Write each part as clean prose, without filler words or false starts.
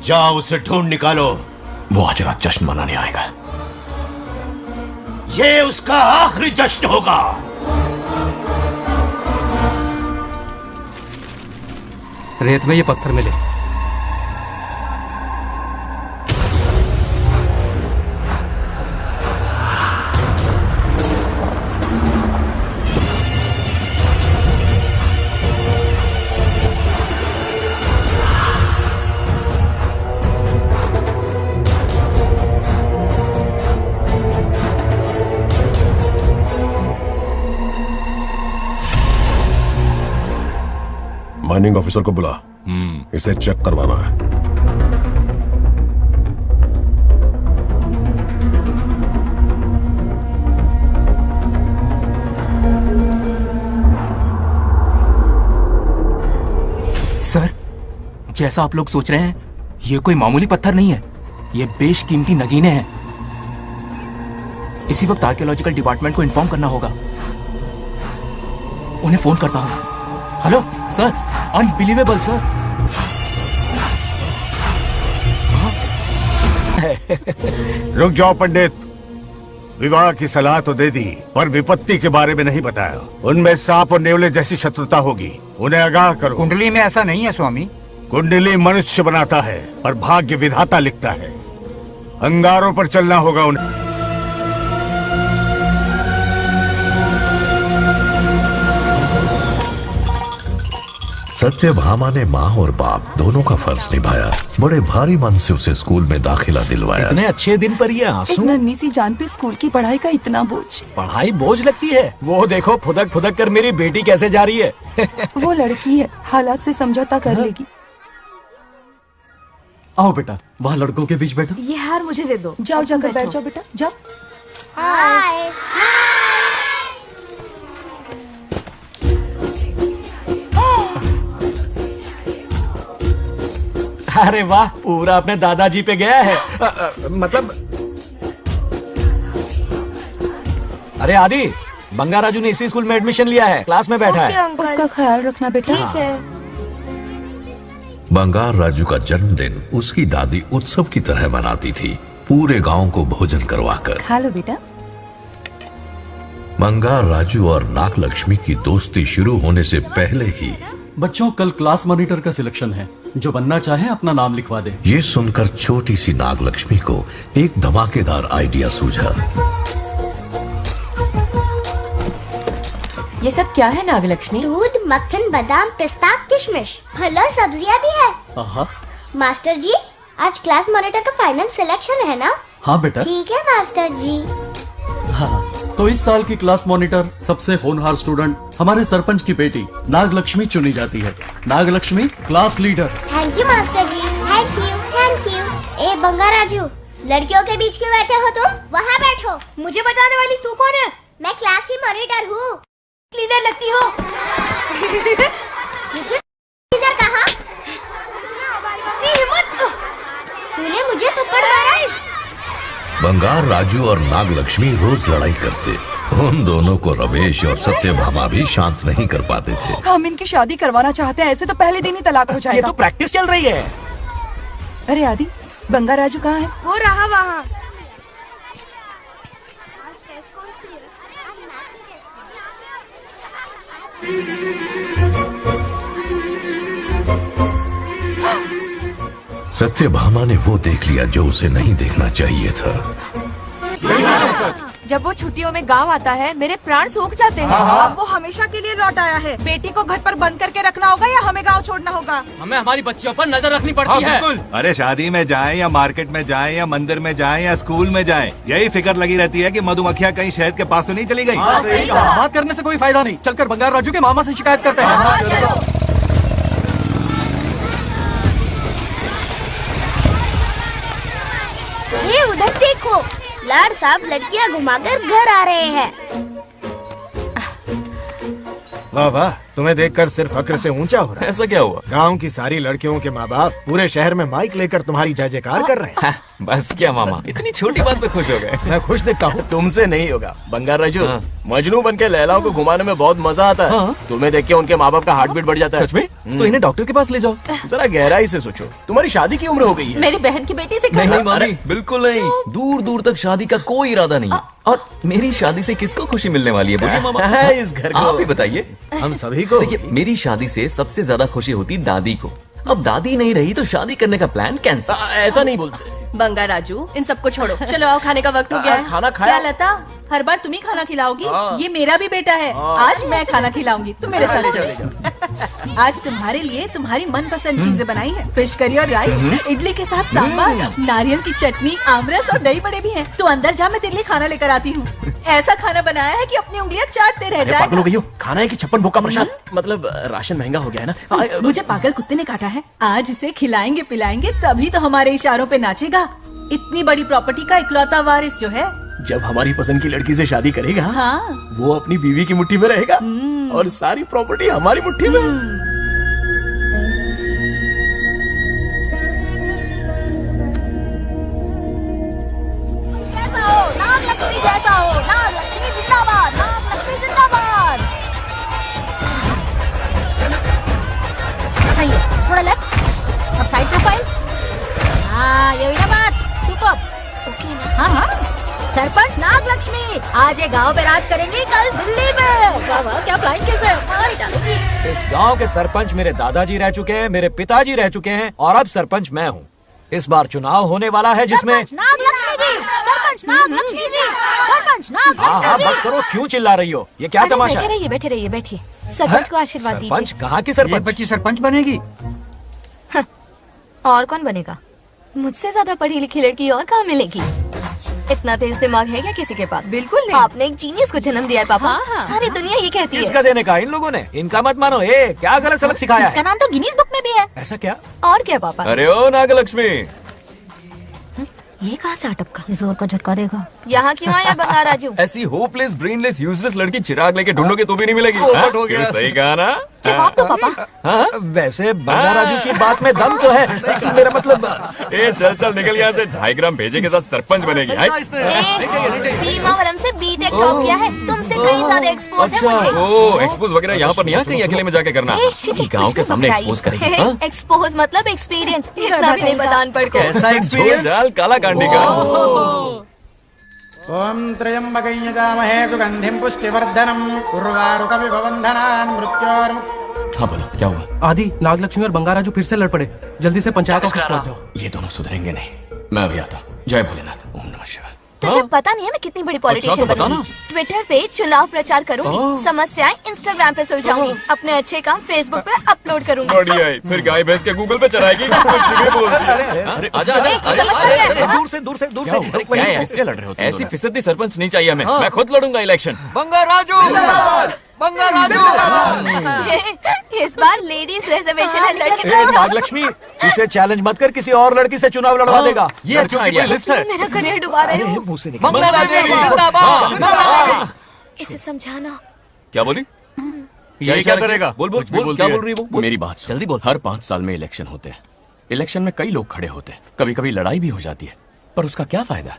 जाओ उसे ढूंढ निकालो। वो आज रात जश्न मनाने आएगा। ये उसका आखिरी जश्न होगा। रेत में ये पत्थर मिले। माइनिंग ऑफिसर को बुला, इसे चेक करवाना है। सर, जैसा आप लोग सोच रहे हैं, ये कोई मामूली पत्थर नहीं है। ये बेशकीमती नगीने हैं। इसी वक्त आर्कियोलॉजिकल डिपार्टमेंट को इन्फॉर्म करना होगा। उन्हें फोन करता हूं। Hello sir, unbelievable sir. रुक जाओ पंडित, विवाह की सलाह तो दे दी पर विपत्ति के बारे में नहीं बताया। उनमें सांप और नेवले जैसी शत्रुता होगी, उन्हें आगाह करो। कुंडली में ऐसा नहीं है स्वामी। कुंडली मनुष्य बनाता है पर भाग्य विधाता लिखता है। अंगारों पर चलना होगा उन्हें। सत्यभामा ने माँ और बाप दोनों का फर्ज निभाया। बड़े भारी मन से उसे स्कूल में दाखिला दिलवाया। इतने अच्छे दिन पर ये आंसू। एक नन्ही सी जान पे स्कूल की पढ़ाई का इतना बोझ। पढ़ाई बोझ लगती है। वो देखो फुदक फुदक कर मेरी बेटी कैसे जा रही है। वो लड़की है, हालात से समझौता कर लेगी। आओ बेटा, वहाँ लड़कों के बीच बैठो। ये हार मुझे दे दो। जाओ जाकर बैठ जाओ बेटा, जाओ। हाय। अरे वाह, पूरा अपने दादाजी पे गया है। मतलब अरे आदि, बंगा राजू ने इसी स्कूल में एडमिशन लिया है, क्लास में बैठा है। उसका ख्याल रखना बेटा। ठीक है। बंगार राजू का जन्मदिन उसकी दादी उत्सव की तरह मनाती थी, पूरे गांव को भोजन करवाकर। खा लो बेटा। बंगार राजू और नागलक्ष्मी की दोस्ती शुरू होने से पहले ही बच्चों, कल क्लास मॉनिटर का सिलेक्शन है। जो बनना चाहे अपना नाम लिखवा दे। ये सुनकर छोटी सी नागलक्ष्मी को एक धमाकेदार आइडिया सूझा। ये सब क्या है नागलक्ष्मी? दूध, मक्खन, बादाम, पिस्ता, किशमिश, फल और सब्जियां भी है। आहा। मास्टर जी, आज क्लास मॉनिटर का फाइनल सिलेक्शन है ना? हाँ बेटा। ठीक है मास्टर जी। हाँ, तो इस साल की क्लास मॉनिटर सबसे होनहार स्टूडेंट हमारे सरपंच की बेटी नागलक्ष्मी चुनी जाती है। Nagalakshmi class leader. Thank you master ji, thank you thank you. ए बंगा राजू, लड़कियों के बीच क्यों बैठे हो तुम? वहाँ बैठो। मुझे बताने वाली तू कौन है? मैं क्लास की मॉनिटर हूँ। लीडर लगती हो। मुझे लीडर कहा? तूने मुझे थप्पड़ मारा। बंगार राजू और नागलक्ष्मी रोज लड़ाई करते। उन दोनों को रमेश और सत्यभामा भी शांत नहीं कर पाते थे। हम इनकी शादी करवाना चाहते हैं, ऐसे तो पहले दिन ही तलाक हो जाएगा। ये तो प्रैक्टिस चल रही है। अरे आदि, बंगा राजू कहाँ है? वो रहा वहाँ। सत्यभामा ने वो देख लिया जो उसे नहीं देखना चाहिए था। जब वो छुट्टियों में गांव आता है, मेरे प्राण सूख जाते हैं। अब वो हमेशा के लिए लौट आया है। बेटी को घर पर बंद करके रखना होगा या हमें गांव छोड़ना होगा? हमें हमारी बच्चियों पर नजर रखनी पड़ती है। अरे शादी में जाएं या मार्केट में जाएं या मंदिर में जाएं या स्कूल में जाएं, यही फिक्र लगी रहती है कि मधुमक्खियाँ कहीं शहद के पास तो नहीं चली गई। बात करने से कोई फायदा नहीं। चलकर बंगार राजू के मामा से शिकायत करते हैं। ये उधर देखो, लाड साहब लड़कियां घुमाकर घर आ रहे हैं। वाह वाह, तुम्हें देखकर सिर्फ फक्र से ऊंचा हो रहा है। ऐसा क्या हुआ? गांव की सारी लड़कियों के माँ बाप पूरे शहर में माइक लेकर तुम्हारी जय जयकार कर रहे हैं। बस क्या मामा, इतनी छोटी बात पे खुश हो गए? मैं खुश दिखता हूँ। तुमसे नहीं होगा बंगार राजू। हाँ। मजनू बन के लैलाओं को घुमाने में बहुत मजा आता है। हाँ। तुम्हें देख के उनके माँ बाप का हार्ट बीट बढ़ जाता है। सच में? तो इन्हें डॉक्टर के पास ले जाओ। जरा गहराई से सोचो, तुम्हारी शादी की उम्र हो गई है। मेरी बहन की बेटी से नहीं करो। मामी, बिल्कुल नहीं। दूर दूर तक शादी का कोई इरादा नहीं है। और मेरी शादी से किसको खुशी मिलने वाली है बोलिए मामा? है इस घर को। आप ही बताइए। हम सभी को। देखिए, मेरी शादी से सबसे ज्यादा खुशी होती दादी को। अब दादी नहीं रही तो शादी करने का प्लान कैंसिल। ऐसा नहीं बोलते। बंगार राजू, इन सबको छोड़ो, चलो आओ, खाने का वक्त हो गया है। खाना क्या खाया? लता, हर बार तुम ही खाना खिलाओगी? हाँ। ये मेरा भी बेटा है। आज मैं खाना खिलाऊंगी, तुम मेरे साथ चलो। आज तुम्हारे लिए तुम्हारी मनपसंद चीजें बनाई है। फिश करी और राइस, इडली के साथ सांभर, नारियल की चटनी, आमरस और दही बड़े भी हैं। तू अंदर जा, मैं तेरे लिए खाना लेकर आती हूँ। ऐसा खाना बनाया है कि अपनी उंगलियां चाटते रह जाए। पागल हो गई हो? खाना है कि 56 भोग का प्रसाद? मतलब राशन महंगा हो गया है ना। मुझे पागल कुत्ते ने काटा है। आज इसे खिलाएंगे पिलाएंगे तभी तो हमारे इशारों पे नाचेगा। इतनी बड़ी प्रॉपर्टी का इकलौता वारिस जो है। जब हमारी पसंद की लड़की से शादी करेगा, हाँ। वो अपनी बीवी की मुट्ठी में रहेगा और सारी प्रॉपर्टी हमारी मुट्ठी में। जैसा हो, नाग लक्ष्मी जैसा हो, नाग लक्ष्मी जिंदाबाद, नाग लक्ष्मी जिंदाबाद। सही है, थोड़ा लेफ्ट, अब साइड प्रोफाइल। हाँ, ये हुई ना बात। सुपर। ओके ना? हाँ हाँ। सरपंच नाग लक्ष्मी आज ये गांव पे राज करेंगी, कल दिल्ली में। क्या फ्लाइट केस है? मार ही डालूंगी। इस गांव के सरपंच मेरे दादाजी रह चुके हैं, मेरे पिताजी रह चुके हैं और अब सरपंच मैं हूँ। इस बार चुनाव होने वाला है जिसमें सरपंच नाग लक्ष्मी जी, सरपंच नाग लक्ष्मी जी, सरपंच नाग हाँ लक्ष्मी जी। बस करो, क्यों चिल्ला रही हो? ये क्या तमाशा है? रहिए, बैठे रहिए, बैठिए। सरपंच को आशीर्वाद दीजिए। सरपंच कहाँ की सरपंच? बच्ची सरपंच बनेगी। और कौन बनेगा? मुझसे ज्यादा पढ़ी लिखी लड़की और कहाँ मिलेगी? इतना तेज दिमाग है क्या किसी के पास? बिल्कुल नहीं। आपने एक जीनियस को जन्म दिया है पापा। हाँ, हाँ। सारी दुनिया ये कहती किसका है। देने का इन लोगों ने? इनका मत मानो। क्या गलत सलत सिखाया इसका है? नाम तो गिनीज बुक में भी है। ऐसा क्या? और क्या पापा? अरे ओ नागलक्ष्मी, ये कहाँ से अटपका? जोर का झटका देगा। यहाँ क्यों आया बंगार राजू? ऐसी होपलेस ब्रेनलेस यूजलेस लड़की चिराग लेके ढूंढोगे तो भी नहीं मिलेगी। हाँ? क्यों, सही कहा ना? जवाब दो पापा। हाँ? वैसे बंगार राजू की बात में दम तो है, लेकिन मेरा मतलब चल निकल यहाँ से। 2.5 ग्राम भेजे के साथ सरपंच बनेगी। भीमावरम से बीटेक टॉप किया है, तुमसे कई ज्यादा एक्सपोज है मुझे। ओ एक्सपोज वगैरह यहाँ पर नहीं है, कहीं अकेले में जाके करना। गाँव के सामने एक्सपोज करेगी। हाँ? एक्सपोज मतलब एक्सपीरियंस, इतना भी नहीं पता अनपढ़ को। ऐसा एक्सपीरियंस जाल काला कांडी का। ओम त्र्यंबकं यजामहे सुगंधिं पुष्टिवर्धनम् उर्वारुकमिव बन्धनान् मृत्योर्मुक्। हाँ बोलो, क्या हुआ? आदि, नाग लक्ष्मी और बंगार राजू फिर से लड़ पड़े। जल्दी से पंचायत ऑफिस पहुंच जाओ। ये दोनों सुधरेंगे नहीं। मैं अभी आता हूँ। जय भोलेनाथ। ओम नमः शिवाय। तुझे पता नहीं है मैं कितनी बड़ी पॉलिटिशियन अच्छा, तो बता बनूंगी। ट्विटर पे चुनाव प्रचार करूंगी, समस्याएं इंस्टाग्राम पे सुलझाऊंगी, अपने अच्छे काम फेसबुक पे अपलोड करूंगी। बढ़िया है, फिर गाय भैंस के गूगल पे चराएगी। कुछ भी बोलती है। अरे आजा समझता क्या? दूर से अरे क्या है? किसके लड़ रहे हो? ऐसी फिसदी सरपंच नहीं चाहिए हमें। मैं खुद लड़ूंगा इलेक्शन। बंगार राजू, बंगार राजू। इस बार लेडीज रिजर्वेशन है, लड़के तो दिखाओ। नागलक्ष्मी, इसे चैलेंज मत कर, किसी और लड़की से चुनाव लड़वा देगा। ये अच्छा आइडिया लिस्ट है। मेरा करियर डुबा रहे हो। मुंह से निकल। बंगार राजू जिंदाबाद। इसे समझाना। क्या बोली? ये क्या करेगा? बोल क्या बोल रही है वो? मेरी बात सुन। जल्दी बोल। हर 5 साल में इलेक्शन होते हैं। इलेक्शन में कई लोग खड़े होते हैं, कभी कभी लड़ाई भी हो जाती है, पर उसका क्या फायदा?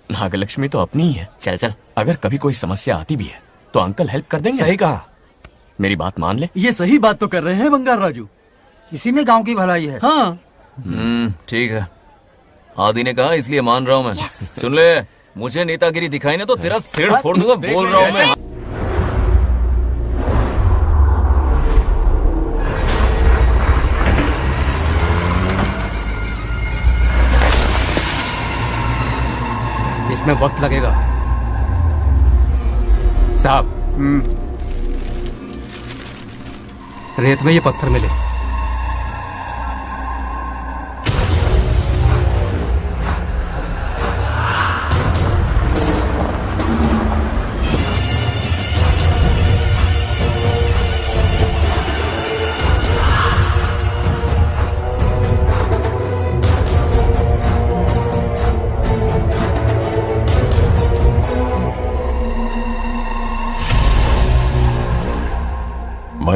नागलक्ष्मी तो अपनी ही है। चल अगर कभी कोई समस्या आती भी है तो अंकल हेल्प कर देंगे। सही कहा। मेरी बात मान ले। ये सही बात तो कर रहे हैं बंगार राजू। इसी में गांव की भलाई है। हाँ, ठीक है, आदि ने कहा इसलिए मान रहा हूँ मैं। सुन ले, मुझे नेतागिरी दिखाई ना तो तेरा सिर फोड़ दूंगा। बोल रहा हूँ मैं। इसमें वक्त लगेगा साहब। रेत में ये पत्थर मिले।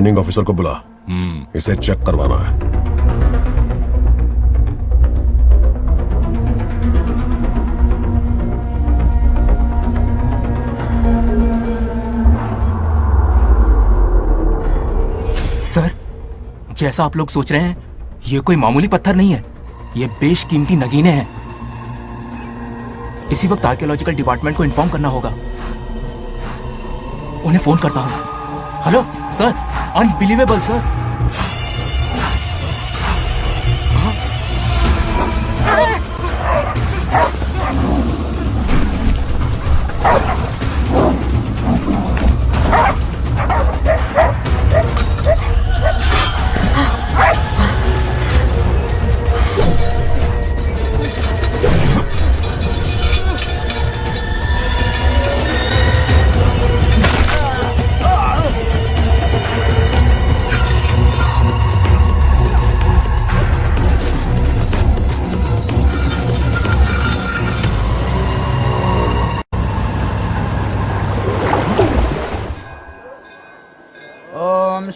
ट्रेनिंग ऑफिसर को बुला। इसे चेक करवाना है। सर, जैसा आप लोग सोच रहे हैं, ये कोई मामूली पत्थर नहीं है। ये बेशकीमती नगीने हैं। इसी वक्त आर्कियोलॉजिकल डिपार्टमेंट को इन्फॉर्म करना होगा। उन्हें फोन करता हूं। Hello sir, unbelievable sir.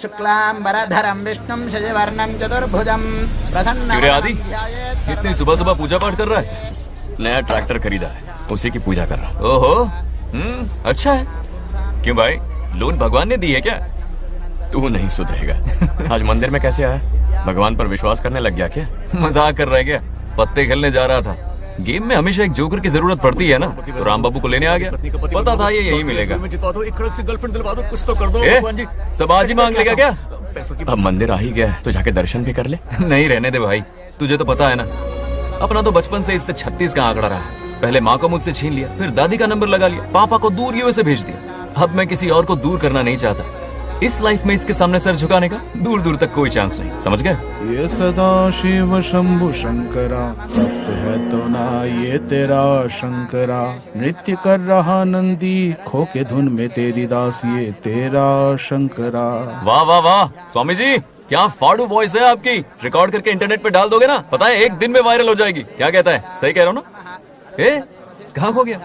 शुक्लांबरधरं विष्णुं शशिवर्णं चतुर्भुजं प्रसन्नं। क्यों रे आदि, इतनी सुबह सुबह पूजा पाठ कर रहा है? नया ट्रैक्टर खरीदा है, उसी की पूजा कर रहा हूँ। ओहो, अच्छा है। क्यों भाई, लोन भगवान ने दी है क्या? तू नहीं सुधरेगा। आज मंदिर में कैसे आया? भगवान पर विश्वास करने लग गया क्या? मजाक कर रहा है क्या? पत्ते खेलने जा रहा था। गेम में हमेशा एक जोकर की जरूरत पड़ती है ना, तो राम बाबू को लेने आ गया। पता था ये यही मिलेगा। सब आज ही मांग लेगा क्या? अब मंदिर आ ही गया तो जाके दर्शन भी कर ले। नहीं, रहने दे भाई, तुझे तो पता है ना, अपना तो बचपन से इससे 36 का आंकड़ा रहा है। पहले माँ को मुझसे छीन लिया, फिर दादी का नंबर लगा लिया, पापा को दूर यूएसए भेज दिया। अब मैं किसी और को दूर करना नहीं चाहता। इस लाइफ में इसके सामने सर झुकाने का दूर दूर तक कोई चांस नहीं, समझ गए? ये सदा शिव शंभु शंकरा, तप्त है तो ना ये तेरा शंकरा। नृत्य कर रहा नंदी, खो के धुन में तेरी दास, ये तेरा शंकरा। वाह वाह वाह स्वामी जी, क्या फाड़ू वॉइस है आपकी। रिकॉर्ड करके इंटरनेट पे डाल दोगे ना, पता है 1 दिन में वायरल हो जाएगी। क्या कहता है? सही कह रहा हूँ ना? कहाँ खो गया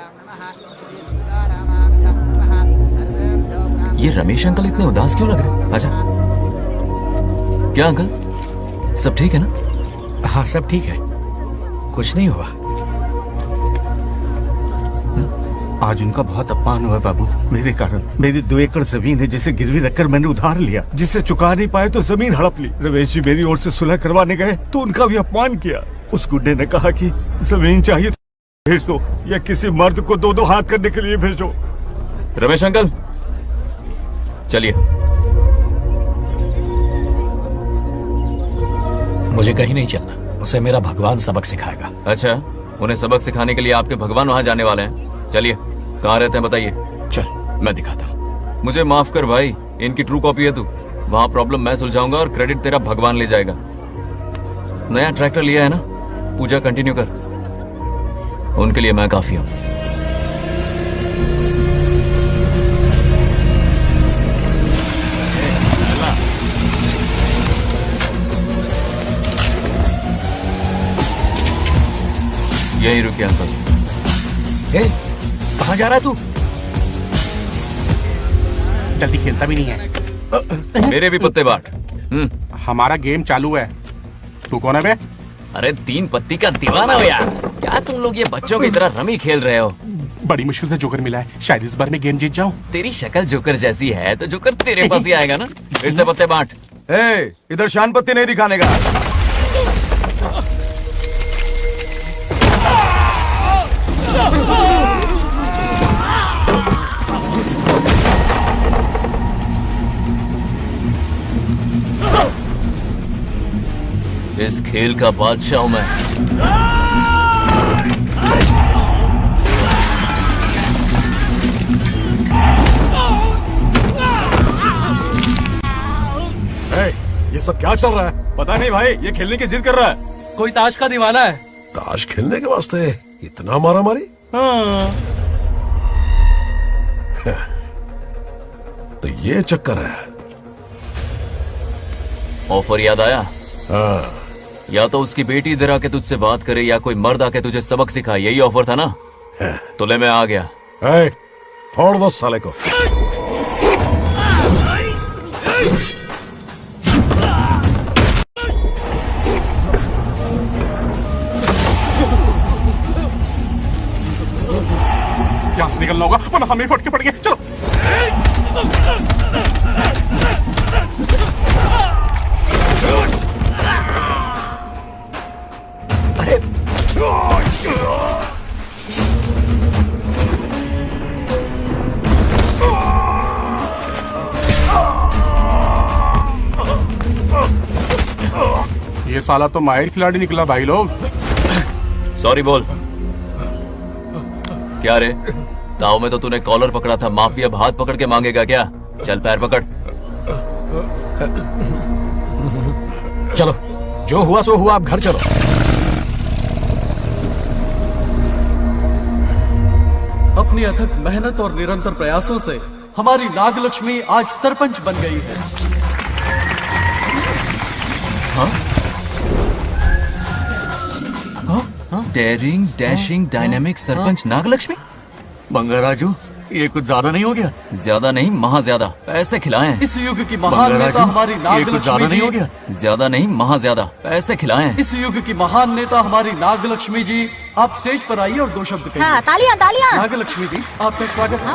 ये रमेश अंकल? इतने उदास क्यों लग रहे? आजा। क्या अंकल, सब ठीक है ना? हाँ सब ठीक है, कुछ नहीं हुआ। आज उनका बहुत अपमान हुआ बाबू, मेरे कारण। मेरी 2 एकड़ जमीन है जिसे गिरवी रखकर मैंने उधार लिया, जिसे चुका नहीं पाए तो जमीन हड़प ली। रमेश जी मेरी ओर से सुलह करवाने गए तो उनका भी अपमान किया। उस गुंडे ने कहा कि जमीन चाहिए तो भेज दो, या किसी मर्द को 2-2 हाथ करने के लिए भेजो। रमेश अंकल चलिए। मुझे कहीं नहीं चलना, उसे मेरा भगवान सबक सिखाएगा। अच्छा, उन्हें सबक सिखाने के लिए आपके भगवान वहां जाने वाले हैं? चलिए, कहाँ रहते हैं बताइए। चल मैं दिखाता हूँ। मुझे माफ कर भाई, इनकी ट्रू कॉपी है तू। वहां प्रॉब्लम मैं सुलझाऊंगा और क्रेडिट तेरा भगवान ले जाएगा। नया ट्रैक्टर लिया है ना, पूजा कंटिन्यू कर। उनके लिए मैं काफी हूँ। यही रुके अंकल। कहाँ जा रहा है तू? जल्दी खेलता भी नहीं है। मेरे भी पत्ते बांट। हमारा गेम चालू है। तू कौन है बे? अरे 3 पत्ती का दीवाना हो यार। क्या तुम लोग ये बच्चों की तरह रमी खेल रहे हो? बड़ी मुश्किल से जोकर मिला है, शायद इस बार मैं गेम जीत जाऊं। तेरी शक्ल जोकर जैसी है तो जोकर तेरे पास ही आएगा ना। फिर से पत्ते बांट। इधर शान पत्ती नहीं दिखाने का। इस खेल का बादशाह हूं मैं। ये सब क्या चल रहा है? पता नहीं भाई, ये खेलने की जिद कर रहा है। कोई ताश का दीवाना है। ताश खेलने के वास्ते इतना मारा मारी? तो ये चक्कर है। ऑफर याद आया? हाँ। या तो उसकी बेटी इधर आके तुझसे बात करे, या कोई मर्द आके तुझे सबक सिखाए। यही ऑफर था ना? तो ले, मैं आ गया। फोड़ दो साले को। से निकलना होगा वरना हमें फटके पड़ गए। चलो। अरे ये साला तो माहिर खिलाड़ी निकला भाई लोग। सॉरी बोल। क्या रे, ताऊ में तो तूने कॉलर पकड़ा था, माफी अब हाथ पकड़ के मांगेगा क्या? चल पैर पकड़। चलो, जो हुआ सो हुआ, अब घर चलो। अपनी अथक मेहनत और निरंतर प्रयासों से हमारी नागलक्ष्मी आज सरपंच बन गई है। Daring dashing dynamic sarpanch Nagalakshmi. Bangaraju, ये कुछ ज्यादा नहीं हो गया? ज्यादा नहीं, महा ज्यादा। पैसे खिलाएं। इस युग की महान नेता हमारी नागलक्ष्मी जी। हो गया? ज्यादा नहीं, महा ज्यादा। पैसे खिलाएं। इस युग की महान नेता हमारी नागलक्ष्मी जी, आप स्टेज पर आइए और 2 शब्द कहिए। हाँ, तालियां तालियां। नागलक्ष्मी जी, आपका स्वागत है।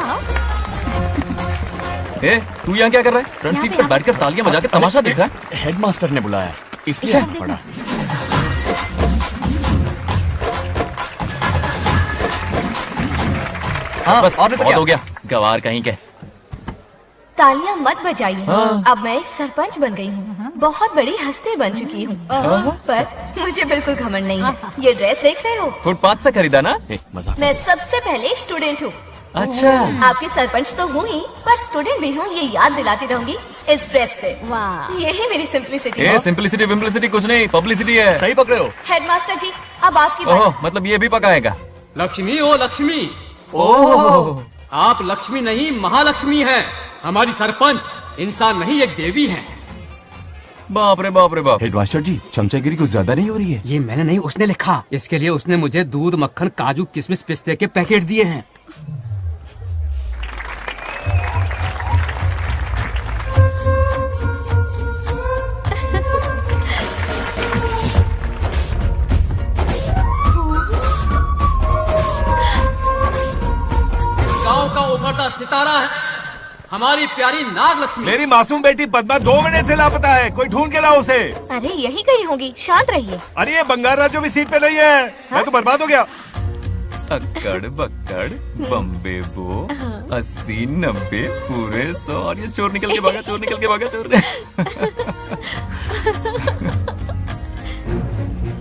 ए, तू यहाँ क्या कर रहा है? फ्रंट सीट पर बैठकर तालियां बजा के तमाशा देख रहा है? हेडमास्टर ने बुलाया, इसलिए आना पड़ा। हाँ, बस और बहुत हो गया, गवार कहीं के। तालियां मत बजाइए। हाँ। अब मैं एक सरपंच बन गई हूँ, बहुत बड़ी हस्ती बन चुकी हूँ। पर मुझे बिल्कुल घमंड नहीं है। ये ड्रेस देख रहे हो? फुटपाथ से खरीदा ना? मजाक। मैं सबसे पहले एक स्टूडेंट हूँ। अच्छा। आपकी सरपंच तो हूँ ही, पर स्टूडेंट भी हूँ, ये याद दिलाती रहूंगी इस ड्रेस से। वाह, ये है मेरी सिंपलिसिटी। सिंपलिसिटी विम्पलिसिटी कुछ नहीं, पब्लिसिटी है। सही पकड़े हो। हेडमास्टर जी, अब आपकी बारी। ओह, मतलब ये भी पकाएगा? लक्ष्मी, ओ लक्ष्मी, ओह, आप लक्ष्मी नहीं महालक्ष्मी हैं। हमारी सरपंच इंसान नहीं, एक देवी हैं। बाप रे बाप रे बाप। हेडमास्टर जी, चमचागिरी कुछ ज्यादा नहीं हो रही है? ये मैंने नहीं, उसने लिखा। इसके लिए उसने मुझे दूध, मक्खन, काजू, किशमिश, पिस्ते के पैकेट दिए हैं। गांव का उभरता सितारा है हमारी प्यारी नागलक्ष्मी। मेरी मासूम बेटी पद्मा 2 महीने से लापता है, कोई ढूंढ के लाओ उसे। अरे यही कहीं होगी, शांत रहिए। अरे ये बंगार राजू भी सीट पे नहीं है। मैं तो बर्बाद हो गया। अक्कड़ बक्कड़ बम्बे बो 80 90 पूरे 100 और ये चोर निकल के भागा, चोर निकल के भागा, चोर।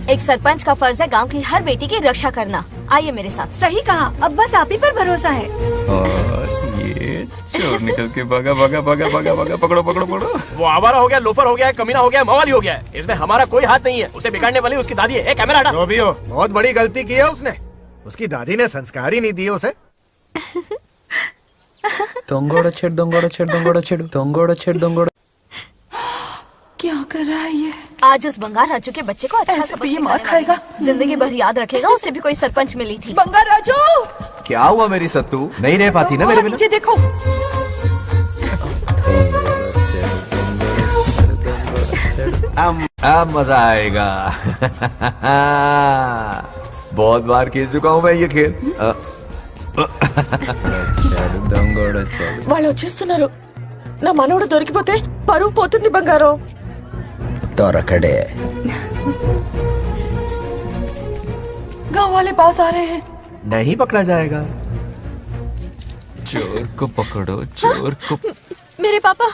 एक सरपंच का फर्ज है गांव की हर बेटी की रक्षा करना। आइए मेरे साथ। सही कहा, अब बस आप ही पर भरोसा है। और ये चोर निकल के भागा भागा भागा भागा भागा, पकड़ो पकड़ो पकड़ो। वो आवारा हो गया, लोफर हो गया, कमीना हो गया, मवाली हो गया। इसमें हमारा कोई हाथ नहीं है। उसे बिगाड़ने वाली उसकी दादी है। कैमरा हटा। जो भी हो, बहुत बड़ी गलती की है उसने। उसकी दादी ने संस्कार ही नहीं दिए उसे। क्या कर रहा है ये? आज उस बंगार राजू के बच्चे को अच्छा ऐसे तो ये मार खाएगा। जिंदगी भर याद रखेगा, उसे भी कोई सरपंच मिली थी। बंगार राजू, क्या हुआ मेरी सत्तू? नहीं रह पाती ना मेरे बिना? नीचे देखो। अब मजा आएगा। बहुत बार खेल चुका हूँ मैं ये खेल। వాళ్ళు వచ్చేస్తున్నారు. నా మనవడు దొరికిపోతే పరువు పోతుంది బంగారం. दौरकड़े गांव वाले पास आ रहे हैं। नहीं पकड़ा जाएगा। चोर को पकड़ो, चोर को। मेरे पापा,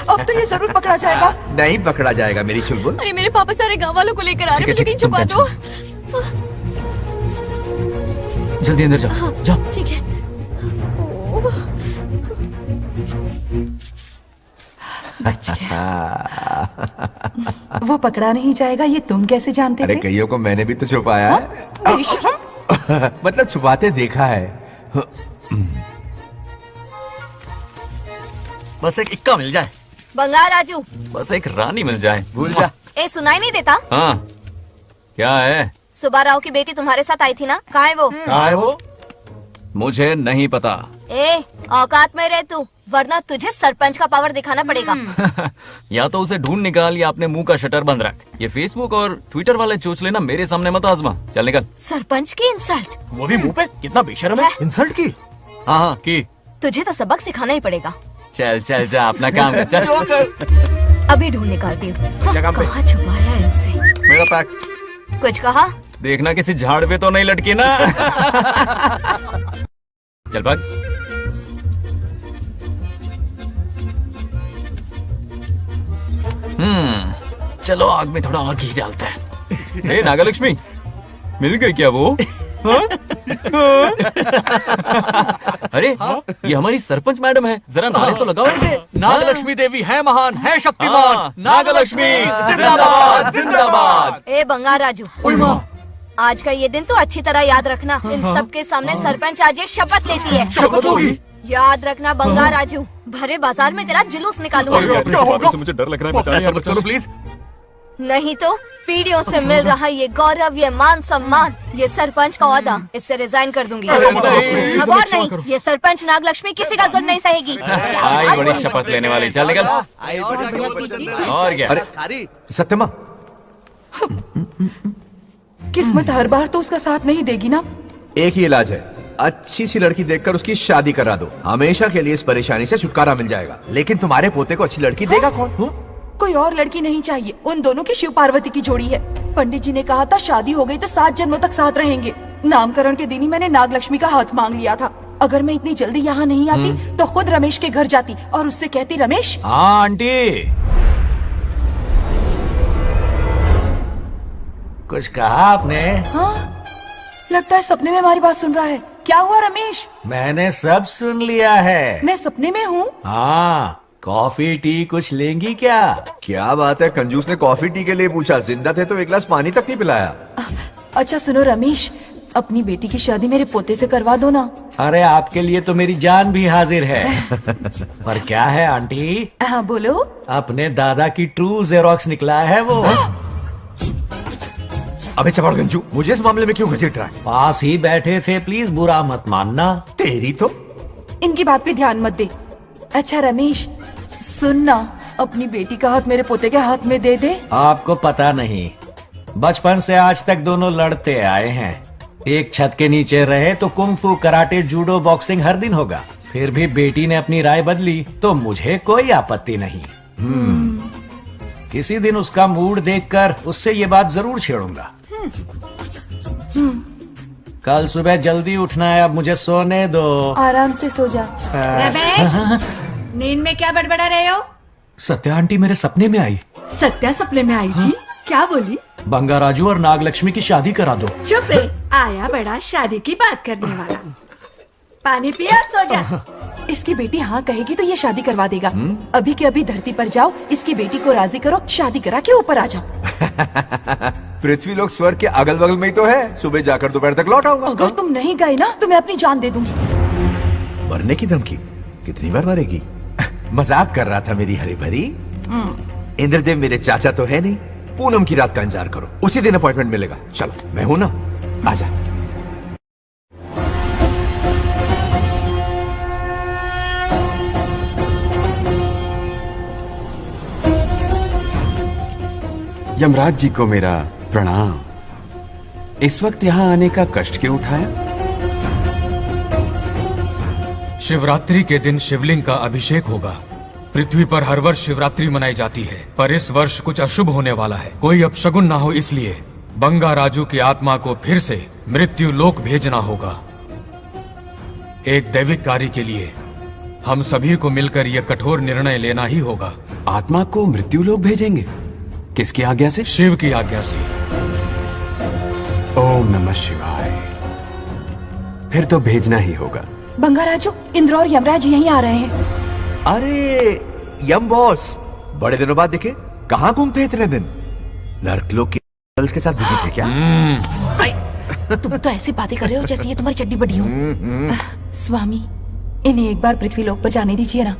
अब तो ये जरूर पकड़ा जाएगा। नहीं पकड़ा जाएगा मेरी चुलबुल। अरे मेरे पापा सारे गांव वालों को लेकर आ रहे हैं, मुझे कहीं छुपा दो। जल्दी अंदर जाओ, जाओ। ठीक है। वो पकड़ा नहीं जाएगा, ये तुम कैसे जानते अरे थे? कईयों को मैंने भी तो छुपाया है। मतलब छुपाते देखा है। बस एक इक्का मिल जाए। बंगार राजू, बस एक रानी मिल जाए। भूल जा। ए सुनाई नहीं देता? हाँ, क्या है? सुबह राव की बेटी तुम्हारे साथ आई थी ना, कहाँ है वो? कहाँ है वो? मुझे नहीं पता। ए औकात में रह तू, वरना तुझे सरपंच का पावर दिखाना पड़ेगा। या तो उसे ढूंढ निकाल या अपने मुंह का शटर बंद रख। ये फेसबुक और ट्विटर वाले चोचले ना मेरे सामने मत आजमा। चल निकल। सरपंच की इंसल्ट, वो भी मुंह पे, कितना बेशर्म है। इंसल्ट की? हाँ की। तुझे तो सबक सिखाना ही पड़ेगा। चल चल जा अपना काम कर। चल अभी ढूंढ निकालती हूँ। कहाँ छुपाया है उसे? मेरा पैक। कुछ कहा? देखना किसी झाड़ पे तो नहीं लटकी ना। चल भाग। चलो आग में थोड़ा और घी डालता है। ए नागलक्ष्मी, मिल गई क्या वो? अरे ये हमारी सरपंच मैडम है, जरा नारे तो लगाओ इनके। नागलक्ष्मी देवी है महान, है शक्तिमान। नागलक्ष्मी जिंदाबाद जिंदाबाद। ए बंगार राजू, आज का ये दिन तो अच्छी तरह याद रखना। इन सब के सामने सरपंच आज ये शपथ लेती है। शपथ होगी? याद रखना बंगार राजू, भरे बाजार में तेरा जुलूस निकालूंगा। मुझे डर लग रहा है, चलो प्लीज। नहीं तो पीढ़ियों से मिल रहा ये गौरव, ये मान सम्मान, ये सरपंच का ओहदा, इससे रिजाइन कर दूंगी। अब और नहीं, ये सरपंच नागलक्ष्मी किसी का जुल्म नहीं सहेगी। आई बड़ी शपथ लेने वाली, चल निकल। और क्या? अरे सत्यमा, किस्मत हर बार तो उसका साथ नहीं देगी ना। एक ही इलाज है, अच्छी सी लड़की देखकर उसकी शादी करा दो, हमेशा के लिए इस परेशानी से छुटकारा मिल जाएगा। लेकिन तुम्हारे पोते को अच्छी लड़की देगा कौन? कोई और लड़की नहीं चाहिए, उन दोनों की शिव पार्वती की जोड़ी है। पंडित जी ने कहा था शादी हो गई तो 7 जन्मों तक साथ रहेंगे। नामकरण के दिन ही मैंने नागलक्ष्मी का हाथ मांग लिया था। अगर मैं इतनी जल्दी यहाँ नहीं आती तो खुद रमेश के घर जाती और उससे कहती, रमेश। हाँ आंटी, कुछ कहा आपने? हाँ, लगता है सपने में हमारी बात सुन रहा है। क्या हुआ रमेश? मैंने सब सुन लिया है। मैं सपने में हूँ? हाँ, कॉफी टी कुछ लेंगी क्या? क्या बात है, कंजूस ने कॉफी टी के लिए पूछा, जिंदा थे तो एक गिलास पानी तक नहीं पिलाया। अच्छा सुनो रमेश, अपनी बेटी की शादी मेरे पोते से करवा दो ना। अरे आपके लिए तो मेरी जान भी हाजिर है। पर क्या है आंटी? हाँ बोलो। अपने दादा की ट्रू जेरोक्स निकला है वो। अबे चपड़गंजू, मुझे इस मामले में क्यों घसीट रहा है? पास ही बैठे थे, प्लीज बुरा मत मानना। तेरी तो इनकी बात पे ध्यान मत दे। अच्छा रमेश सुन ना, अपनी बेटी का हाथ मेरे पोते के हाथ में दे दे। आपको पता नहीं, बचपन से आज तक दोनों लड़ते आए हैं। एक छत के नीचे रहे तो कुंफू, कराटे, जूडो, बॉक्सिंग हर दिन होगा। फिर भी बेटी ने अपनी राय बदली तो मुझे कोई आपत्ति नहीं। किसी दिन उसका मूड देखकर उससे ये बात जरूर छेड़ूंगा। कल सुबह जल्दी उठना है, अब मुझे सोने दो। आराम से सो जा। रमेश, नींद में क्या बड़बड़ा रहे हो? सत्या आंटी मेरे सपने में आई। सत्या सपने में आई थी? क्या बोली? बंगा राजू और नागलक्ष्मी की शादी करा दो। चुप रे, आया बड़ा शादी की बात करने वाला। पानी पिया और सो जा। इसकी बेटी हाँ कहेगी तो ये शादी करवा देगा। अभी के अभी धरती पर जाओ, इसकी बेटी को राजी करो, शादी करा के ऊपर आ जाओ। पृथ्वी लोग स्वर्ग के अगल बगल में ही तो है, सुबह जाकर दोपहर तक लौट आऊंगा। अगर तुम नहीं गए ना तो मैं अपनी जान दे दूंगी। मरने की धमकी? कितनी बार मारेगी? मजाक कर रहा था मेरी हरी भरी। इंद्रदेव मेरे चाचा तो है नहीं। पूनम की रात का इंतजार करो, उसी दिन अपॉइंटमेंट मिलेगा। चलो मैं हूं ना, आजा। यमराज जी को मेरा प्रणाम। इस वक्त यहाँ आने का कष्ट क्यों उठाया? शिवरात्रि के दिन शिवलिंग का अभिषेक होगा। पृथ्वी पर हर वर्ष शिवरात्रि मनाई जाती है, पर इस वर्ष कुछ अशुभ होने वाला है। कोई अपशगुन ना हो, इसलिए बंगा राजू की आत्मा को फिर से मृत्यु लोक भेजना होगा। एक दैविक कार्य के लिए हम सभी को मिलकर यह कठोर निर्णय लेना ही होगा। आत्मा को मृत्यु लोक भेजेंगे? किसकी आज्ञा से? शिव की आज्ञा से। ओम नमः शिवाय। फिर तो भेजना ही होगा। बंगा राजू, इंद्र और यमराज यहीं आ रहे हैं। अरे यम बॉस, बड़े दिनों बाद दिखे। कहाँ घूमते इतने दिन? नर्कलोक के गर्ल्स के साथ बिजी थे क्या? तुम तो ऐसी बातें कर रहे हो जैसे ये तुम्हारी चड्डी बड़ी हो। स्वामी, इन्हें एक बार पृथ्वी लोक पर जाने दीजिए ना।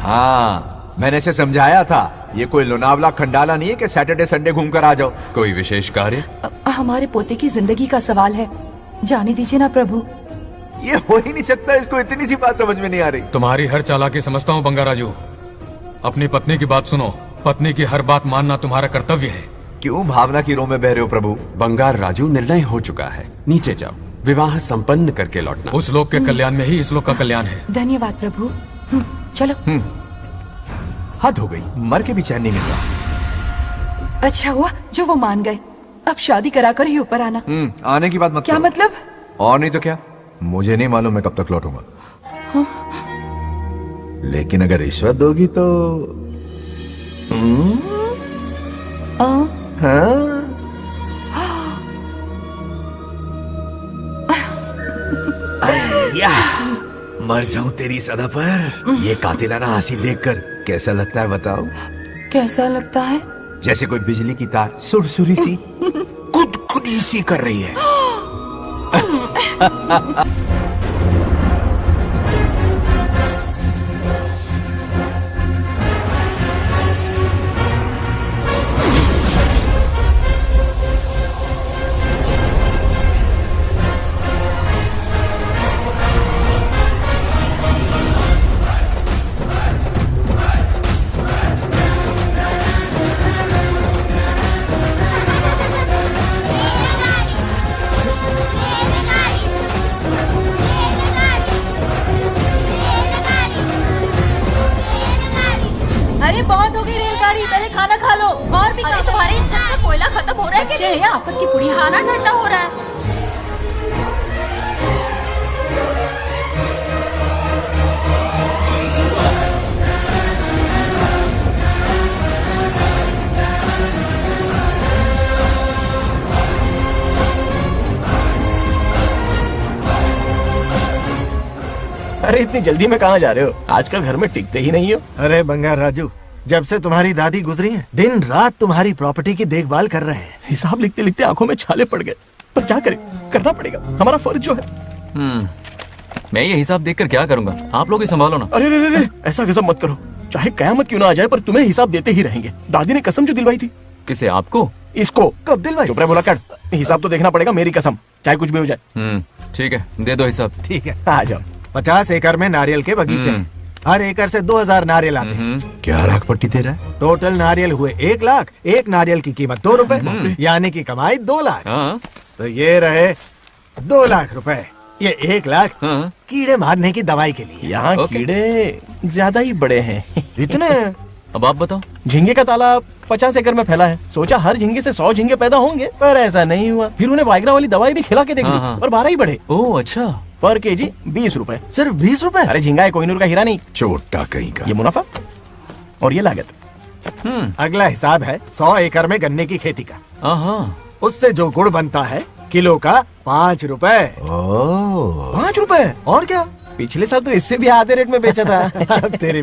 हाँ, मैंने इसे समझाया था, ये कोई लोनावला खंडाला नहीं है कि सैटरडे संडे घूम कर आ जाओ। कोई विशेष कार्य? हमारे पोते की जिंदगी का सवाल है, जाने दीजिए ना प्रभु। ये हो ही नहीं सकता, इसको इतनी सी बात समझ में नहीं आ रही। तुम्हारी हर चालाकी समझता हूँ बंगा राजू। अपनी पत्नी की बात सुनो, पत्नी की हर बात मानना तुम्हारा कर्तव्य है। क्यों भावना की रो में बह रहे हो प्रभु? बंगार राजू, निर्णय हो चुका है, नीचे जाओ, विवाह संपन्न करके लौटना। उस लोग के कल्याण में ही इस लोग का कल्याण है। धन्यवाद प्रभु। चलो। हद हो गई, मर के भी चैन नहीं मिल रहा। अच्छा हुआ जो वो मान गए। अब शादी कराकर ही ऊपर आना। आने की बात मत क्या करो। मतलब? और नहीं तो क्या, मुझे नहीं मालूम मैं कब तक लौटूंगा। लेकिन अगर रिश्वत दोगी तो हाँ? या, मर जाऊं तेरी सदा पर। ये कातिलाना हंसी देखकर कैसा लगता है बताओ? कैसा लगता है? जैसे कोई बिजली की तार सुरसुरी सी कुदकुदी सी कर रही है। अरे बहुत हो गई रेलगाड़ी, पहले खाना खा लो। और भी अरे तुम्हारे इंजन का कोयला खत्म हो रहा है कि नहीं? आफत की पुड़ी, खाना ठंडा हो रहा है। अरे इतनी जल्दी में कहाँ जा रहे हो? आजकल घर में टिकते ही नहीं हो। अरे बंगार राजू, जब से तुम्हारी दादी गुजरी हैं, दिन रात तुम्हारी प्रॉपर्टी की देखभाल कर रहे हैं। हिसाब लिखते लिखते आंखों में छाले पड़ गए, पर क्या करें, करना पड़ेगा, हमारा फर्ज जो है। मैं ये हिसाब देखकर क्या करूंगा? आप लोग ही संभालो ना। अरे रे रे, ऐसा गजब मत करो, चाहे कयामत क्यों ना आ जाए पर तुम्हें हिसाब देते ही रहेंगे। दादी ने कसम जो दिलवाई थी। किसे? आपको? इसको कब दिलवाई? चुप रहे, बोला कर। हिसाब तो देखना पड़ेगा, मेरी कसम, चाहे कुछ भी हो जाए। ठीक है, दे दो हिसाब। ठीक है, आ जाओ। 50 एकड़ में नारियल के बगीचे, हर एकड़ से 2000 नारियल आते हैं। क्या राख पट्टी दे रहा है? टोटल नारियल हुए 1 लाख, एक नारियल की कीमत 2 रुपए, यानी कि कमाई 2 लाख। तो ये रहे 2 लाख रुपए, ये 1 लाख कीड़े मारने की दवाई के लिए। यहाँ कीड़े ज्यादा ही बड़े हैं। इतने? अब आप बताओ। झींगे का तालाब 50 एकड़ में फैला है, सोचा हर झींगे से 100 झींगे पैदा होंगे, पर ऐसा नहीं हुआ। फिर उन्हें वाइग्रा वाली दवाई भी खिला के देख ली, और 12 ही बढ़े। ओह अच्छा। पर केजी 20 रुपए। सिर्फ 20 रुपए? अरे झींगा है, कोहिनूर का हीरा नहीं। छोटा कहीं का। ये मुनाफा और ये लागत। अगला हिसाब है 100 एकड़ में गन्ने की खेती का। उससे जो गुड़ बनता है किलो का 5 रुपए। 5 रुपए? और क्या, पिछले साल तो इससे भी आधे रेट में बेचा था। तेरी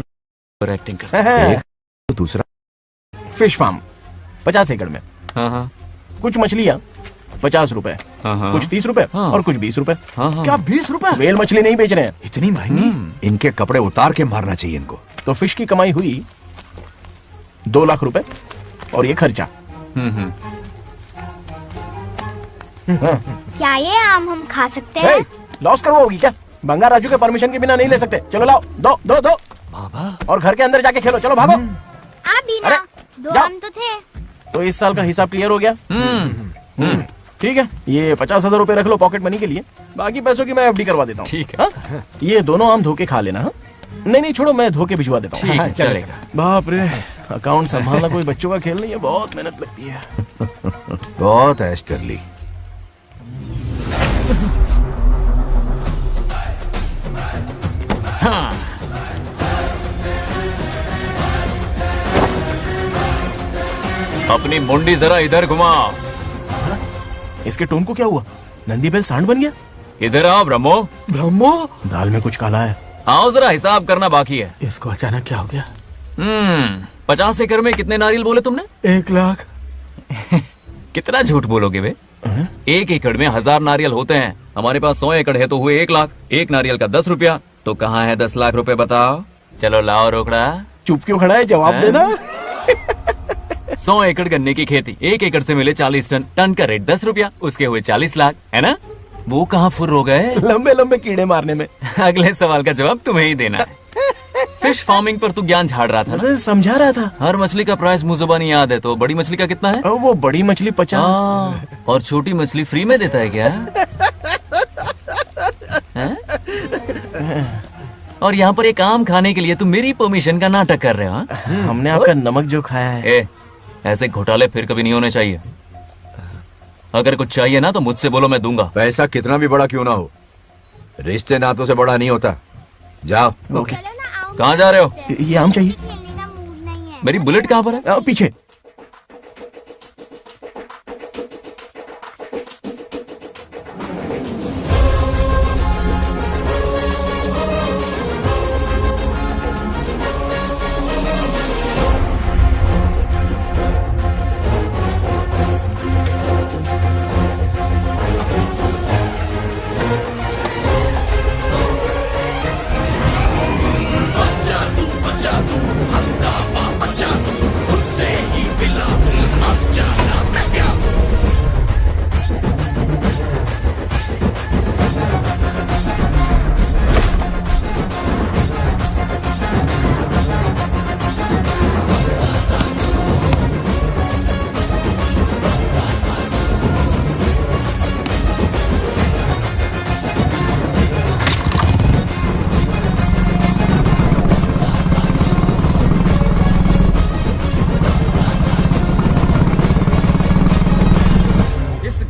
एक्टिंग कर। दूसरा फिश फार्म 50 एकड़ में। कुछ मछलियाँ 50 रुपए, कुछ 30 रुपए और कुछ 20 रुपए। क्या 20 रुपए? वेल मछली नहीं बेच रहे हैं। इतनी महंगी? इनके कपड़े उतार के मारना चाहिए इनको। तो फिश की कमाई हुई 2 लाख रुपए और ये खर्चा। क्या ये आम हम खा सकते हैं? लॉस करवाओगी क्या? बंगार राजू के परमिशन के बिना नहीं ले सकते। चलो लाओ, दो दो दो बाबा, और घर के अंदर जाके खेलो। चलो भागो। आप भी ना, 2 आम तो थे। तो इस साल का हिसाब क्लियर हो गया। ठीक है, ये 50,000 रुपए रख लो पॉकेट मनी के लिए, बाकी पैसों की मैं एफडी करवा देता हूँ। ठीक है। ये दोनों आम धोके खा लेना। नहीं नहीं छोड़ो, मैं धोके भिजवा देता हूँ। ठीक है, चलेगा। बाप रे, अकाउंट संभालना कोई बच्चों का खेल नहीं है, बहुत मेहनत लगती है। बहुत ऐश कर ली। अपनी मुंडी जरा इधर घुमा। इसके टोन को क्या हुआ? नंदी बैल सांड बन गया? इधर आओ ब्रह्मो। ब्रह्मो? दाल में कुछ काला है। आओ जरा, हिसाब करना बाकी है। इसको अचानक क्या हो गया? 50 एकड़ में कितने नारियल बोले तुमने? 1 लाख। कितना झूठ बोलोगे बे? 1 एकड़ में 1000 नारियल होते हैं। हमारे पास 100 एकड़ है तो हुए 1 लाख। एक नारियल का 10 रुपया, तो कहाँ है 10 लाख रुपए बताओ? चलो लाओ रोकड़ा। चुप क्यों खड़ा है, जवाब देना। 100 एकड़ गन्ने की खेती, 1 एकड़ से मिले 40 टन, टन का रेट 10 रुपया, उसके हुए 40 लाख, है ना? वो कहाँ फुर हो गए? लंबे लंबे कीड़े मारने में। अगले सवाल का जवाब तुम्हें ही देना है। फिश फार्मिंग पर तू ज्ञान झाड़ रहा था ना? समझा रहा था। हर मछली का प्राइस मुंह जुबानी याद है, तो बड़ी मछली का कितना है? वो बड़ी मछली 50 और छोटी मछली फ्री में देता है क्या? और यहाँ पर एक आम खाने के लिए तुम मेरी परमिशन का नाटक कर रहे हो? हमने आपका नमक जो खाया है। ऐसे घोटाले फिर कभी नहीं होने चाहिए। अगर कुछ चाहिए ना तो मुझसे बोलो, मैं दूंगा। पैसा कितना भी बड़ा क्यों ना हो, रिश्ते नातों से बड़ा नहीं होता। जाओ। ओके। कहाँ जा रहे हो? ये आम चाहिए। मेरी बुलेट कहाँ पर है? पीछे।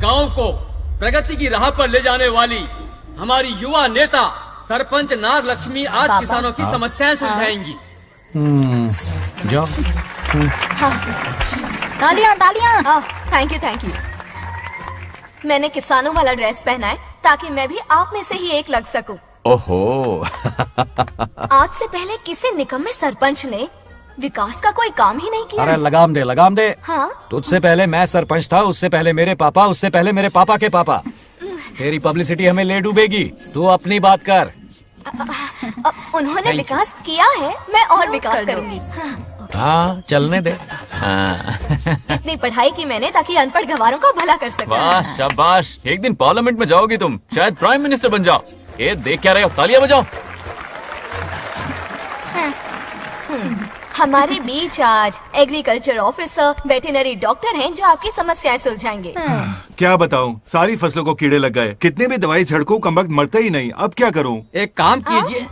गांव को प्रगति की राह पर ले जाने वाली हमारी युवा नेता सरपंच नाग लक्ष्मी आज किसानों की समस्याएं सुलझाएंगी। जाओ। तालियां तालियां। Thank you. मैंने किसानों वाला ड्रेस पहना है ताकि मैं भी आप में से ही एक लग सकूं। ओहो। आज से पहले किसी निकम्मे सरपंच ने विकास का कोई काम ही नहीं किया। अरे लगाम दे। हाँ? तुझसे पहले मैं सरपंच था, उससे पहले मेरे पापा, उससे पहले मेरे पापा के पापा। तेरी पब्लिसिटी हमें ले डूबेगी, तू अपनी बात कर। उन्होंने विकास किया है, मैं और विकास करूंगी। हाँ चलने दे। इतनी पढ़ाई की मैंने ताकि अनपढ़ गंवारों का भला कर सकूं। वाह शाबाश, एक दिन पार्लियामेंट में जाओगी तुम, शायद प्राइम मिनिस्टर बन जाओ। ये देख क्या रहे हो, तालियां बजाओ। हमारे बीच आज एग्रीकल्चर ऑफिसर, वेटरनरी डॉक्टर हैं जो आपकी समस्याएं सुलझाएंगे। क्या बताऊं, सारी फसलों को कीड़े लग गए। कितने भी दवाई छिड़कूं कमबख्त मरते ही नहीं। अब क्या करूं? एक काम कीजिए।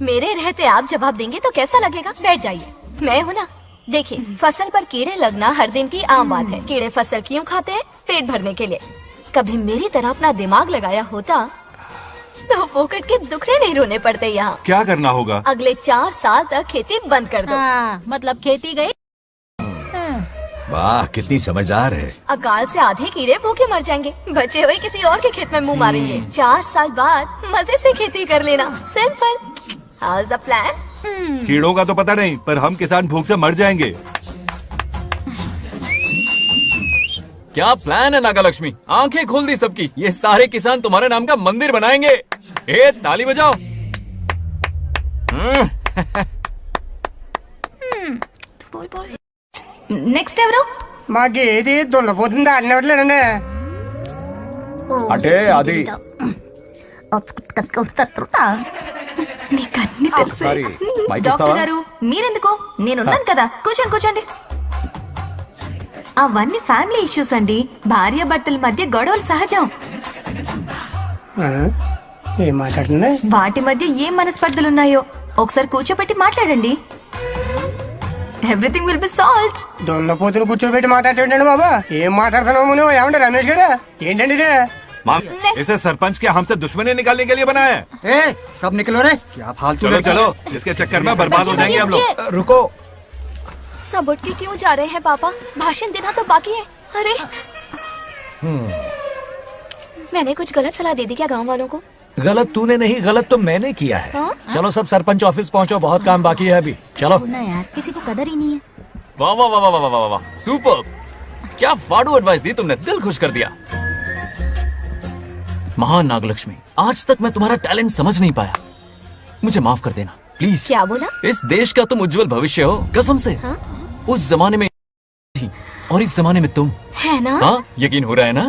मेरे रहते आप जवाब देंगे तो कैसा लगेगा? बैठ जाइए, मैं हूँ ना। देखिए, फसल पर कीड़े लगना हर दिन की आम बात है। कीड़े फसल क्यों खाते हैं? पेट भरने के लिए। कभी मेरी तरह अपना दिमाग लगाया होता तो फोकट के दुखड़े नहीं रोने पड़ते यहाँ। क्या करना होगा? अगले 4 साल तक खेती बंद कर दो। मतलब खेती गई। वाह कितनी समझदार है। अकाल से आधे कीड़े भूखे मर जाएंगे, बचे हुए किसी और के खेत में मुंह मारेंगे। 4 साल बाद मजे से खेती कर लेना। Simple. How is the plan? कीड़ों का तो पता नहीं, पर हम किसान भूख से मर जाएंगे। क्या प्लान है नागा लक्ष्मी? आंखें खोल दी सबकी। ये सारे किसान तुम्हारे नाम का मंदिर बनाएंगे। ताली बजाओ। बोल। नेक्स्ट ఎవరు? మాకు ఏది దొల్లపోతుంది ఆడినట్లేదండి. అంటే అది నీకన్నీ తెలుసు. సారీ, మైక్ డాక్టర్ ఇస్తావా? గారు మీరెందుకు? నేనున్నాను కదా. కూర్చోండి. అవన్నీ ఫ్యామిలీ ఇష్యూస్ అండి. భార్య భర్తల మధ్య గొడవలు సహజం. ఏం మాట్లాడుతుంది? వాటి మధ్య ఏం మనస్పర్ధలున్నాయో ఒకసారి కూర్చోబెట్టి మాట్లాడండి. Everything will be solved. దొల్లపోతులు కూర్చోబెట్టి మాట్లాడేటండి బాబా. ఏం మాట్లాడుతున్నావు నువ్వు? ఏమండి రమేష్ గారు? ఏంటండి ఇదే? इसे सरपंच के हमसे दुश्मनी निकालने के लिए बनाया है। सब निकलो रे। क्या फालतू। चलो इसके चक्कर में बर्बाद हो जाएंगे हम लोग। रुको। सब उठ के क्यों जा रहे हैं पापा? भाषण देना तो बाकी है। अरे मैंने कुछ गलत सलाह दे दी क्या गांव वालों को? गलत तूने नहीं, गलत तो मैंने किया है। चलो सब सरपंच ऑफिस पहुंचो, बहुत काम बाकी है अभी। चलो यार, किसी को कदर ही नहीं है। वाह वाह वाह वाह वाह वाह, सुपर। क्या फाड़ू एडवाइस दी तुमने, दिल खुश कर दिया। महान नागलक्ष्मी, आज तक मैं तुम्हारा टैलेंट समझ नहीं पाया, मुझे माफ कर देना प्लीज। क्या बोला? इस देश का तुम उज्जवल भविष्य हो, कसम से। उस जमाने में थी और इस जमाने में तुम है ना? हाँ, यकीन हो रहा है ना?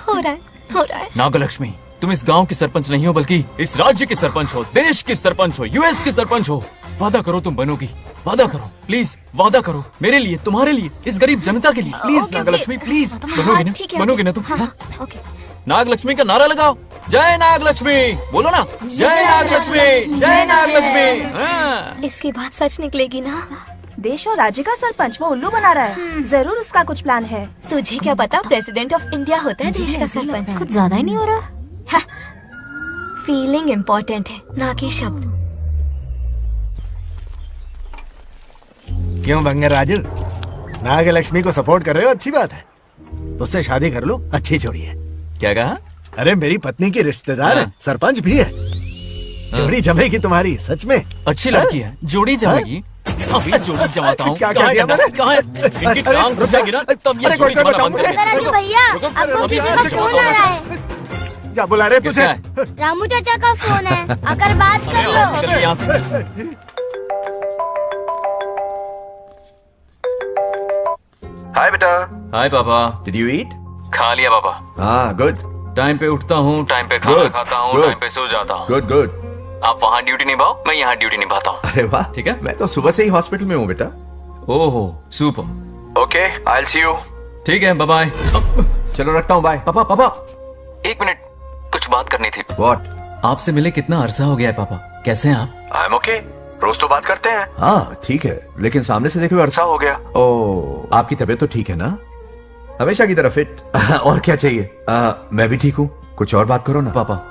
हो रहा है। हो रहा है। नागलक्ष्मी, तुम इस गांव की सरपंच नहीं हो बल्कि इस राज्य की सरपंच हो, देश की सरपंच हो, यूएस की सरपंच हो। वादा करो तुम बनोगी, वादा करो प्लीज, वादा करो मेरे लिए, तुम्हारे लिए, इस गरीब जनता के लिए। प्लीज नागलक्ष्मी प्लीज, बनोगी ना, बनोगी ना तुम? ओके। नागलक्ष्मी का नारा लगाओ, जय नागलक्ष्मी, बोलो ना, जय नागलक्ष्मी, जय नागलक्ष्मी। इसकी बात सच निकलेगी ना? देश और राज्य का सरपंच वो उल्लू बना रहा है। जरूर उसका कुछ प्लान है। तुझे क्या पता, प्रेसिडेंट ऑफ इंडिया होता है देश का सरपंच। कुछ ज्यादा ही नहीं हो रहा? फीलिंग इम्पोर्टेंट है, ना कि शब्द। क्यों बंगर राजू, नागलक्ष्मी को सपोर्ट कर रहे हो? अच्छी बात है, उससे शादी कर लो, अच्छी जोड़ी है। क्या कहा? अरे मेरी पत्नी की रिश्तेदार है, सरपंच भी है। जोड़ी जमेगी तुम्हारी, सच में। अच्छी लड़की है, जोड़ी जमेगी। अभी जोड़ी जमाता हूँ। क्या कह दिया मैंने? कहाँ है? इनकी टांग रुक जाएगी ना, तब ये जोड़ी जमाना बंद कर देंगे। राजू भैया, आपको किसी का फोन आ रहा है। जा बुला रहे तुझे। रामू चाचा का फोन है, आकर बात कर लो। हाय बेटा। हाय पापा। Did you eat? खा लिया पापा। हाँ गुड। टाइम पे उठता हूँ, टाइम पे खाना खाता हूँ, टाइम पे सो जाता हूँ। Good good. आप वहाँ ड्यूटी निभाओ, मैं यहाँ ड्यूटी निभाता हूँ। अरे वाह, ठीक है। मैं तो सुबह से ही हॉस्पिटल में हूँ बेटा। ओहो super. Okay, I will see you. ठीक है, बाय बाय। चलो रखता हूँ, बाय। पापा पापा, एक मिनट, कुछ बात करनी थी। व्हाट? आपसे मिले कितना अरसा हो गया है पापा, कैसे हैं आप? आई एम ओके, रोज तो बात करते हैं। हाँ ठीक है, लेकिन सामने से देखे हुए अरसा हो गया। ओ, आपकी तबीयत तो ठीक है ना? हमेशा की तरह फिट। और क्या चाहिए? मैं भी ठीक हूँ। कुछ और बात करो ना पापा।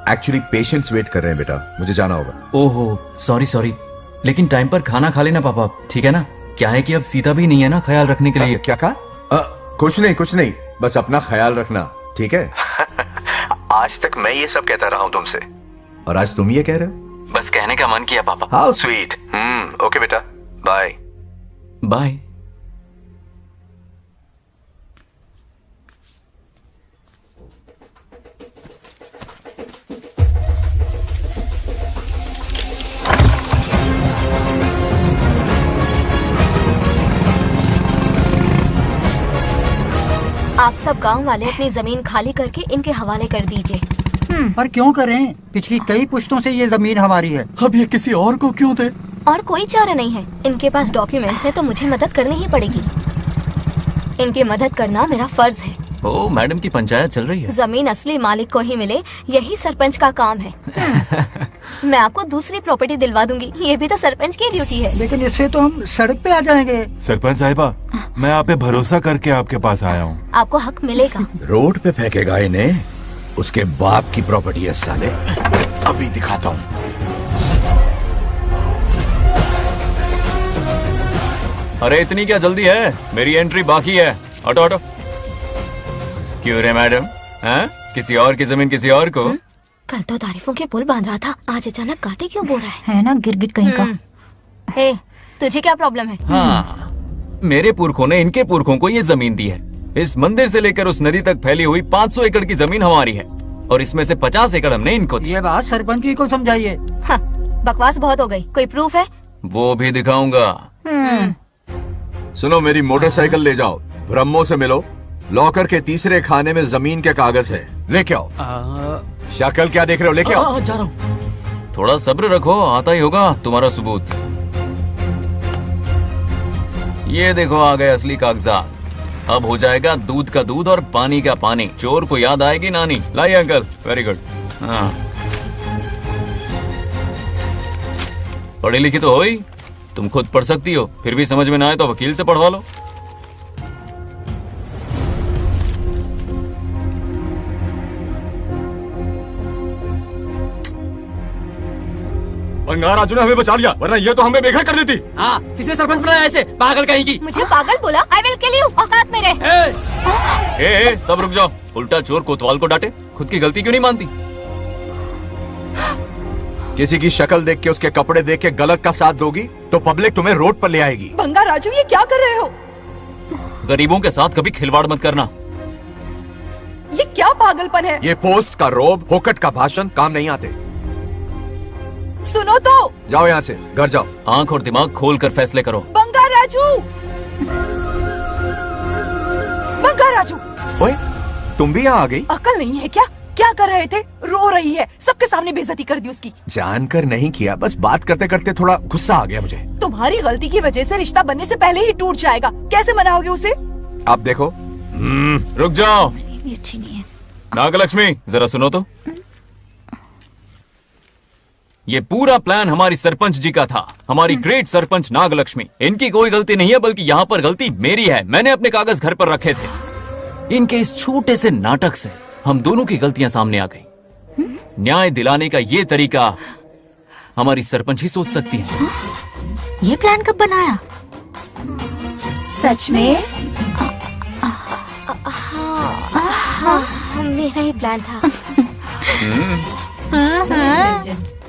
एक्चुअली पेशेंट्स वेट कर रहे हैं बेटा, मुझे जाना होगा। ओहो सॉरी सॉरी, लेकिन टाइम पर खाना खा लेना पापा, ठीक है ना? क्या है कि अब सीता भी नहीं है ना ख्याल रखने के लिए। क्या कहा? कुछ नहीं, बस अपना ख्याल रखना, ठीक है? आज तक मैं ये सब कहता रहा हूँ तुमसे, और आज तुम ये कह रहे हो? बस कहने का मन किया पापा। How sweet. ओके बेटा, बाय बाय। आप सब गांव वाले अपनी जमीन खाली करके इनके हवाले कर दीजिए। पर क्यों करें? पिछली कई पुश्तों से ये जमीन हमारी है। अब ये किसी और को क्यों दे? और कोई चारा नहीं है। इनके पास डॉक्यूमेंट्स है तो मुझे मदद करनी ही पड़ेगी। इनकी मदद करना मेरा फर्ज है। ओ मैडम की पंचायत चल रही है। जमीन असली मालिक को ही मिले, यही सरपंच का काम है। मैं आपको दूसरी प्रॉपर्टी दिलवा दूंगी, ये भी तो सरपंच की ड्यूटी है। लेकिन इससे तो हम सड़क पे आ जाएंगे। सरपंच साहिबा, मैं आप पे भरोसा करके आपके पास आया हूँ। आपको हक मिलेगा। रोड पे फेंकेगा इन्हें, उसके बाप की प्रॉपर्टी है साले। अभी दिखाता हूँ। अरे इतनी क्या जल्दी है, मेरी एंट्री बाकी है। हटो हटो। क्यों रे मैडम, हैं? किसी और की जमीन किसी और को? कल तो तारीफों के पुल बांध रहा था, आज अचानक कांटे क्यों बो रहा है ना गिरगिट कहीं का। हे, तुझे क्या प्रॉब्लम है? हाँ, मेरे पुरखों ने इनके पुरखों को ये जमीन दी है। इस मंदिर से लेकर उस नदी तक फैली हुई 500 एकड़ की जमीन हमारी है, और इसमें से 50 एकड़ हमने इनको दी। ये बात सरपंच जी को समझाइए। हाँ, बकवास बहुत हो गई। कोई प्रूफ है? वो भी दिखाऊंगा। सुनो, मेरी मोटरसाइकिल ले जाओ, ब्रह्मो से मिलो, लॉकर के तीसरे खाने में जमीन के कागज है, लेके आओ। शक्ल क्या देख रहे हो, लेके आओ। जा रहा हूँ। थोड़ा सब्र रखो, आता ही होगा तुम्हारा सबूत। ये देखो आ गए असली कागजात। अब हो जाएगा दूध का दूध और पानी का पानी। चोर को याद आएगी नानी। लाइए अंकल, वेरी गुड। हाँ, पढ़ी लिखी तो हो ही, तुम खुद पढ़ सकती हो, फिर भी समझ में ना आए तो वकील से पढ़वा लो। बंगार राजू ने हमें बचा लिया, वरना ये तो हमें बेघर कर देती। हाँ, किसने सरपंच बनाया ऐसे पागल कहेगी? मुझे पागल बोला? I will kill you. औकात में रह। ए, सब रुक जाओ। उल्टा चोर कोतवाल को डांटे, खुद की गलती क्यों नहीं मानती? किसी की शक्ल देख के, उसके कपड़े देख के गलत का साथ दोगी तो पब्लिक तुम्हें रोड पर ले आएगी। बंगा राजू, ये क्या कर रहे हो? गरीबों के साथ कभी खिलवाड़ मत करना। ये क्या पागलपन है? ये पोस्ट का रोब, फोकट का भाषण काम नहीं आते। सुनो तो। जाओ यहाँ से, घर जाओ। आंख और दिमाग खोल कर फैसले करो। बंगा राजू, बंगा राजू। ओए, तुम भी यहाँ आ गई? अकल नहीं है क्या? क्या कर रहे थे? रो रही है, सबके सामने बेइज्जती कर दी उसकी। जानकर नहीं किया, बस बात करते करते थोड़ा गुस्सा आ गया मुझे। तुम्हारी गलती की वजह से रिश्ता बनने से पहले ही टूट जाएगा, कैसे मनाओगे उसे? आप देखो। रुक जाओ। अच्छी नहीं है। नागलक्ष्मी जरा सुनो तो। ये पूरा प्लान हमारी सरपंच जी का था, हमारी ग्रेट सरपंच नागलक्ष्मी। इनकी कोई गलती नहीं है, बल्कि यहाँ पर गलती मेरी है। मैंने अपने कागज घर पर रखे थे। इनके इस छोटे से नाटक से हम दोनों की गलतियां सामने आ गई। न्याय दिलाने का ये तरीका हमारी सरपंच ही सोच सकती है। ये प्लान कब बनाया? सच में? हाँ, मेरा ही प्लान था।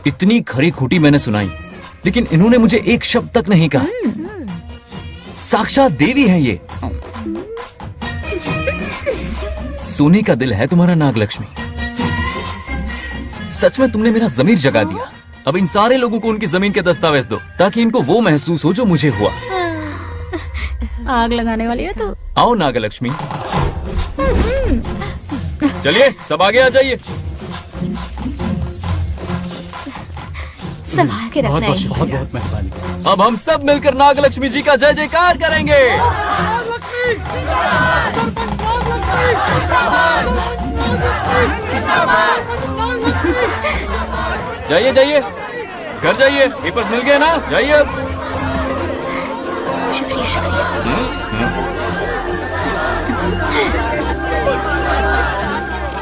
इतनी खरी खूटी मैंने सुनाई, लेकिन इन्होंने मुझे एक शब्द तक नहीं कहा। साक्षात देवी है ये। सोने का दिल है तुम्हारा नागलक्ष्मी। सच में तुमने मेरा जमीर जगा दिया। अब इन सारे लोगों को उनकी जमीन के दस्तावेज दो, ताकि इनको वो महसूस हो जो मुझे हुआ। आग लगाने वाली है तो। आओ नागलक्ष्मी, चलिए सब आगे आ जाइए। संभाल के रखना है। बहुत बहुत मेहरबानी। अब हम सब मिलकर नागलक्ष्मी जी का जय जयकार करेंगे। जाइए जाइए, घर जाइए। पेपर्स मिल गए ना? जाइए अब। शुक्रिया शुक्रिया।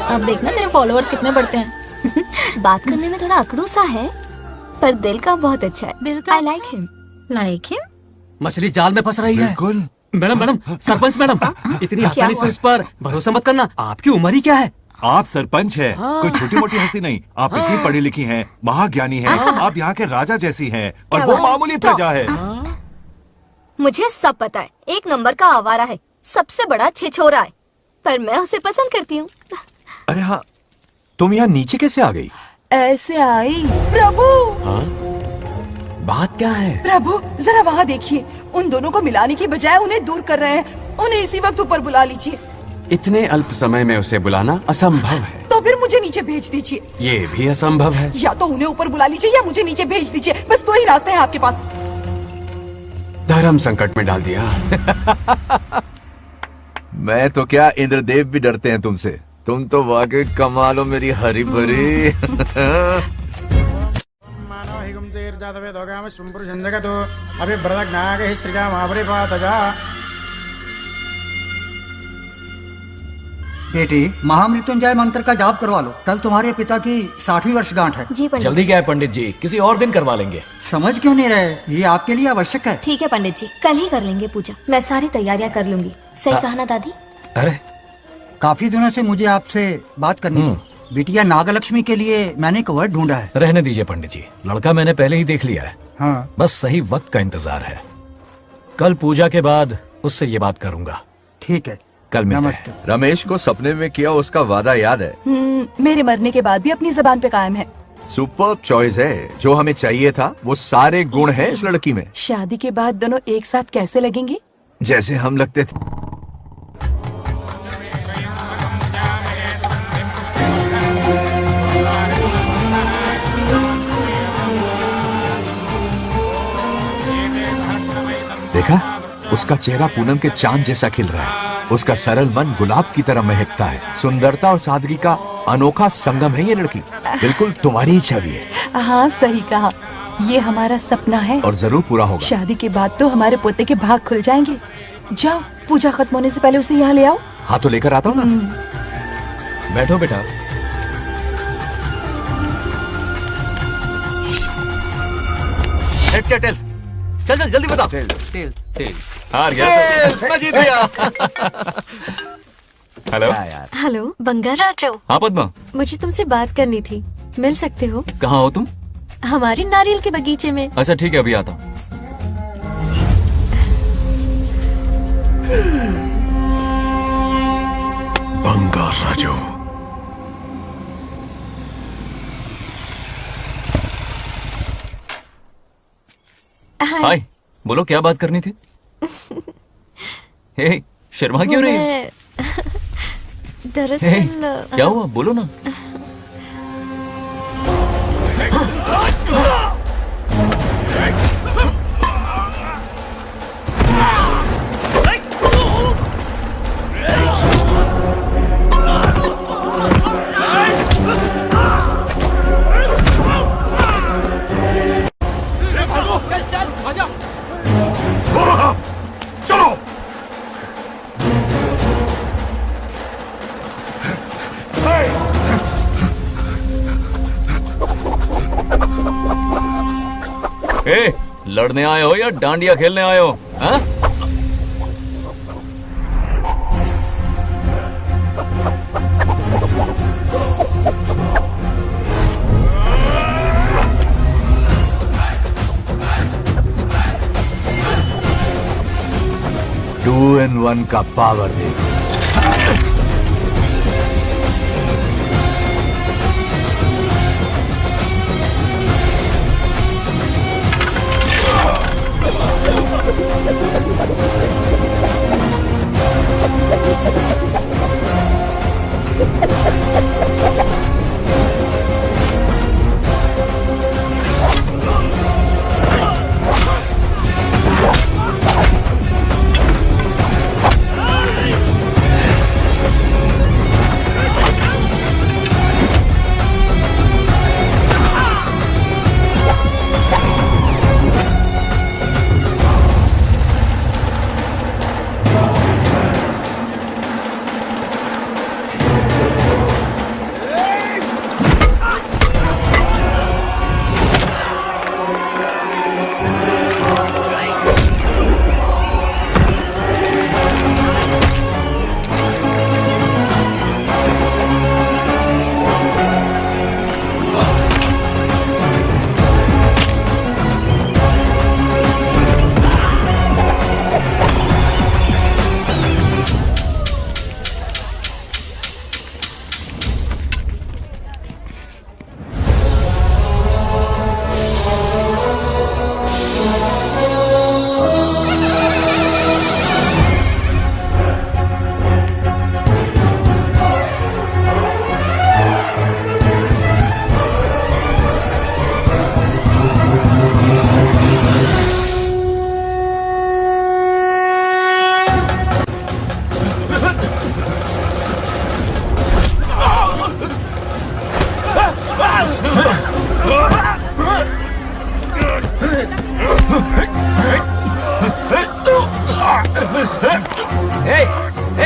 अब देखना तेरे फॉलोअर्स कितने बढ़ते हैं। बात करने में थोड़ा अकड़ू सा है, पर दिल का बहुत अच्छा है। I like him. Like him? मछली जाल में फंस रही है। बिल्कुल। मैडम सरपंच मैडम, इतनी आसानी से उस पर भरोसा मत करना। आपकी उम्र ही क्या है? आप सरपंच हैं, कोई छोटी मोटी हस्ती नहीं। आप इतनी पढ़ी लिखी हैं, महाज्ञानी हैं, आप यहाँ के राजा जैसी हैं, और वो मामूली प्रजा है। मुझे सब पता है, एक नंबर का आवारा है, सबसे बड़ा छिछोरा है, पर मैं उसे पसंद करती हूँ। अरे हाँ, तुम यहाँ नीचे कैसे आ गई? ऐसे आई। प्रभु, बात क्या है? प्रभु जरा वहाँ देखिए, उन दोनों को मिलाने की बजाय उन्हें दूर कर रहे हैं। उन्हें इसी वक्त ऊपर बुला लीजिए। इतने अल्प समय में उसे बुलाना असंभव है। तो फिर मुझे नीचे भेज दीजिए। ये भी असंभव है। या तो उन्हें ऊपर बुला लीजिए या मुझे नीचे भेज दीजिए। बस दो ही रास्ते हैं आपके पास। धर्म संकट में डाल दिया। मैं तो क्या, इंद्रदेव भी डरते हैं तुमसे। तुम तो वाकई कमाल हो मेरी हरी भरी। बेटी, महामृत्युंजय मंत्र का जाप करवा लो। कल तुम्हारे पिता की 60वीं वर्षगांठ है। जी पंडित। जल्दी क्या है पंडित जी, किसी और दिन करवा लेंगे। समझ क्यों नहीं रहे? ये आपके लिए आवश्यक है। ठीक है पंडित जी, कल ही कर लेंगे पूजा। मैं सारी तैयारियां कर लूंगी। सही कहा ना दादी? अरे काफी दिनों से मुझे आपसे बात करनी थी। बिटिया नागलक्ष्मी के लिए मैंने एक वर्ड ढूंढा है। रहने दीजिए पंडित जी, लड़का मैंने पहले ही देख लिया है। हाँ। बस सही वक्त का इंतजार है। कल पूजा के बाद उससे ये बात करूंगा। ठीक है, कल मिलते हैं। रमेश को सपने में किया उसका वादा याद है? मेरे मरने के बाद भी अपनी जबान पे कायम है। सुपर्ब चॉइस है। जो हमें चाहिए था वो सारे गुण हैं इस लड़की में। शादी के बाद दोनों एक साथ कैसे लगेंगे? जैसे हम लगते थे। देखा, उसका चेहरा पूनम के चांद जैसा खिल रहा है। उसका सरल मन गुलाब की तरह महकता है। सुंदरता और सादगी का अनोखा संगम है ये लड़की। बिल्कुल तुम्हारी ही छवि है। हाँ सही कहा, ये हमारा सपना है और जरूर पूरा होगा। शादी के बाद तो हमारे पोते के भाग खुल जाएंगे। जाओ, पूजा खत्म होने से पहले उसे यहाँ ले आओ। हाँ तो लेकर आता हूँ ना। बैठो बेटा। हेड्स या टेल्स? चल चल जल्दी बता। टेल्स। हार गया। मैं जीत गया। हेलो। हेलो बंगाराजू। हाँ पद्मा। मुझे तुमसे बात करनी थी, मिल सकते हो? कहाँ हो तुम? हमारे नारियल के बगीचे में। अच्छा ठीक है, अभी आता हूँ। बंगाराजू। हाय, बोलो क्या बात करनी थी? हे, शर्मा क्यों रही है? दरअसल क्या हुआ, बोलो ना। ए, लड़ने आए हो या डांडिया खेलने आए हो? हाँ? टू इन वन का पावर देखो।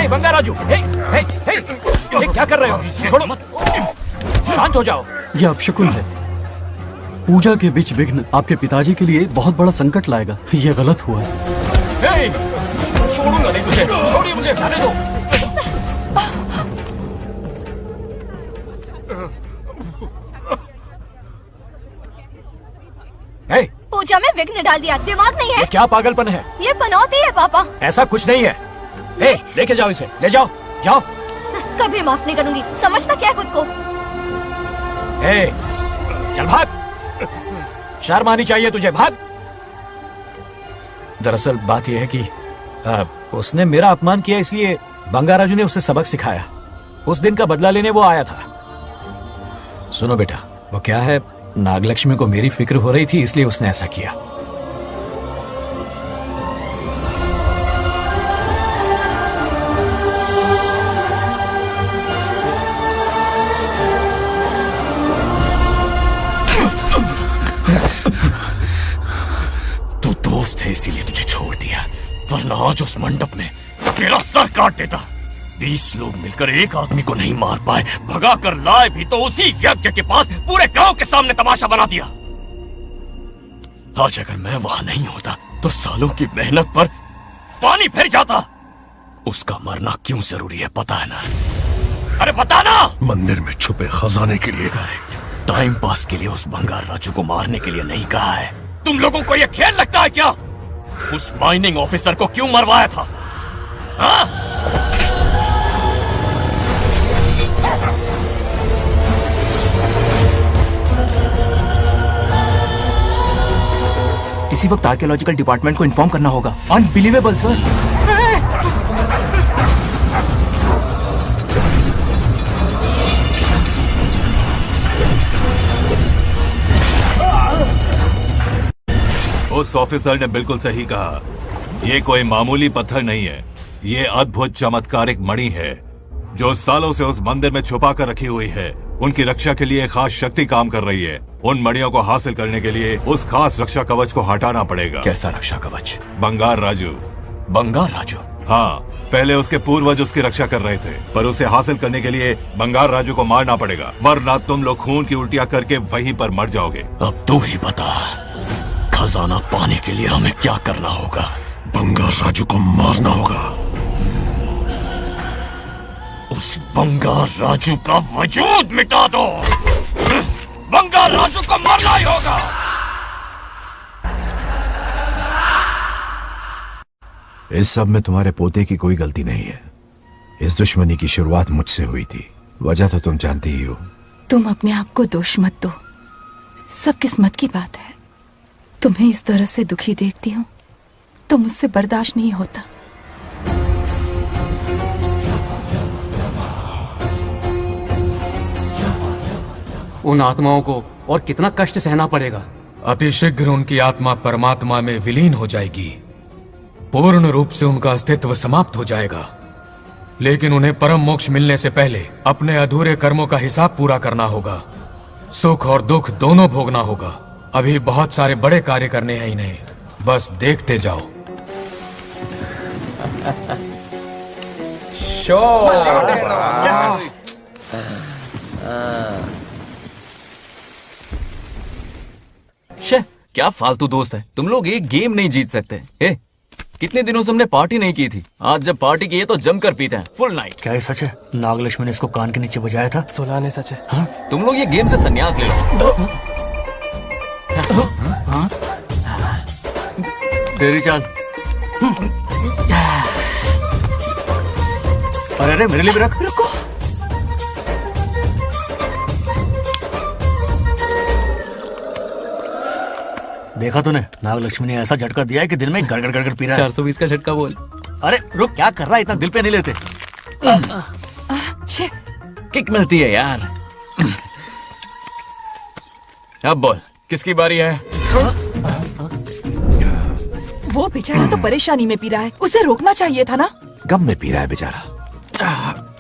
बंगा राजू, ये क्या कर रहे हो? छोड़ो मत, शांत हो जाओ। ये अपशकुन है। पूजा के बीच विघ्न आपके पिताजी के लिए बहुत बड़ा संकट लाएगा। ये गलत हुआ है। छोड़ूंगा नहीं तुझे, छोड़िए मुझे, जाने दो। पूजा में विघ्न डाल दिया, दिमाग नहीं है? ये क्या पागलपन है? ये पनौती है पापा। ऐसा कुछ नहीं है। लेके जाओ इसे, ले जाओ, जाओ। कभी माफ नहीं करूंगी, समझता क्या है खुद को? चल भाग, शर्म आनी चाहिए तुझे, भाग। दरअसल बात यह है कि उसने मेरा अपमान किया, इसलिए बंगाराजू ने उसे सबक सिखाया। उस दिन का बदला लेने वो आया था। सुनो बेटा, वो क्या है, नागलक्ष्मी को मेरी फिक्र हो रही थी, इसलिए उसने ऐसा किया। तू दोस्त है इसीलिए तुझे छोड़ दिया, वरना आज उस मंडप में तेरा सर काट देता। 20 लोग मिलकर एक आदमी को नहीं मार पाए, भगा कर लाए भी तो उसी यज्ञ के पास पूरे गांव के सामने तमाशा बना दिया। आज अगर मैं वहां नहीं होता तो सालों की मेहनत पर पानी फिर जाता। उसका मरना क्यों जरूरी है पता है ना? अरे बता ना। मंदिर में छुपे खजाने के लिए। टाइम पास के लिए उस बंगार राजू को मारने के लिए नहीं कहा है। तुम लोगों को यह खेल लगता है क्या? उस माइनिंग ऑफिसर को क्यों मरवाया था? हाँ? इसी वक्त आर्कियोलॉजिकल डिपार्टमेंट को इन्फॉर्म करना होगा। Unbelievable sir. उस ऑफिसर ने बिल्कुल सही कहा। ये कोई मामूली पत्थर नहीं है, ये अद्भुत चमत्कारिक मणि है जो सालों से उस मंदिर में छुपा कर रखी हुई है। उनकी रक्षा के लिए खास शक्ति काम कर रही है। उन मणियों को हासिल करने के लिए उस खास रक्षा कवच को हटाना पड़ेगा। कैसा रक्षा कवच? बंगार राजू। बंगार राजू? हाँ, पहले उसके पूर्वज उसकी रक्षा कर रहे थे, पर उसे हासिल करने के लिए बंगार राजू को मारना पड़ेगा, वरना तुम लोग खून की उल्टियां करके वहीं पर मर जाओगे। अब तू ही बता, खजाना पाने के लिए हमें क्या करना होगा? बंगार राजू को मारना होगा। उस बंगार राजू का वजूद मिटा दो। बंगार राजू को मारना ही होगा। इस सब में तुम्हारे पोते की कोई गलती नहीं है। इस दुश्मनी की शुरुआत मुझसे हुई थी, वजह तो तुम जानती ही हो। तुम अपने आप को दोष मत दो, सब किस्मत की बात है। तुम्हें इस तरह से दुखी देखती हूँ तो मुझसे बर्दाश्त नहीं होता। उन आत्माओं को और कितना कष्ट सहना पड़ेगा। अतिशीघ्र उनकी आत्मा परमात्मा में विलीन हो जाएगी, पूर्ण रूप से उनका अस्तित्व समाप्त हो जाएगा। लेकिन उन्हें परम मोक्ष मिलने से पहले अपने अधूरे कर्मों का हिसाब पूरा करना होगा। सुख और दुख दोनों भोगना होगा। अभी बहुत सारे बड़े कार्य करने हैं इन्हें, बस देखते जाओ। शे, क्या फालतू दोस्त है तुम लोग, एक गेम नहीं जीत सकते। कितने दिनों से हमने पार्टी नहीं की थी, आज जब पार्टी की है तो जमकर पीते हैं, फुल नाइट। क्या ये सच है? नागलक्ष्मी ने इसको कान के नीचे बजाया था। सुलाने सच है। हाँ? तुम लोग ये गेम से संन्यास ले लो। तेरी चाल। अरे अरे मेरे लिए भी रख। रुको, देखा तूने, नागलक्ष्मी ने ऐसा झटका दिया है कि दिन में गड़गड़ गड़गड़ पी रहा है। 420 का झटका बोल। अरे रुक, क्या कर रहा है? इतना दिल पे नहीं लेते। किक मिलती है यार। अब बोल, किसकी बारी है? वो बेचारा तो परेशानी में पी रहा है, उसे रोकना चाहिए था ना। गम में पी रहा है बेचारा।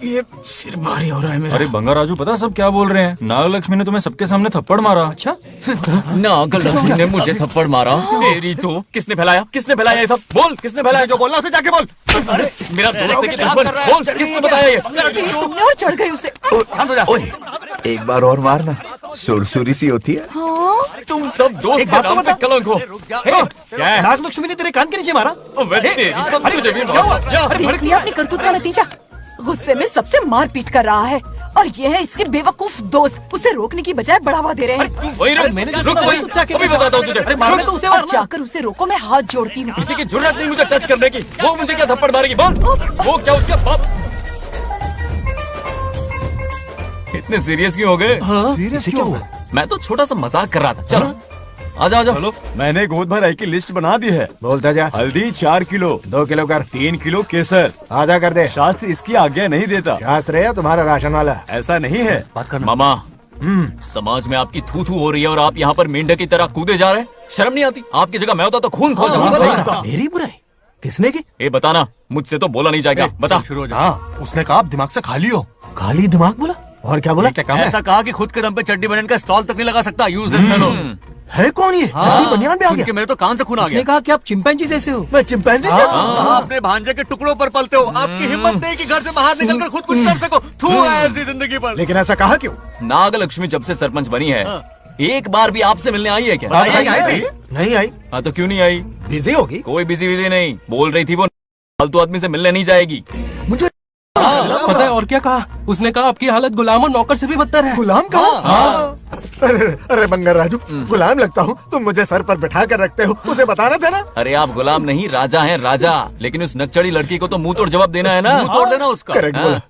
ये सिर भारी हो रहा है मेरा। अरे बंगार राजू, पता सब क्या बोल रहे हैं? नागलक्ष्मी ने तुम्हें सबके सामने थप्पड़ मारा। अच्छा? नागलक्ष्मी ने मुझे थप्पड़ मारा? तेरी तो किसने फैलाया? किसने फैलाया ये सब? बोल, किसने फैलाया? जो बोलना उसे जाके बोल। अरे मेरा दोस्त है कि दुश्मन? बोल, किसने बताया ये? तुमने और चढ़ गई उसे। ओए, एक बार और मारना, सुरसुरी सी होती है। हाँ? तुम सब दोस्त के नाम पे कलंक हो। क्या है? नागलक्ष्मी ने तेरे कान के नीचे मारा? तुझे भी मारा। देख लिया अपनी करतूत का नतीजा। गुस्से में सबसे मारपीट कर रहा है और ये है इसके बेवकूफ दोस्त, उसे रोकने की बजाय बढ़ावा दे रहे हैं। वही रुक, अभी बताता हूँ तुझे। तो उसे जाकर उसे रोको, मैं हाथ जोड़ती हूँ। किसी की जुर्रत नहीं मुझे टच करने की। वो मुझे क्या थप्पड़ मारेगी? बोल, वो क्या उसका बाप? इतने सीरियस क्यों हो गए? सीरियस क्यों हुआ? मैं तो छोटा सा मजाक कर रहा था। चलो आजा आजा। चलो, मैंने गोद भराई की लिस्ट बना दी है। बोलता जा। हल्दी 4 किलो, 2 किलो कर, 3 किलो केसर, आधा कर दे। शास्त्र इसकी आज्ञा नहीं देता। शास्त्र है तुम्हारा राशन वाला, ऐसा नहीं है। मामा, समाज में आपकी थू थू हो रही है और आप यहाँ पर मेंढक की तरह कूदे जा रहे हैं। शर्म नहीं आती? आपकी जगह मैं होता तो खून खोल जाऊंगा। मेरी बुराई किसने की? ये बताना, मुझसे तो बोला नहीं जाएगा। बता। हाँ, उसने कहा आप दिमाग से खाली हो। खाली दिमाग बोला? और क्या बोला? ऐसा कहा कि खुद के दम पे चड्डी बनियान का स्टॉल तक नहीं लगा सकता। Useless fellow. है कौन ये? चड्डी बनियान पे आ गया? मेरे तो कान से खून आ गया। उसने कहा कि आप चिंपैंजी जैसे हो। मैं चिंपैंजी जैसा हूँ? आप अपने भांजे के टुकड़ों पर पलते हो। आपकी हिम्मत नहीं कि घर से बाहर निकलकर खुद कुछ कर सको। थू ऐसी जिंदगी पर। लेकिन ऐसा कहा क्यों? नागलक्ष्मी जब से सरपंच बनी है, एक बार भी आपसे मिलने आई है क्या? नहीं आई। हाँ तो क्यों नहीं आई? बिजी होगी। कोई बिजी नहीं, बोल रही थी वो फालतू आदमी से मिलने नहीं जाएगी। मुझे पता है और क्या कहा? उसने कहा आपकी हालत गुलाम और नौकर से भी बदतर है। गुलाम कहा? अरे बंगार राजू, गुलाम लगता हूँ? तुम मुझे सर पर बिठा कर रखते हो, उसे बताना था ना। अरे आप गुलाम नहीं, राजा हैं राजा। लेकिन उस नकचड़ी लड़की को तो मुंह तोड़ जवाब देना है ना। मुंह तोड़ देना उसका। करेक्ट बोला।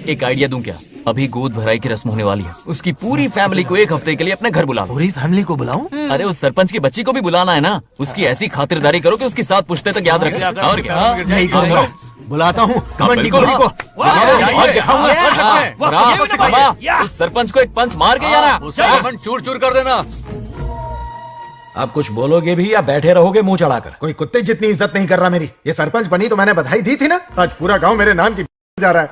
एक आइडिया दूं क्या? अभी गोद भराई की रस्म होने वाली है, उसकी पूरी फैमिली को एक हफ्ते के लिए अपने घर बुला। पूरी फैमिली को बुलाऊं? अरे उस सरपंच की बच्ची को भी बुलाना है ना। उसकी ऐसी खातिरदारी करो कि उसकी 7 पुश्ते तक याद रखे। और क्या? यही करूंगा। बुलाता हूँ कमंडी घोड़ी को। उस सरपंच को एक पंच मार के आना। चूर चूर कर देना। अब कुछ बोलोगे भी या बैठे रहोगे मुंह चढ़ाकर? कोई कुत्ते जितनी इज्जत नहीं कर रहा मेरी। ये सरपंच बनी तो मैंने बधाई दी थी ना। आज पूरा गांव मेरे नाम की जा रहा है।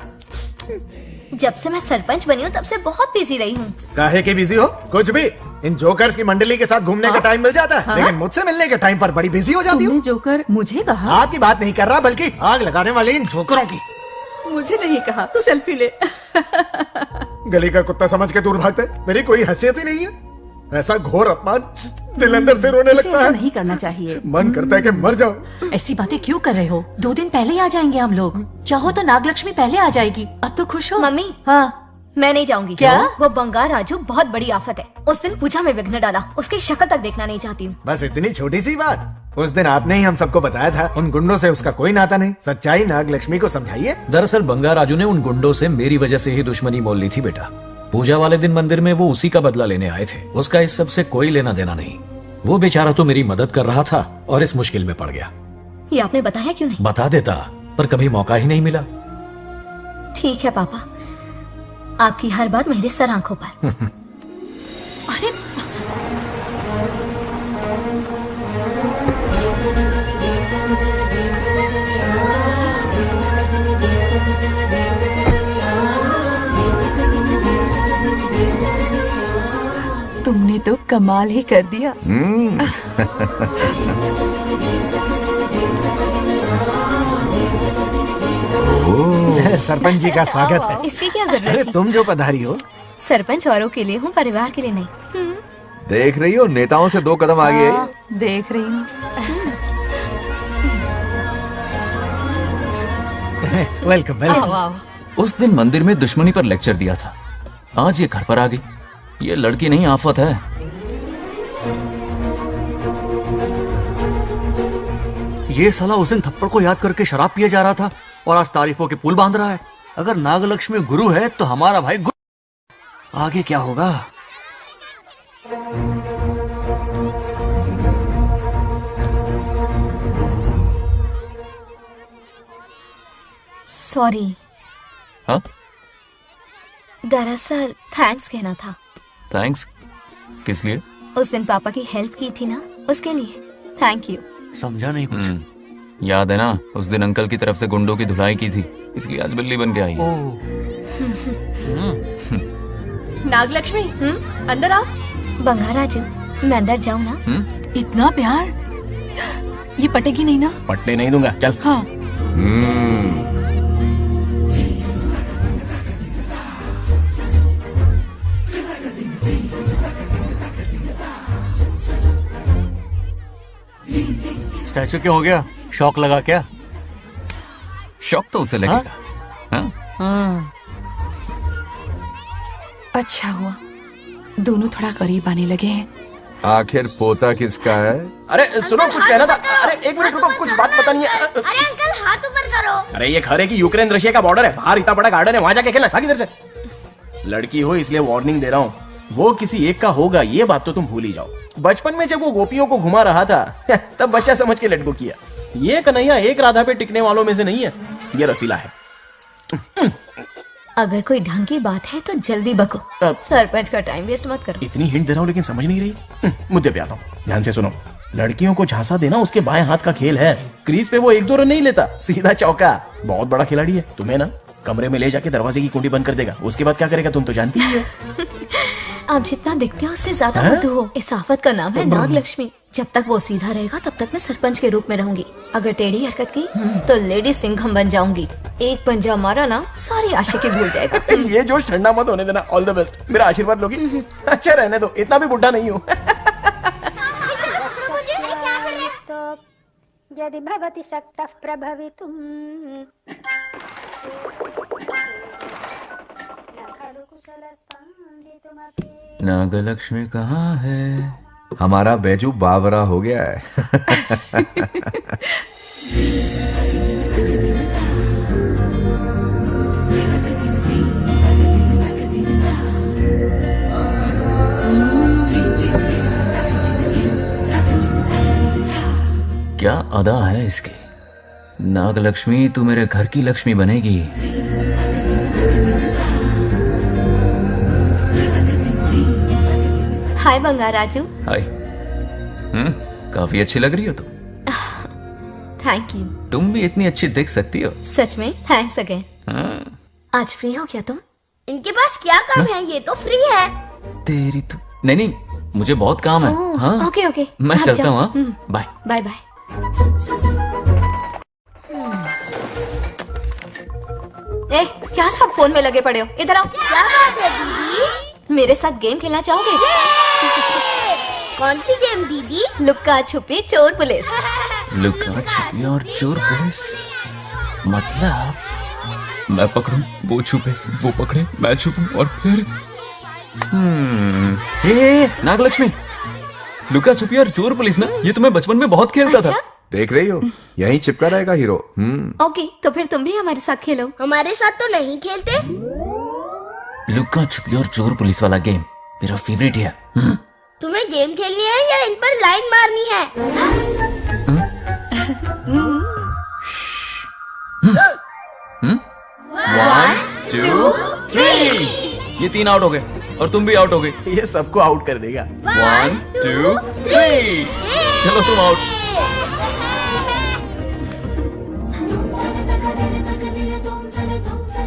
जब से मैं सरपंच बनी हूँ तब से बहुत बिजी रही हूँ। काहे के बिजी हो? कुछ भी। इन जोकर्स की मंडली के साथ घूमने का टाइम मिल जाता है, लेकिन मुझसे मिलने के टाइम पर बड़ी बिजी हो जाती हूँ। जोकर मुझे कहा? आपकी बात नहीं कर रहा, बल्कि आग लगाने वाले इन जोकरों की। मुझे नहीं कहा। तू सेल्फी ले। गली का कुत्ता समझ के दूर भागते। मेरी कोई हैसियत ही नहीं है। ऐसा घोर अपमान, दिल अंदर से रोने लगता है। नहीं करना चाहिए। मन करता है कि मर जाओ। ऐसी बातें क्यों कर रहे हो? 2 दिन पहले ही आ जाएंगे हम लोग। चाहो तो नागलक्ष्मी पहले आ जाएगी। अब तो खुश हो? मम्मी। हाँ। मैं नहीं जाऊंगी। क्या? वो बंगार राजू बहुत बड़ी आफत है। उस दिन पूजा में विघ्न डाला, उसकी शक्ल तक देखना नहीं चाहती हूँ। बस इतनी छोटी सी बात। उस दिन आपने ही हम सबको बताया था उन गुंडों से उसका कोई नाता नहीं। सच्चाई नागलक्ष्मी को समझाइए। दरअसल बंगार राजू ने उन गुंडों से मेरी वजह से ही दुश्मनी मोल ली थी बेटा। पूजा वाले दिन मंदिर में वो उसी का बदला लेने आए थे। उसका इस सब से कोई लेना देना नहीं। वो बेचारा तो मेरी मदद कर रहा था और इस मुश्किल में पड़ गया। ये आपने बताया क्यों नहीं? बता देता, पर कभी मौका ही नहीं मिला। ठीक है पापा, आपकी हर बात मेरे सर आंखों पर। अरे तुमने तो कमाल ही कर दिया। सरपंच जी का स्वागत है। इसकी क्या जरूरत थी? तुम जो पधारी हो। सरपंच औरों के लिए हूँ, परिवार के लिए नहीं। देख रही हो, नेताओं से 2 कदम आगे है। देख रही हूँ। Welcome welcome. उस दिन मंदिर में दुश्मनी पर लेक्चर दिया था, आज ये घर पर आ गई। ये लड़की नहीं आफत है। ये साला उस दिन थप्पड़ को याद करके शराब पिए जा रहा था और आज तारीफों के पुल बांध रहा है। अगर नागलक्ष्मी गुरु है तो हमारा भाई गुरु। आगे क्या होगा? सॉरी। हाँ? दरअसल थैंक्स कहना था। थैंक्स किस लिए? उस दिन पापा की हेल्प की थी ना, उसके लिए थैंक यू। समझा नहीं कुछ। याद है ना, उस दिन अंकल की तरफ से गुंडों की धुलाई की थी, इसलिए आज बिल्ली बन के आई। नागलक्ष्मी अंदर आओ। बंगार राजू, मैं अंदर जाऊँ ना? इतना प्यार, ये पटेगी नहीं ना? पटने नहीं दूंगा, चल। हाँ। स्टैचू क्या हो गया? शौक लगा क्या? शौक तो उसे लगेगा। हाँ। अच्छा हुआ दोनों थोड़ा करीब आने लगे हैं। आखिर पोता किसका है? अरे सुनो, कुछ कहना था। अरे 1 मिनट रुको, कुछ बात बतानी है। अरे अंकल हाथ ऊपर करो। अरे ये घर है कि यूक्रेन रशिया का बॉर्डर है? बाहर इतना बड़ा गार्डन है, वहां जाके खेलना। भाग इधर से। लड़की हो इसलिए वार्निंग दे रहा हूँ, वो किसी एक का होगा ये बात तो तुम भूल ही जाओ। बचपन में जब वो गोपियों को घुमा रहा था तब बच्चा समझ के लटको किया। ये कन्हैया एक राधा पे टिकने वालों में से नहीं है, ये रसीला है। अगर कोई ढंग की बात है तो जल्दी बको। सरपंच का टाइम वेस्ट मत करो। इतनी हिंट दे रहा हूँ लेकिन समझ नहीं रही। मुद्दे पे आता हूँ, ध्यान से सुनो। लड़कियों को झांसा देना उसके बाएं हाथ का खेल है। क्रीज पे वो 1-2 रन नहीं लेता, सीधा चौका। बहुत बड़ा खिलाड़ी है। तुम्हें ना कमरे में ले जाके दरवाजे की कुंडी बंद कर देगा, उसके बाद क्या करेगा तुम तो जानती ही हो। आप जितना दिखते हो उससे ज्यादा बुद्धू हो। इस आफत का नाम है नागलक्ष्मी। जब तक वो सीधा रहेगा तब तक मैं सरपंच के रूप में रहूंगी। अगर टेढ़ी हरकत की तो लेडी सिंघम बन जाऊंगी। एक पंजा मारा ना, सारी आशिकी भूल जाएगा। ये जोश ठंडा मत होने देना। ऑल द बेस्ट, मेरा आशीर्वाद लोगी? अच्छा रहने दो, इतना भी बुढ़ा नहीं हूँ। यदि भवति शक्तः प्रभवितुम्। नागलक्ष्मी कहाँ है? हमारा बैजू बावरा हो गया है। क्या अदा है इसकी। नागलक्ष्मी तू मेरे घर की लक्ष्मी बनेगी। हाय बंगार राजू। हाय। काफी अच्छी लग रही हो तुम। Thank you. तुम भी इतनी अच्छी दिख सकती हो। सच में थैंक्स अगेन। हाँ। आज फ्री हो क्या तुम? इनके पास क्या काम है, ये तो फ्री है। तेरी तो नहीं, मुझे बहुत काम है। ओह, हाँ ओके ओके मैं आप चलता जाओ। हूँ। Bye bye bye. ए, क्या सब फोन में लगे पड़े हो? इधर आओ। क्या बात है दीदी? मेरे साथ गेम खेलना चाहोगे? कौन सी गेम दीदी? लुक्का छुपी चोर पुलिस। लुका छुपी और चोर पुलिस मतलब मैं पकड़ूं, वो छुपे, वो पकड़े, मैं छुपूं और फिर नागलक्ष्मी, लुका छुपी और चोर पुलिस ना, ये तो मैं बचपन में बहुत खेलता था। देख रही हो, यहीं चिपका रहेगा हीरो। ओके, तो फिर तुम भी हमारे साथ खेलो। हमारे साथ तो नहीं खेलते। लुका छुपी और चोर पुलिस वाला गेम मेरा फेवरेट है। तुम्हें गेम खेलनी है या इन पर लाइन मारनी है? 1 2 3 ये 3 आउट हो गए और तुम भी आउट हो गए। ये सबको आउट कर देगा। 1 2 3 चलो तुम आउट।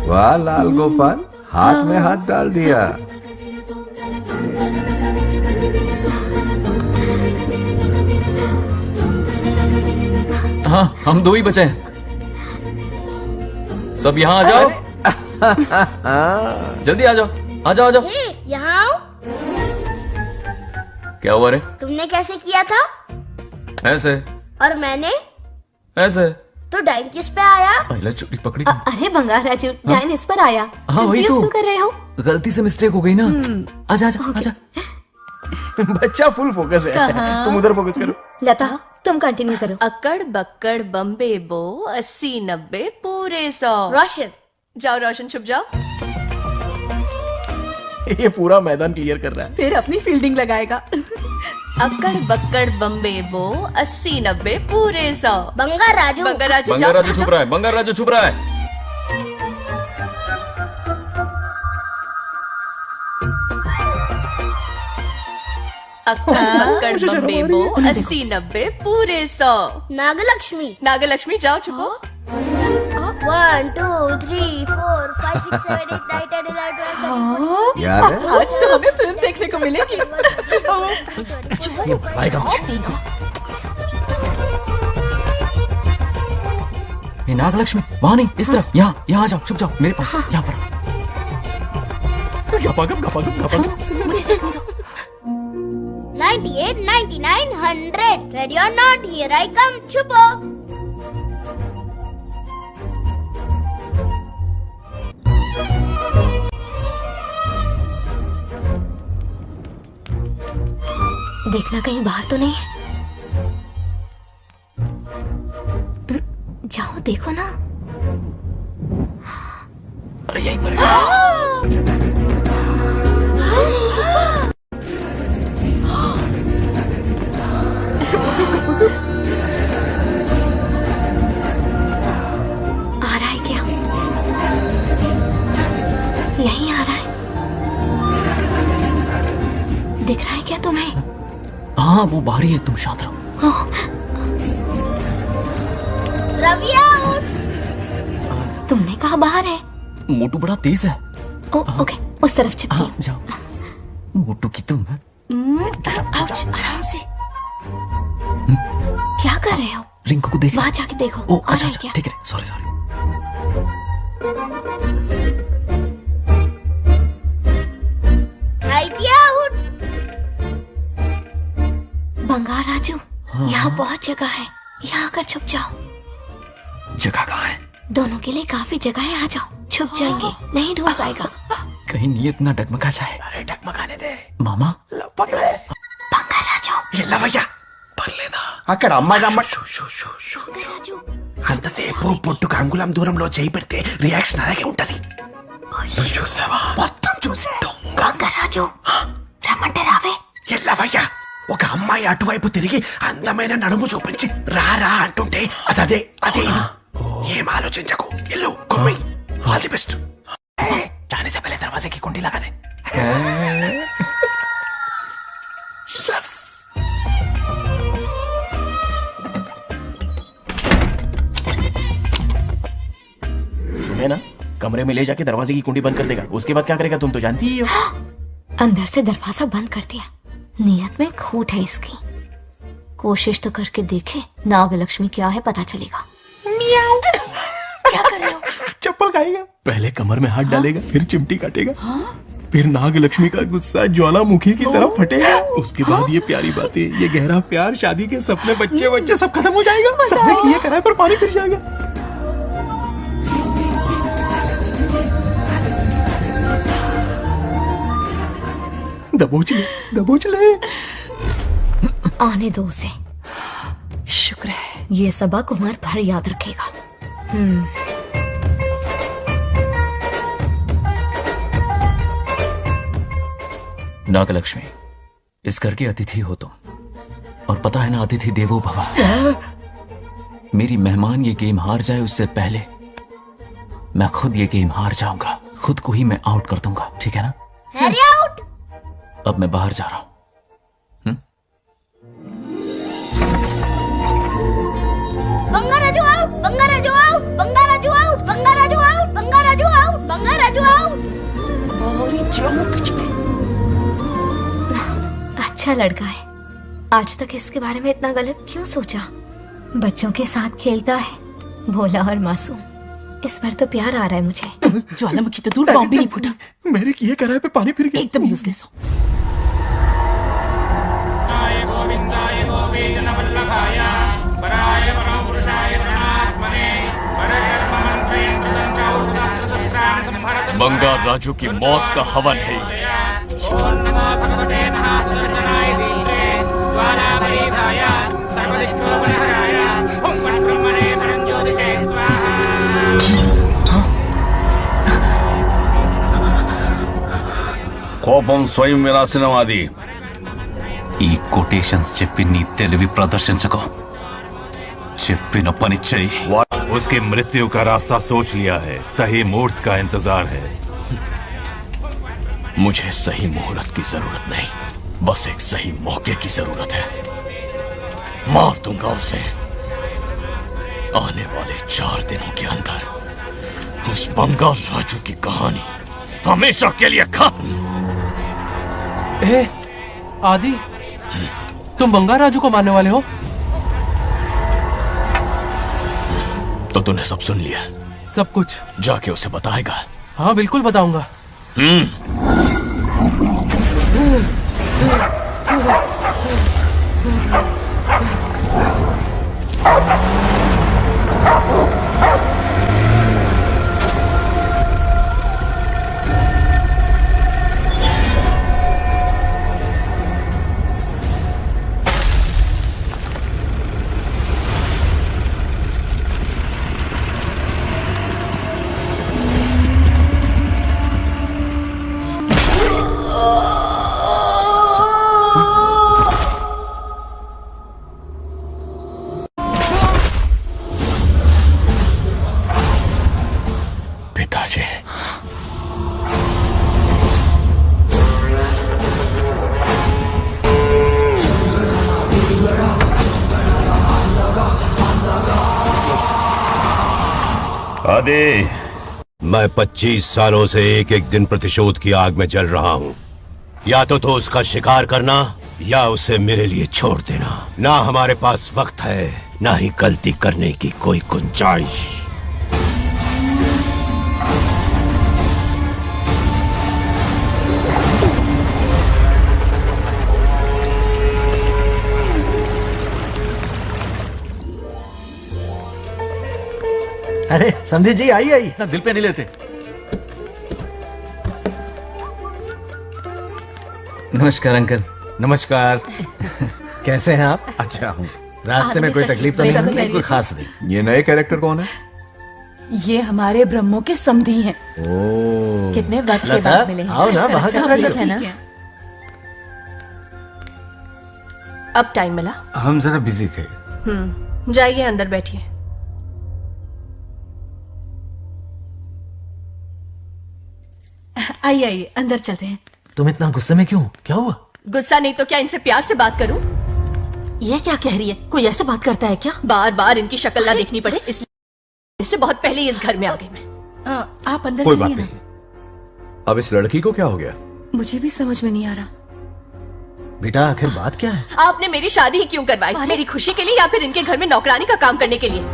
वाह लाल गोपाल, हाथ में हाथ डाल दिया। हाँ हम 2 ही बचे हैं। सब यहाँ आ जाओ। जल्दी आ जाओ, आ जाओ, आ जाओ। यहाँ आओ। क्या हुआ रे? तुमने कैसे किया था? ऐसे। और मैंने? ऐसे। तो डाइन किस पे आया? पहले चुड़ी पकड़ी। अरे बंगार राजू, डाइन इस पर आया। हाँ वही Confuse तो। क्यों कर रहे हो? गलती से मिस्टेक हो गई ना। आजा आजा आजा। बच्चा फुल फोकस है। तुम उधर फोकस करो। लता तुम कंटिन्यू करो। अकड़ बक्कड़ बम्बे बो 80-90 पूरे 100। रोशन जाओ, रोशन छुप जाओ। ये पूरा मैदान क्लियर कर रहा है। फिर अपनी फील्डिंग लगाएगा। अकड़ बक्कड़ बम्बे बो 80-90 पूरे 100। बंगार राजू, बंगार राजू बंगार राजू छुप रहा है, बंगार राजू छुप रहा है। अक्कड़ बक्कड़ बम्बे बो 80-90 पूरे 100। नागलक्ष्मी, नागलक्ष्मी जाओ छुपो। 1 2 3 4 5 6 7 8 9 10 11 12 यार आज तो हमें फिल्म देखने को मिलेगी। आएगा मुझे। ये नागलक्ष्मी वहाँ नहीं, इस तरफ, यहाँ यहाँ आ जाओ, छुप जाओ मेरे पास, यहाँ पर। मुझे देखने दो। 98 99 100 ready or not, here I come. छुपो। देखना कहीं बाहर तो नहीं है। जाओ देखो ना। अरे यहीं पर है। आ रहा है क्या? यहीं आ रहा है। दिख रहा है क्या तुम्हें? हाँ वो बाहर ही है, तुम शांत रहो। रवि आउट। तुमने कहा बाहर है? मोटू बड़ा तेज है। ओके, उस तरफ छिपती हूँ। जाओ। मोटू की तुम है। आराम से। क्या कर रहे हो? रिंकू को देख। वहाँ जाके देखो। ओ आ अच्छा रहा है अच्छा, क्या? ठीक है, सॉरी सॉरी। आउट। बंगार राजू, यहाँ बहुत जगह है, यहाँ आकर छुप जाओ। जगह कहाँ है? दोनों के लिए काफी जगह है, आ जाओ। छुप जाएंगे, नहीं ढूंढ पाएगा। कहीं नीयत ना डगमगा जाए। अरे डगमगाने दे। मामा पकड़े। बंगार राजू, ये लवయ్య పర్లేదా? అక్కడ అమ్మాయి అంతసేపు పొట్టుకు అంగుళం దూరంలో చేయి పెడితే రియాక్షన్ అలాగే ఉంటది. చూసావా? మొత్తం చూసా. బొంగర్ రాజు రమ్మంటే రావే. ఏ లవయ్య, ఒక అమ్మాయి అటువైపు తిరిగి అందమైన నడుము చూపించి రారా అంటుంటే అదే అదే ఇది. ఏం ఆలోచించకు, ఎల్లు కొమ్మి. All the best. जाने से पहले दरवाजे की कुंडी लगा दे. यस. कमरे में ले जाके दरवाजे की कुंडी बंद कर देगा। उसके बाद क्या करेगा तुम तो जानती ही हो। अंदर से दरवाजा बंद कर दिया। नियत में खोट है इसकी। कोशिश तो करके देखे, नागलक्ष्मी क्या है पता चलेगा। क्या कर रहे हो? चप्पल खाएगा। पहले कमर में हाथ डालेगा, फिर चिमटी काटेगा, फिर नागलक्ष्मी का गुस्सा ज्वालामुखी की तरह फटेगा। उसके बाद ये प्यारी बातें, ये गहरा प्यार, शादी के सपने, बच्चे बच्चे सब खत्म हो जाएगा। सबने किए कराए पर पानी फिर जाएगा। दबोच ले। आने दो उसे। शुक्र है। ये सबक उम्र भर याद रखेगा। नागलक्ष्मी, इस घर के अतिथि हो तुम, और पता है ना, अतिथि देवो भव। मेरी मेहमान ये गेम हार जाए उससे पहले मैं खुद ये गेम हार जाऊंगा। खुद को ही मैं आउट कर दूंगा, ठीक है ना? Harry out. अब मैं बाहर जा रहा हूं। Bangaraju out, Bangaraju out, Bangaraju out, Bangaraju out, Bangaraju out, Bangaraju out. अच्छा लड़का है। आज तक इसके बारे में इतना गलत क्यों सोचा? बच्चों के साथ खेलता है, भोला और मासूम। इस बार तो प्यार आ रहा है मुझे। ज्वालामुखी तो दूर, बॉम्ब भी नहीं फूटा। मेरे किए कराए पे पानी फिर गया। एकदम यूजलेस हो। बंगार राजू की मौत का हवन है ये। కోపం స్వయం వినాశనవాది. ఈ కొటేషన్స్ చెప్పి నీ తెలివి ప్రదర్శించకు. చెప్పిన పని చెయ్యి. उसकी मृत्यु का रास्ता सोच लिया है, सही मुहूर्त का इंतजार है। मुझे सही मुहूर्त की जरूरत नहीं, बस एक सही मौके की जरूरत है। मार दूंगा उसे। आने वाले 4 दिनों के अंदर उस बंगाल राजू की कहानी हमेशा के लिए खत्म। आदि, तुम बंगाल राजू को मारने वाले हो? तो तूने सब सुन लिया? सब कुछ। जाके उसे बताएगा? हाँ बिल्कुल बताऊंगा। आदि, मैं 25 सालों से एक एक दिन प्रतिशोध की आग में जल रहा हूँ। या तो उसका शिकार करना या उसे मेरे लिए छोड़ देना। ना हमारे पास वक्त है, ना ही गलती करने की कोई गुंजाइश। अरे समझी जी, आई आई। ना दिल पे नहीं लेते। नमस्कार अंकल। नमस्कार। कैसे हैं आप? अच्छा हूँ। रास्ते में कोई तकलीफ तो नहीं? कोई खास नहीं। ये नए कैरेक्टर कौन है? ये हमारे ब्रह्मों के समधी हैं। ओ, कितने वक्त के बाद मिले हैं। आओ ना, बाहर सब है ना। अब टाइम मिला? हम जरा बिजी थे। जाइए अंदर बैठिए। आइए आइए, अंदर चलते हैं। तुम इतना गुस्से में क्यों? क्या हुआ? गुस्सा नहीं तो क्या इनसे प्यार से बात करूं? ये क्या कह रही है? कोई ऐसे बात करता है क्या? बार बार इनकी शक्ल ना देखनी पड़े इसलिए से बहुत पहले ही इस घर में आ गई मैं। आप अंदर कोई चलिए बात ना। नहीं। अब इस लड़की को क्या हो गया? मुझे भी समझ में नहीं आ रहा। बेटा आखिर बात क्या है? आपने मेरी शादी ही क्यों करवाई? मेरी खुशी के लिए या फिर इनके घर में नौकरानी का काम करने के लिए?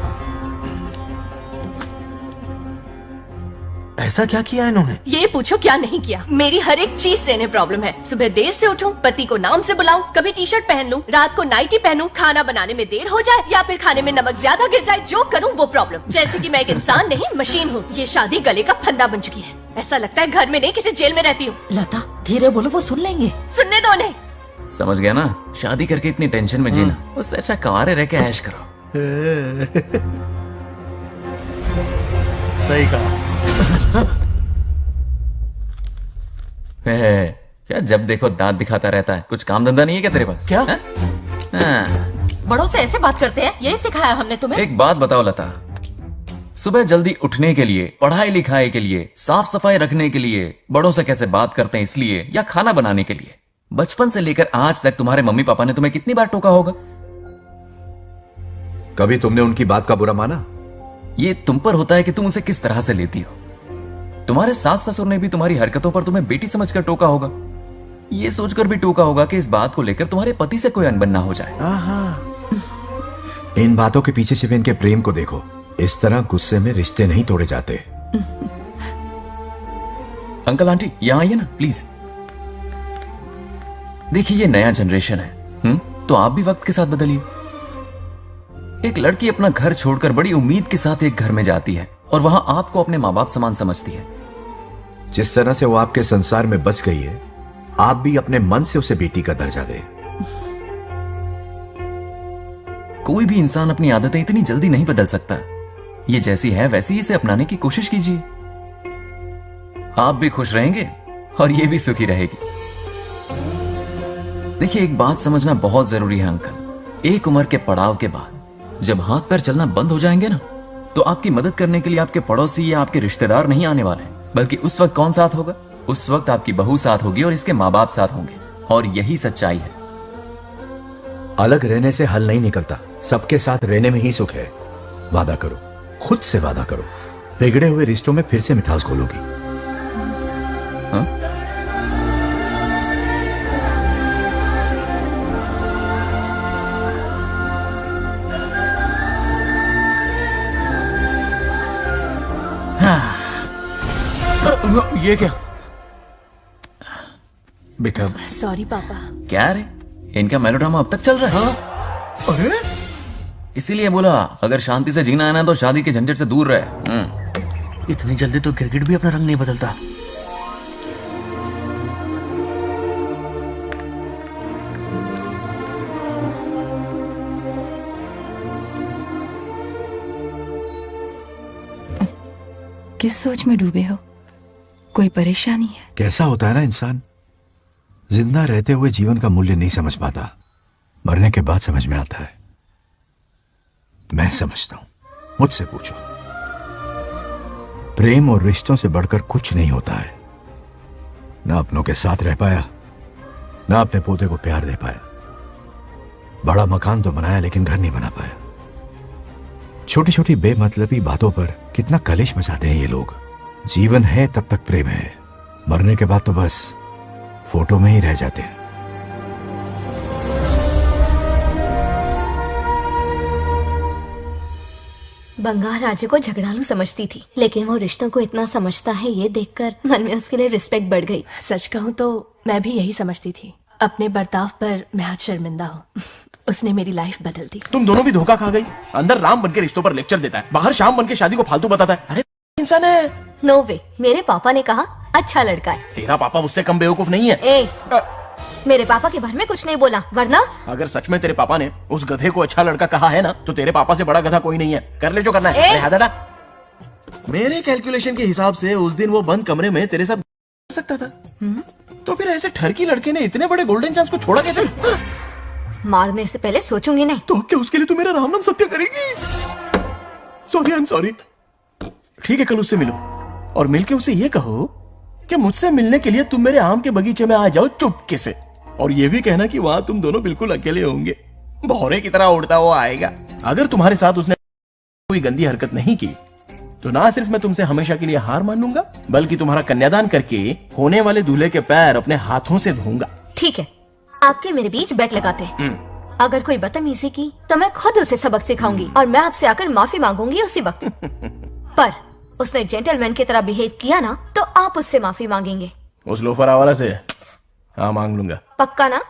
ऐसा क्या किया इन्होंने? ये पूछो क्या नहीं किया। मेरी हर एक चीज से इन्हें प्रॉब्लम है। सुबह देर से उठूं, पति को नाम से बुलाऊं, कभी टी शर्ट पहन लूं, रात को नाइटी पहनूं, खाना बनाने में देर हो जाए या फिर खाने में नमक ज्यादा गिर जाए, जो करूं वो प्रॉब्लम। जैसे कि मैं एक इंसान नहीं मशीन हूँ। ये शादी गले का फंदा बन चुकी है। ऐसा लगता है घर में नहीं किसी जेल में रहती हूँ। लता धीरे बोलो, वो सुन लेंगे। सुनने दो उन्हें। समझ गया ना, शादी करके इतनी टेंशन में जीना, उससे अच्छा कुंवारे रह के ऐश करो। सही कहा। क्या जब देखो दांत दिखाता रहता है? कुछ काम धंधा नहीं है क्या तेरे पास? क्या? हाँ। बड़ों से ऐसे बात करते हैं? यही सिखाया हमने तुम्हें? एक बात बताओ लता, सुबह जल्दी उठने के लिए, पढ़ाई लिखाई के लिए, साफ सफाई रखने के लिए बड़ों से कैसे बात करते हैं इसलिए, या खाना बनाने के लिए? बचपन से लेकर आज तक तुम्हारे मम्मी पापा ने तुम्हें कितनी बार टोका होगा? कभी तुमने उनकी बात का बुरा माना? ये तुम पर होता है कि तुम उसे किस तरह से लेती हो। तुम्हारे सास ससुर ने भी तुम्हारी हरकतों पर तुम्हें बेटी समझकर टोका होगा। ये सोचकर भी टोका होगा कि इस बात को लेकर तुम्हारे पति से कोई अनबन ना हो जाए। इन बातों के पीछे सिर्फ इनके प्रेम को देखो। इस तरह गुस्से में रिश्ते नहीं तोड़े जाते। अंकल आंटी यहां आइए ना प्लीज। देखिए ये नया जनरेशन है, तो आप भी वक्त के साथ बदलिए। एक लड़की अपना घर छोड़कर बड़ी उम्मीद के साथ एक घर में जाती है और वहां आपको अपने माँ बाप समान समझती है। जिस तरह से वो आपके संसार में बस गई है, आप भी अपने मन से उसे बेटी का दर्जा दें। कोई भी इंसान अपनी आदतें इतनी जल्दी नहीं बदल सकता। ये जैसी है वैसी इसे अपनाने की कोशिश कीजिए। आप भी खुश रहेंगे और ये भी सुखी रहेगी। देखिए एक बात समझना बहुत जरूरी है अंकल, एक उम्र के पड़ाव के बाद जब हाथ पैर चलना बंद हो जाएंगे ना, तो आपकी मदद करने के लिए आपके पड़ोसी या आपके रिश्तेदार नहीं आने वाले, बल्कि उस वक्त कौन साथ होगा? उस वक्त आपकी बहू साथ होगी और इसके माँ बाप साथ होंगे। और यही सच्चाई है। अलग रहने से हल नहीं निकलता, सबके साथ रहने में ही सुख है। वादा करो, खुद से वादा करो, बिगड़े हुए रिश्तों में फिर से मिठास घोलोगी। हाँ? ये क्या बेटा? सॉरी पापा। क्या रे, इनका मेलोड्रामा अब तक चल रहा है? अरे इसीलिए बोला अगर शांति से जीना है ना तो शादी के झंझट से दूर रहे। इतनी जल्दी तो क्रिकेट भी अपना रंग नहीं बदलता। किस सोच में डूबे हो? कोई परेशानी है? कैसा होता है ना इंसान, जिंदा रहते हुए जीवन का मूल्य नहीं समझ पाता, मरने के बाद समझ में आता है। मैं समझता हूं, मुझसे पूछो। प्रेम और रिश्तों से बढ़कर कुछ नहीं होता है। ना अपनों के साथ रह पाया, ना अपने पोते को प्यार दे पाया। बड़ा मकान तो बनाया लेकिन घर नहीं बना पाया। छोटी छोटी बेमतलबी बातों पर कितना कलेश मचाते हैं ये लोग। जीवन है तब तक प्रेम है, मरने के बाद तो बस फोटो में ही रह जाते हैं। बंगार राजे को झगड़ालू समझती थी, लेकिन वो रिश्तों को इतना समझता है ये देखकर मन में उसके लिए रिस्पेक्ट बढ़ गई। सच कहूँ तो मैं भी यही समझती थी। अपने बर्ताव पर मैं आज शर्मिंदा हूँ। उसने मेरी लाइफ बदल दी। तुम दोनों भी धोखा खा गई। अंदर राम बनके रिश्तों पर लेक्चर देता है, बाहर शाम बनके शादी को फालतू बताता है। अरे इंसान है। नो वे, मेरे पापा ने कहा अच्छा लड़का है। तेरा पापा मुझसे कम बेवकूफ नहीं है। ए, मेरे पापा के बारे में कुछ नहीं बोला, वरना अगर सच में तेरे पापा ने उस गधे को अच्छा लड़का कहा है ना, तो तेरे पापा से बड़ा गधा कोई नहीं है। कर ले जो करना है। अरे मेरे कैलकुलेशन के हिसाब से उस दिन वो बंद कमरे में तेरे साथ कर सकता था। तो फिर ऐसे ठरकी लड़के ने इतने बड़े गोल्डन चांस को छोड़ा कैसे? मारने से पहले सोचूंगी नहीं। तो क्या उसके लिए तू मेरा राम नाम सत्य करेगी? Sorry, I am sorry. ठीक है, कल उससे मिलो और मिलके उसे ये कहो कि मुझसे मिलने के लिए तुम मेरे आम के बगीचे में आ जाओ चुपके से। और ये भी कहना कि वहां तुम दोनों बिल्कुल अकेले होंगे। भौरे की तरह उड़ता हुआ आएगा। अगर तुम्हारे साथ उसने कोई गंदी हरकत नहीं की तो ना सिर्फ मैं तुमसे हमेशा के लिए हार मान लूंगा, बल्कि तुम्हारा कन्यादान करके होने वाले दूल्हे के पैर अपने हाथों से धोऊंगा। ठीक है, आपके मेरे बीच बेट लगाते हैं। अगर कोई बदतमीजी की तो मैं खुद उसे सबक सिखाऊंगी और मैं आपसे आकर माफी मांगूंगी उसी वक्त। पर उसने जेंटलमैन की तरह बिहेव किया ना तो आप उससे माफी मांगेंगे। उस लोफर आवारा से हाँ मांग लूंगा। पक्का ना?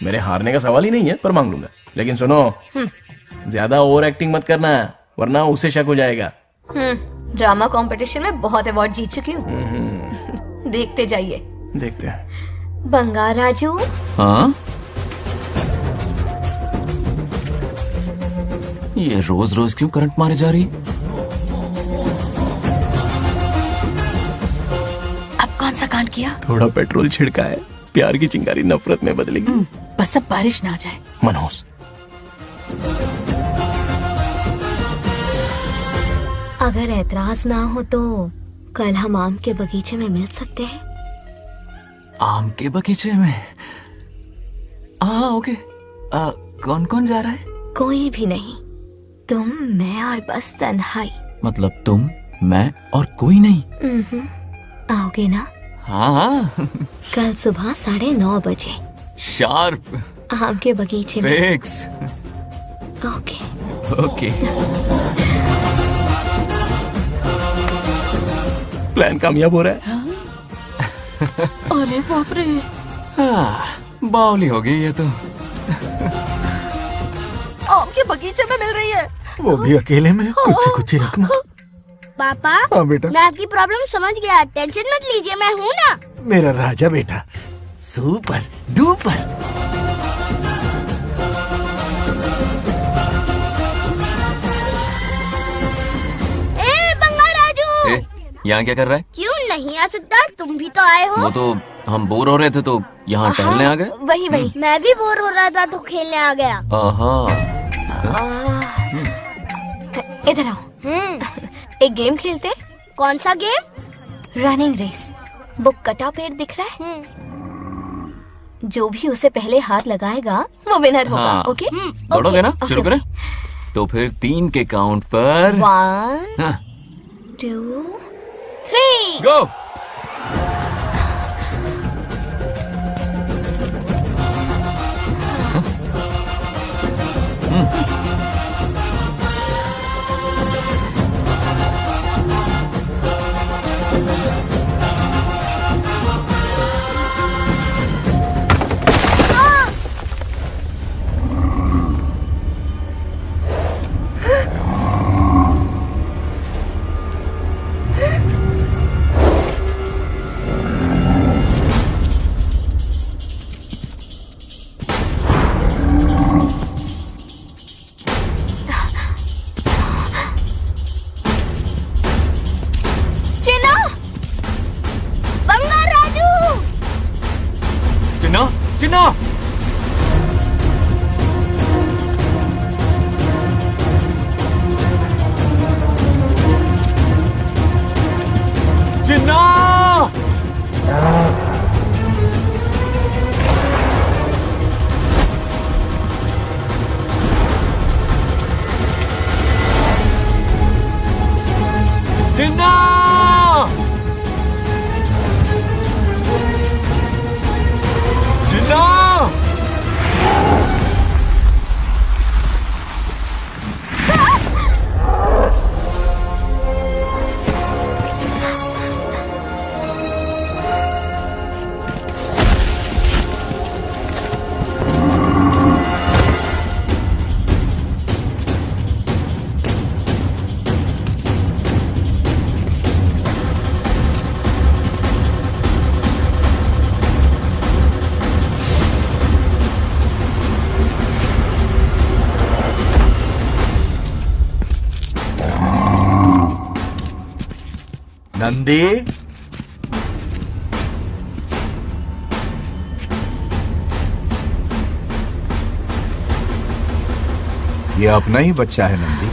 मेरे हारने का सवाल ही नहीं है, पर मांग लूंगा। लेकिन सुनो, ज्यादा ओवर एक्टिंग मत करना, वरना उसे शक हो जाएगा। ड्रामा कंपटीशन में बहुत अवार्ड जीत चुकी हूँ। देखते जाइए। देखते हैं। बंगार राजू। हाँ? ये रोज रोज क्यों करंट मारे जा रही? अब कौन सा कांड किया? थोड़ा पेट्रोल छिड़का है, प्यार की चिंगारी नफरत में बदलेगी। बस अब बारिश ना आ जाए। मनोज, अगर ऐतराज ना हो तो कल हम आम के बगीचे में मिल सकते हैं। आम के बगीचे में? हाँ ओके। कौन कौन जा रहा है? कोई भी नहीं, तुम, मैं और बस तन्हाई। मतलब तुम, मैं और कोई नहीं? आओगे ना? हाँ। कल सुबह 9:30 बजे शार्प। आम के बगीचे में। फिक्स। ओके। ओके। प्लान कामयाब हो रहा है। अरे बाप रे। बावली हो गई ये तो। आम के बगीचे में मिल रही है। वो भी अकेले में, कुछ से कुछ ही रखना। पापा। हाँ बेटा। मैं आपकी प्रॉब्लम समझ गया, टेंशन मत लीजिए, मैं हूँ ना। मेरा राजा बेटा, सुपर डुपर। ए बंगार राजू। यहाँ क्या कर रहा है? क्यों नहीं आ सकता? तुम भी तो आए हो। वो तो हम बोर हो रहे थे तो यहाँ टहलने आ गए। वही वही, मैं भी बोर हो रहा था तो खेलने आ गया। इधर आओ। एक गेम खेलते हैं। कौन सा गेम? Running race. वो कटा पेड़ दिख रहा है? जो भी उसे पहले हाथ लगाएगा वो विनर होगा। हाँ। ओके? दौड़ोगे ना? शुरू करें? तो फिर 3 के काउंट पर 1 2 3 गो। चिन्ना! चिन्ना! चिन्ना! चिन्ना! नंदी, ये अपना ही बच्चा है नंदी।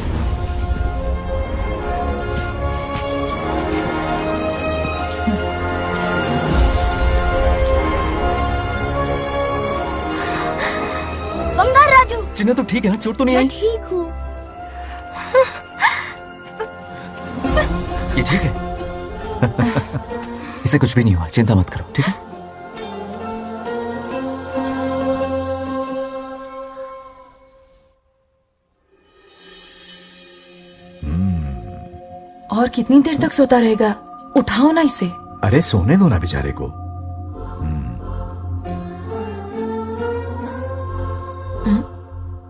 बंगार राजू। चिन्ना तो ठीक है ना? चोट तो नहीं आई? ठीक हूँ। इसे कुछ भी नहीं हुआ, चिंता मत करो, ठीक है? और कितनी देर तक सोता रहेगा? उठाओ ना इसे। अरे सोने दो ना बेचारे को।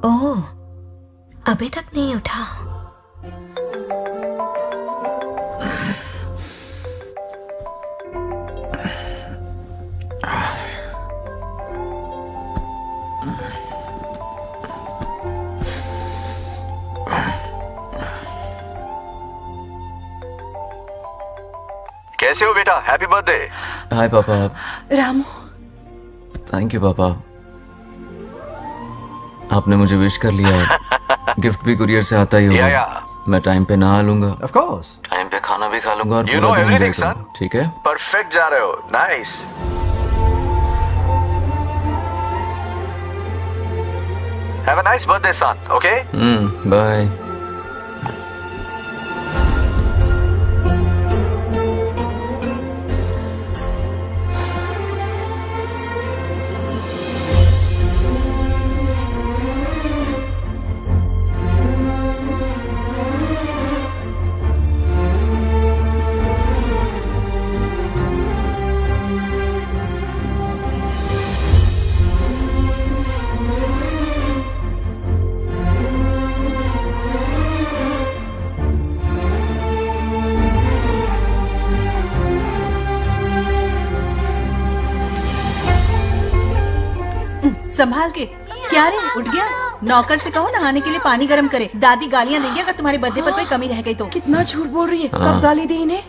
ओह, अभी तक नहीं उठा। कैसे हो बेटा? Happy birthday. हाय पापा। रामू। थैंक यू पापा, आपने मुझे विश कर लिया। गिफ्ट भी कुरियर से आता ही होगा। मैं टाइम पे नहा लूंगा, ऑफ कोर्स, टाइम पे खाना भी खा लूंगा और You पूरा know दिन everything, enjoy son. करूंगा, ठीक है? परफेक्ट जा रहे हो। Nice. Have a nice birthday son, okay? Bye. संभाल के। क्या रे, उठ गया? नौकर से कहो नहाने के लिए पानी गर्म करे। दादी गालियां देंगे अगर तुम्हारे बर्थडे पर कोई कमी रह गई तो। कितना झूठ बोल रही है। कब गाली दी इन्हें?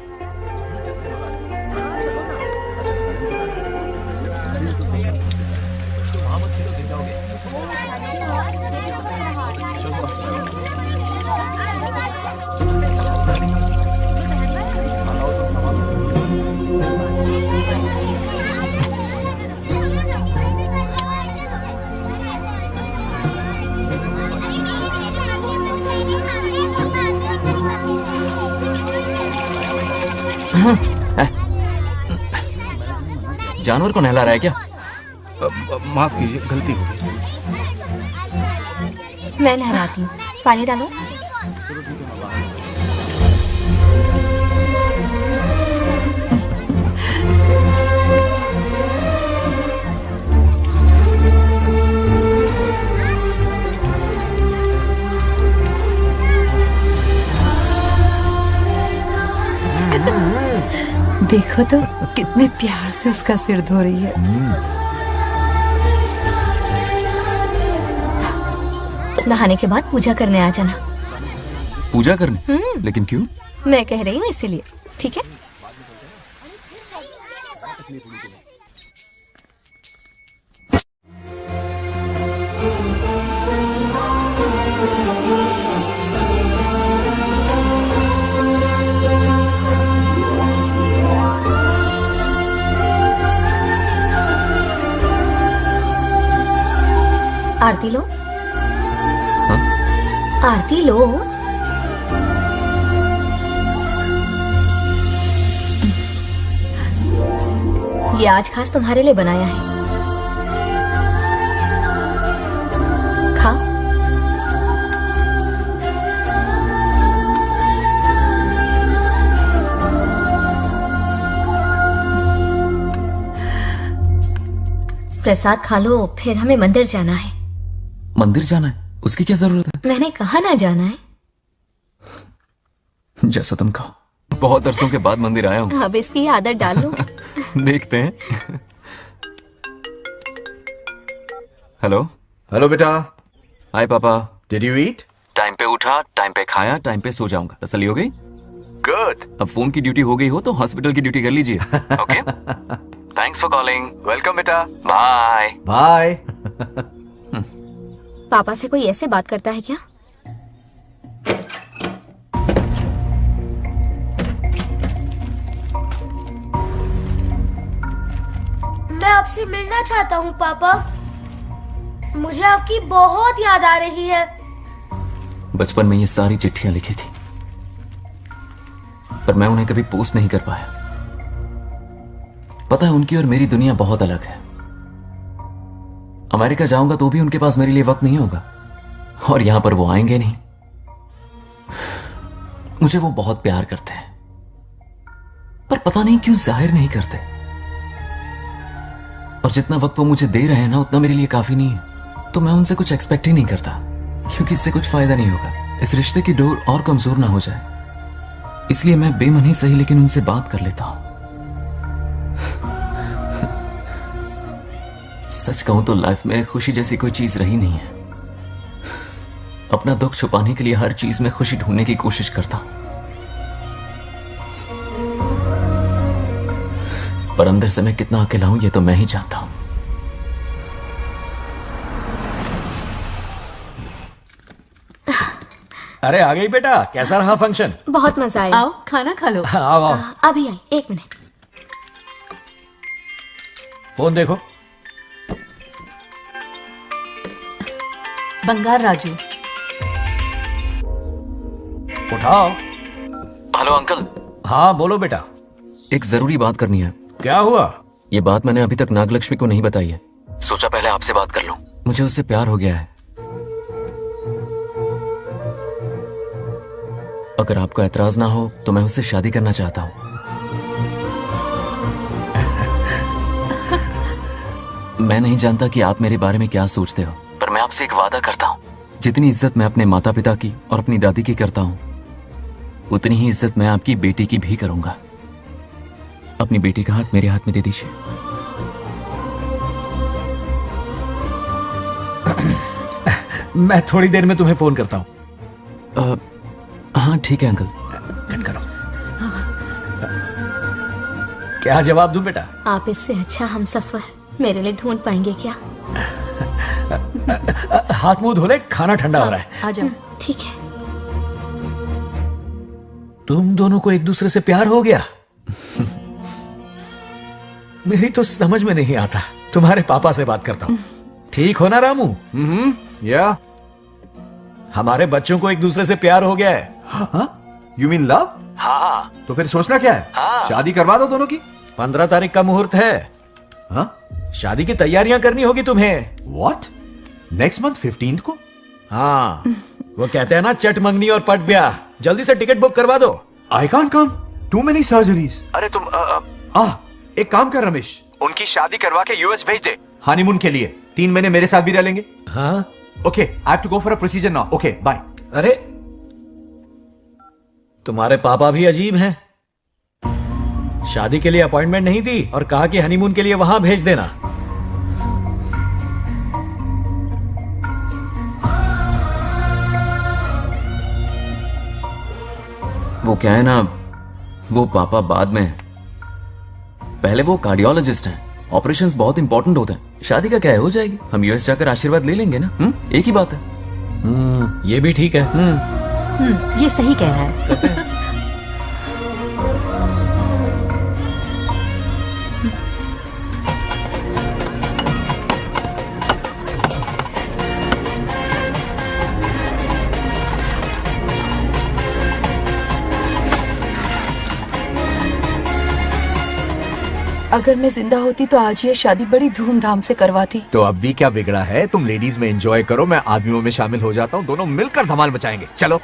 जानवर को नहला रहा है क्या? माफ कीजिए, गलती हो गई। मैं नहलाती हूँ, पानी डालो। देखो तो कितने प्यार से उसका सिर धो रही है। नहाने के बाद पूजा करने आ जाना। पूजा करने? लेकिन क्यों? मैं कह रही हूँ इसीलिए, ठीक है? आरती लो। हाँ? आरती लो। ये आज खास तुम्हारे लिए बनाया है, खा। प्रसाद खा लो, फिर हमें मंदिर जाना है। मंदिर जाना है? उसकी क्या जरूरत है? मैंने कहा ना जाना है। जैसा तुम कहो। बहुत अरसों के बाद मंदिर आया हूँ। अब इसकी आदत डाल लो। देखते हैं। हेलो। हेलो बेटा। हाय पापा। Did you eat? टाइम पे उठा, टाइम पे खाया, टाइम पे सो जाऊंगा। तसल्ली हो गई? गुड। अब फोन की ड्यूटी हो गई हो तो हॉस्पिटल की ड्यूटी कर लीजिए। Okay? Thanks for calling. Welcome बेटा। Bye bye. पापा से कोई ऐसे बात करता है क्या? मैं आपसे मिलना चाहता हूँ पापा। मुझे आपकी बहुत याद आ रही है। बचपन में ये सारी चिट्ठियां लिखी थी, पर मैं उन्हें कभी पोस्ट नहीं कर पाया। पता है, उनकी और मेरी दुनिया बहुत अलग है। अमेरिका जाऊंगा तो भी उनके पास मेरे लिए वक्त नहीं होगा, और यहां पर वो आएंगे नहीं। मुझे वो बहुत प्यार करते हैं, पर पता नहीं क्यों जाहिर नहीं करते। और जितना वक्त वो मुझे दे रहे हैं ना, उतना मेरे लिए काफी नहीं है। तो मैं उनसे कुछ एक्सपेक्ट ही नहीं करता, क्योंकि इससे कुछ फायदा नहीं होगा। इस रिश्ते की डोर और कमजोर ना हो जाए, इसलिए मैं बेमन ही सही लेकिन उनसे बात कर लेता हूं। सच कहूं तो लाइफ में खुशी जैसी कोई चीज रही नहीं है। अपना दुख छुपाने के लिए हर चीज में खुशी ढूंढने की कोशिश करता हूं, पर अंदर से मैं कितना अकेला हूं ये तो मैं ही जानता हूं। अरे आ गई बेटा, कैसा रहा फंक्शन? बहुत मजा आया। आओ खाना खा लो। आओ आओ। अभी आई, 1 मिनट। फोन देखो। बंगार राजू। उठाओ। Hello uncle. हाँ बोलो बेटा। एक जरूरी बात करनी है। क्या हुआ? ये बात मैंने अभी तक नागलक्ष्मी को नहीं बताई है। सोचा पहले आपसे बात कर लूं। मुझे उससे प्यार हो गया है। अगर आपको ऐतराज ना हो तो मैं उससे शादी करना चाहता हूं। मैं नहीं जानता कि आप मेरे बारे में क्या सोचते हो, पर मैं आपसे एक वादा करता हूं। जितनी इज्जत मैं अपने माता पिता की और अपनी दादी की करता हूं, उतनी ही इज्जत मैं आपकी बेटी की भी करूंगा। अपनी बेटी का हाथ मेरे हाथ में दे दीजिए। मैं थोड़ी देर में तुम्हें फोन करता हूं। हाँ ठीक है अंकल। कट करो। क्या जवाब दूं बेटा? आप इससे अच्छा हम सफर मेरे लिए ढूंढ पाएंगे क्या? हाथ मुंह धो ले, खाना ठंडा हो रहा है। आ जाओ। ठीक है। तुम दोनों को एक दूसरे से प्यार हो गया? मेरी तो समझ में नहीं आता। तुम्हारे पापा से बात करता हूं। ठीक हो ना रामू? या हमारे बच्चों को एक दूसरे से प्यार हो गया है। You mean love? हाँ। तो फिर सोचना क्या है? हाँ। शादी करवा दो दोनों की। 15 तारीख का मुहूर्त है। हाँ? शादी की तैयारियां करनी होगी तुम्हें। What? नेक्स्ट मंथ 15 को? हाँ। वो कहते हैं ना, चट मंगनी और पट ब्याह। जल्दी से टिकट बुक करवा दो। I can't come. Too many surgeries. अरे तुम एक काम कर रमेश, उनकी शादी करवा के यूएस भेज दे हनीमून के लिए। 3 महीने मेरे साथ भी रह लेंगे। हाँ। Okay, I have to go for a procedure now. Okay, bye. अरे तुम्हारे पापा भी अजीब हैं। शादी के लिए अपॉइंटमेंट नहीं दी और कहा कि हनीमून के लिए वहां भेज देना। वो क्या है ना, वो पापा बाद में, पहले वो कार्डियोलॉजिस्ट हैं। ऑपरेशंस बहुत इंपॉर्टेंट होते हैं। शादी का क्या है, हो जाएगी। हम यूएस जाकर आशीर्वाद ले लेंगे ना। एक ही बात है। ये भी ठीक है। ये सही कह रहा है। अगर मैं जिंदा होती तो आज ये शादी बड़ी धूमधाम से करवाती। तो अब भी क्या बिगड़ा है? तुम लेडीज में एंजॉय करो, मैं आदमियों में शामिल हो जाता हूँ। दोनों मिलकर धमाल मचाएंगे। चलो।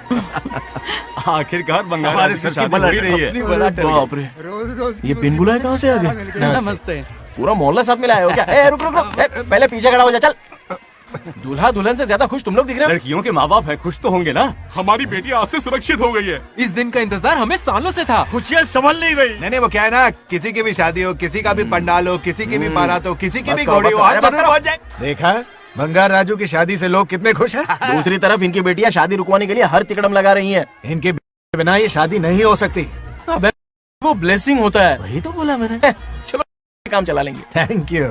आखिरकार बंगाल हमारे सर की बल रही है। बाप रे, ये बिन बुलाए कहाँ से आ गए? नमस्ते। पूरा मोहल्ला साथ में लाए हो क्या? ए, रुक रुक रुक। ए, पहले पीछे खड़ा हो जा। चल। दूल्हा दुल्हन से ज्यादा खुश तुम लोग दिख रहे हो। लड़कियों के माँ बाप है, खुश तो होंगे ना। हमारी बेटी आज से सुरक्षित हो गई है। इस दिन का इंतजार हमें सालों से था। खुशियाँ संभल नहीं रही। नहीं, वो क्या है ना, किसी की भी शादी हो, किसी का भी पंडाल हो, किसी की भी बारात हो, किसी की भी घोड़ी हो, आज जरूर पहुंच जाए। देखा बंगार राजू की शादी से लोग कितने खुश हैं। दूसरी तरफ इनकी बेटियां शादी रुकवाने के लिए हर तिकड़म लगा रही हैं। इनके बिना ये शादी नहीं हो सकती। अबे वो ब्लेसिंग होता है। वही तो बोला मैंने। चलो काम चला लेंगे। Thank you.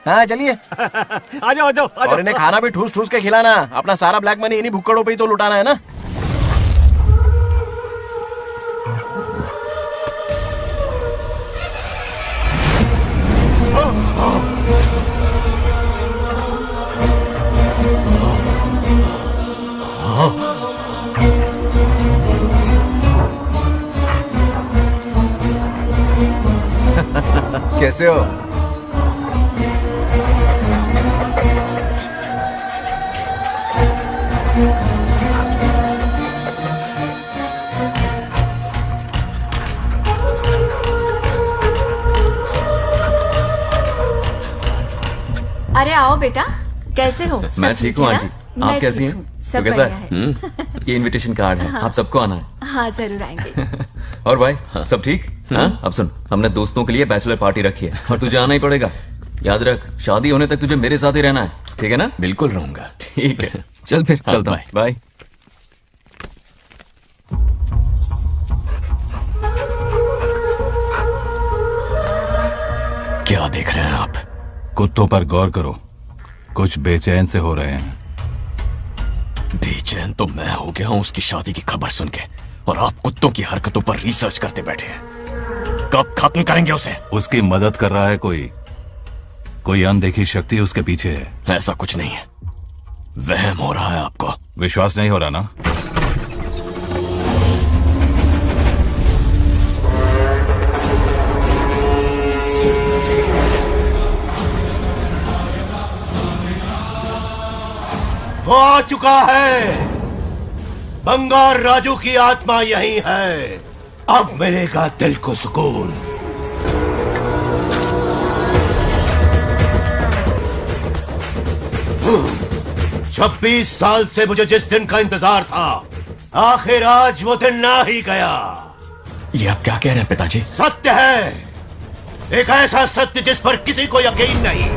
हाँ चलिए। आ जाओ। और इन्हें खाना भी ठूस ठूस के खिलाना। अपना सारा ब्लैक मनी इन्हीं भुक्कड़ों पे ही तो लुटाना है ना। कैसे हो? अरे आओ बेटा, कैसे हो? मैं ठीक हूँ आंटी, आप कैसी हैं? सब तो कैसा बढ़िया है? ये इनविटेशन कार्ड है, हाँ। आप सबको आना है। हाँ जरूर आएंगे। और भाई सब ठीक? हाँ? अब सुन, हमने दोस्तों के लिए बैचलर पार्टी रखी है और तुझे आना ही पड़ेगा। याद रख, शादी होने तक तुझे मेरे साथ ही रहना है, ठीक है ना? बिल्कुल रहूंगा। ठीक है, चल फिर चलता हूँ, बाय। क्या देख रहे हैं आप? कुत्तों पर गौर करो, कुछ बेचैन से हो रहे हैं। बेचैन तो मैं हो गया हूं उसकी शादी की खबर सुन के, और आप कुत्तों की हरकतों पर रिसर्च करते बैठे हैं। कब खत्म करेंगे उसे? उसकी मदद कर रहा है कोई अनदेखी शक्ति उसके पीछे है। ऐसा कुछ नहीं है, वहम हो रहा है आपको। विश्वास नहीं हो रहा ना? वो आ चुका है। बंगार राजू की आत्मा यही है। अब मिलेगा दिल को सुकून। छब्बीस साल से मुझे जिस दिन का इंतजार था, आखिर आज वो दिन ना ही गया। ये आप क्या कह रहे हैं पिताजी? सत्य है, एक ऐसा सत्य जिस पर किसी को यकीन नहीं।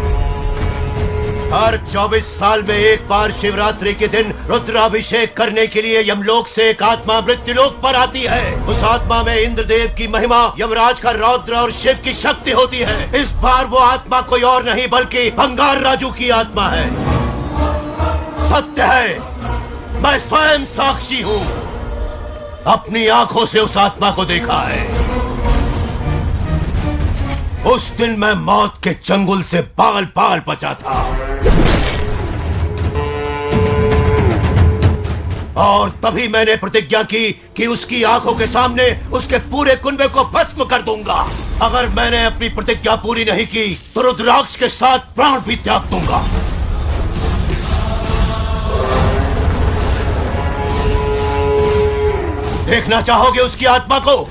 हर 24 साल में एक बार शिवरात्रि के दिन रुद्राभिषेक करने के लिए यमलोक से एक आत्मा मृत्युलोक पर आती है। उस आत्मा में इंद्रदेव की महिमा, यमराज का रौद्र और शिव की शक्ति होती है। इस बार वो आत्मा कोई और नहीं बल्कि बंगार राजू की आत्मा है। सत्य है, मैं स्वयं साक्षी हूँ, अपनी आंखों से उस आत्मा को देखा है। उस दिन मैं मौत के चंगुल से बाल बाल बचा था, और तभी मैंने प्रतिज्ञा की कि उसकी आंखों के सामने उसके पूरे कुनबे को भस्म कर दूंगा। अगर मैंने अपनी प्रतिज्ञा पूरी नहीं की तो रुद्राक्ष के साथ प्राण भी त्याग दूंगा। देखना चाहोगे उसकी आत्मा को?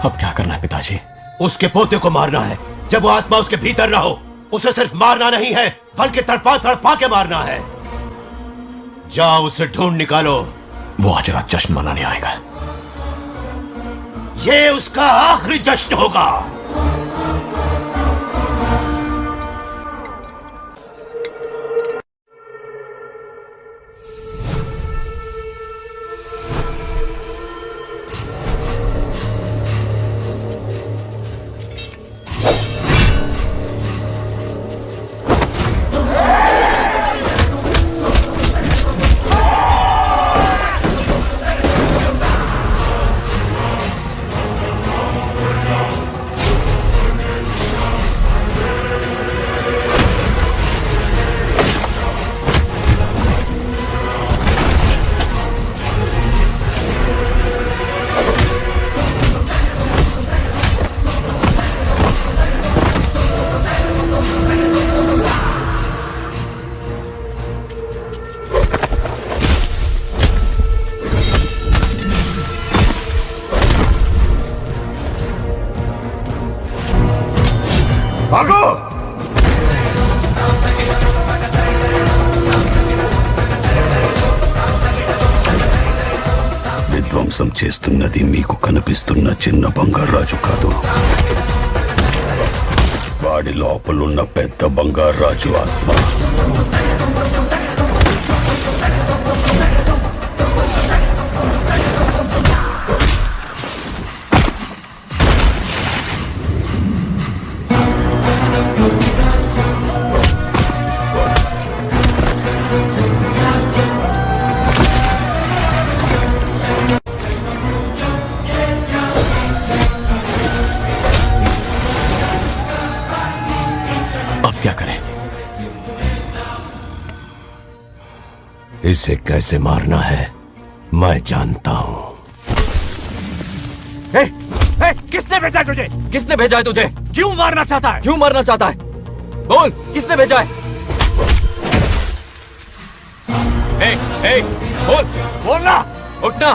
अब क्या करना है पिताजी? उसके पोते को मारना है। जब वो आत्मा उसके भीतर ना हो, उसे सिर्फ मारना नहीं है बल्कि तड़पा तड़पा के मारना है। जाओ उसे ढूंढ निकालो। वो आज रात जश्न मनाने आएगा। ये उसका आखिरी जश्न होगा। भागो! విధ్వంసం చేస్తున్నది మీకు కనిపిస్తున్న చిన్న బంగారాజు కాదు, వాడి లోపలున్న పెద్ద బంగారాజు ఆత్మ. क्या करें? इसे कैसे मारना है मैं जानता हूं. किसने भेजा है तुझे? किसने भेजा है तुझे? क्यों मारना चाहता है? क्यों मारना चाहता है? बोल, किसने भेजा है? बोल, बोलना, उठना.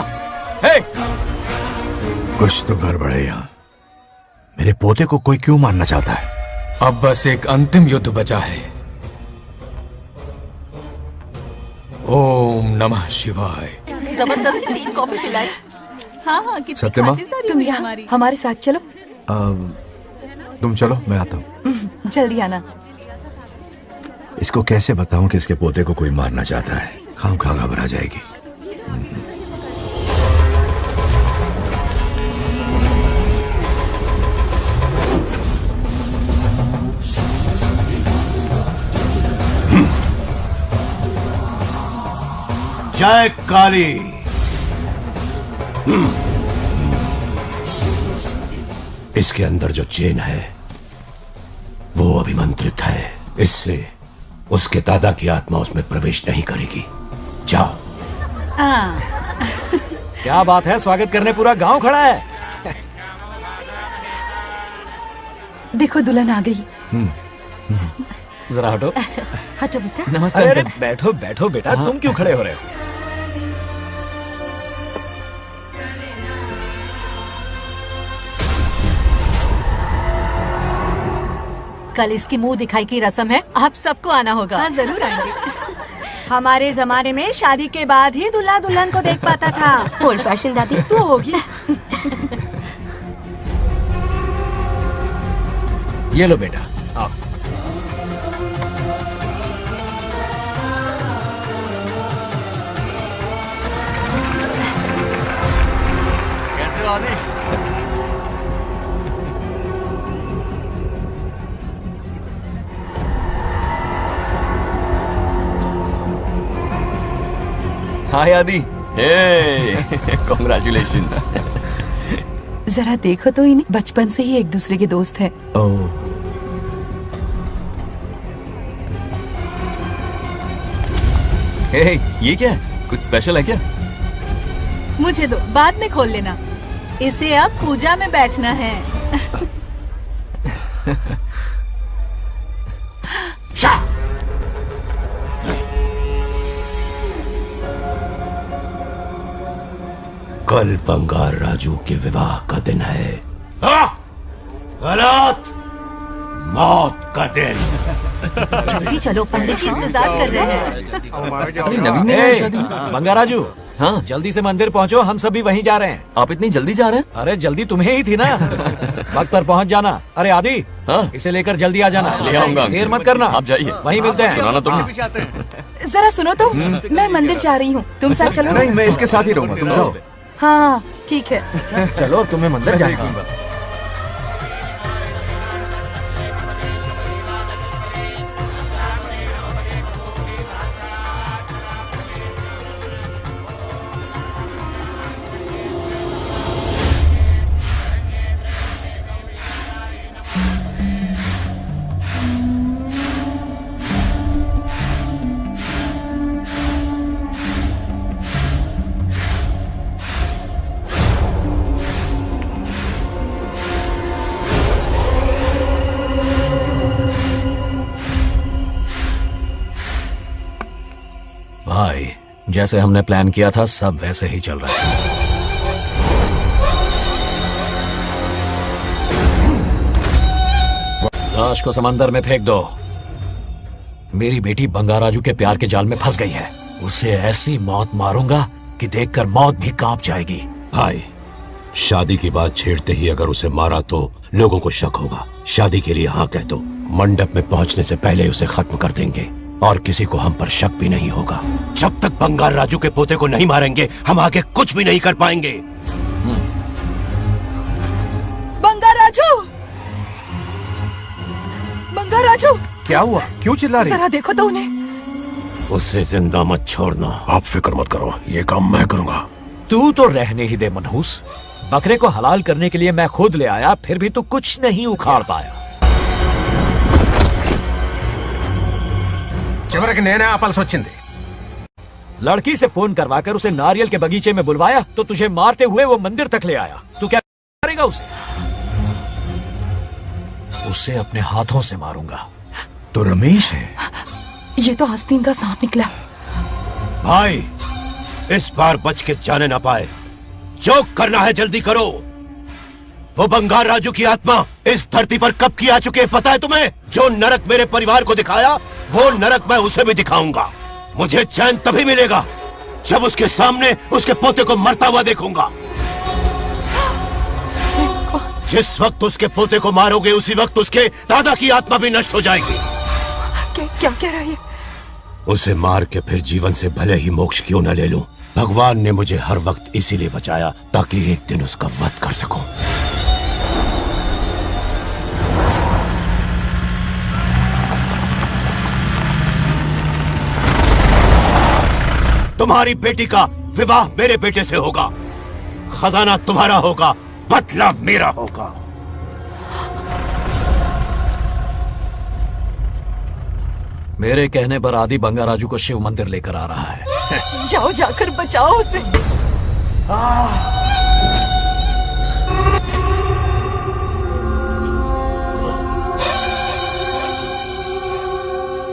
कुछ तो गड़बड़ है यहाँ. मेरे पोते को कोई क्यों मारना चाहता है? अब बस एक अंतिम युद्ध बचा है. ओम नमः शिवाय. जबरदस्ती 3 कॉफी पिलाई. हाँ कितनी सत्यमा? खातिरदारी तुम हुई यहाँ हमारी. हमारे साथ चलो. तुम चलो, मैं आता हूँ. जल्दी आना. इसको कैसे बताऊं कि इसके पोते को कोई मारना चाहता है? खामखा घबरा जाएगी. जय काली. इसके अंदर जो चेन है वो अभिमंत्रित है. इससे उसके दादा की आत्मा उसमें प्रवेश नहीं करेगी. जाओ. क्या बात है, स्वागत करने पूरा गांव खड़ा है. देखो दुल्हन आ गई. जरा हटो. हटो बेटा. नमस्ते. अरे बैठो बैठो बेटा. तुम क्यों खड़े हो रहे हो? कल इसकी मुंह दिखाई की रस्म है, आप सबको आना होगा. हाँ जरूर आएंगे. हमारे जमाने में शादी के बाद ही दूल्हा दुल्हन को देख पाता था. ओल्ड फैशन दादी तू होगी. ये लो बेटा, आओ. कैसे हो आदि? हाय आदि. कॉन्ग्रेचुलेशंस. जरा देखो तो इन्हें, बचपन से ही एक दूसरे के दोस्त हैं. ये क्या है? कुछ स्पेशल है क्या? मुझे दो, बाद में खोल लेना. इसे अब पूजा में बैठना है. कल बंगार राजू के विवाह का दिन है. गलत. मौत का दिन. जल्दी चलो, पंडित जी इंतजार कर रहे हैं. अरे नवीन ने शादी. बंगाराजू, हाँ जल्दी से मंदिर पहुँचो, हम सभी वहीं जा रहे हैं. आप इतनी जल्दी जा रहे हैं? अरे जल्दी तुम्हें ही थी ना. वक्त पर पहुँच जाना. अरे आदि, इसे लेकर जल्दी आ जाना. ले आऊंगा. देर मत करना. आप जाइए. वहीं मिलते हैं. सुनाना तुम. जरा सुनो तो, मैं मंदिर जा रही हूँ, तुम साथ चलो. नहीं, मैं इसके साथ ही रहूंगा. तुम जाओ. हाँ ठीक है. चलो, तुम्हें मंदिर जाना है. भाई, जैसे हमने प्लान किया था सब वैसे ही चल रहा है. लाश को समंदर में फेंक दो। मेरी बेटी बंगाराजू के प्यार के जाल में फंस गई है। उसे ऐसी मौत मारूंगा कि देखकर मौत भी कांप जाएगी। भाई, शादी की बात छेड़ते ही अगर उसे मारा तो लोगों को शक होगा। शादी के लिए हाँ कह दो, मंडप में पहुंचने से पहले उसे खत्म कर देंगे और किसी को हम पर शक भी नहीं होगा। जब तक बंगार राजू के पोते को नहीं मारेंगे हम आगे कुछ भी नहीं कर पाएंगे। बंगाराजू, बंगाराजू, क्या हुआ? क्यों चिल्ला रही? जरा देखो तो उन्हें। उससे जिंदा मत छोड़ना। आप फिक्र मत करो, ये काम मैं करूंगा। तू तो रहने ही दे मनहूस। बकरे को हलाल करने के लिए मैं खुद ले आया, फिर भी तू कुछ नहीं उखाड़ पाया। చివరికి నేనే ఆపాల్సి వచ్చింది। लड़की से फोन करवाकर उसे नारियल के बगीचे में बुलवाया तो तुझे मारते हुए वो मंदिर तक ले आया। तू क्या करेगा उसे? उसे अपने हाथों से मारूंगा। तो रमेश है। ये तो आस्तीन का सांप निकला। भाई, इस बार बच के जाने ना पाए। जो करना है जल्दी करो। वो बंगार राजू की आत्मा इस धरती पर कब की आ चुके हैं पता है तुम्हें? जो नरक मेरे परिवार को दिखाया वो नरक मैं उसे भी दिखाऊंगा। मुझे चैन तभी मिलेगा जब उसके सामने उसके पोते को मरता हुआ देखूंगा। जिस वक्त उसके पोते को मारोगे उसी वक्त उसके दादा की आत्मा भी नष्ट हो जाएगी। क्या कह रहा है? उसे मार के फिर जीवन से भले ही मोक्ष क्यों न ले लूं, भगवान ने मुझे हर वक्त इसीलिए बचाया ताकि एक दिन उसका वध कर सकूं। तुम्हारी बेटी का विवाह मेरे बेटे से होगा। खजाना तुम्हारा होगा, बदला मेरा होगा। मेरे कहने पर आदि बंगाराजू को शिव मंदिर लेकर आ रहा है। जाओ, जाकर बचाओ उसे।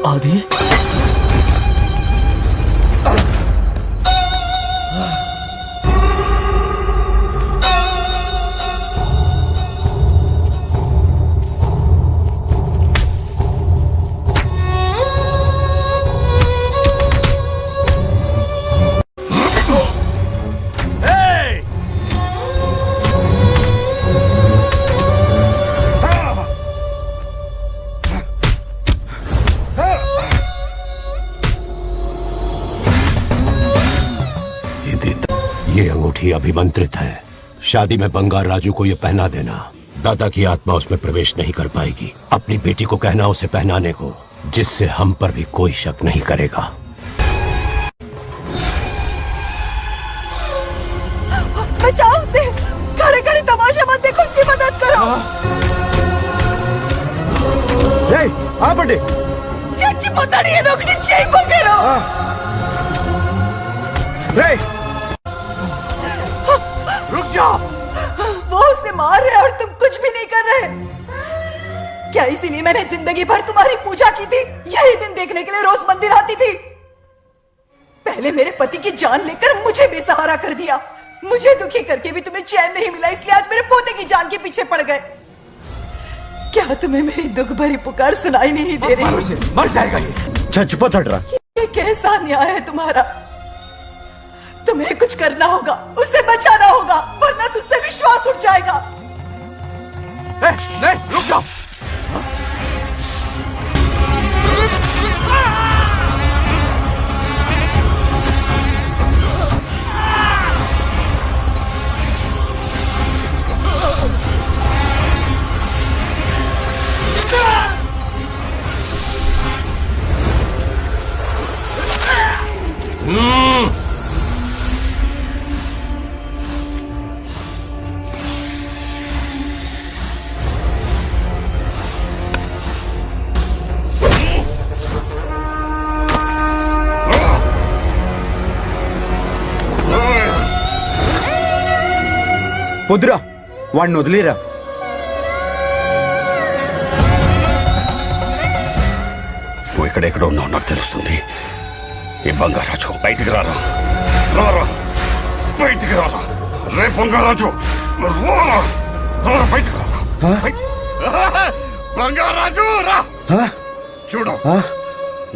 आदि, ये अंगूठी अभिमंत्रित है। शादी में बंगार राजू को ये पहना देना। दादा की आत्मा उसमें प्रवेश नहीं कर पाएगी। अपनी बेटी को कहना उसे पहनाने को, जिससे हम पर भी कोई शक नहीं करेगा। बचाओ उसे। खड़े खड़े तमाशा मत देखो, उसकी मदद करो। आपंడి। చచ్చిపోతాడు ఏదో ఒకటి చేయకపోగలరు। रुक जाओ। वो उसे मार रहे और तुम कुछ भी नहीं कर रहे। क्या इसीलिए मैंने जिंदगी भर तुम्हारी पूजा की थी? यही दिन देखने के लिए रोज मंदिर आती थी। पहले मेरे पति की जान लेकर मुझे बेसहारा कर दिया। मुझे दुखी करके भी तुम्हें चैन नहीं मिला, इसलिए आज मेरे पोते की जान के पीछे पड़ गए। क्या तुम्हें मेरी दुख भरी पुकार सुनाई नहीं दे रही? मर जाएगा ये। చచ్చిపోతాడురా। ये कैसा न्याय है तुम्हारा? तुम्हें कुछ करना होगा, उसे बचाना होगा, वरना तुझसे विश्वास उठ जाएगा। नहीं, रुक जाओ। వద్దురా, వాడిని వదిలేరా। నువ్వు ఎక్కడెక్కడో ఉన్నావు నాకు తెలుస్తుంది। ఈ బంగారాజు బయటికి రారా, రారా బయటికి రారా। రే బంగారాజు, రారా రారా బయటికి రారా। బంగారాజు రా చూడు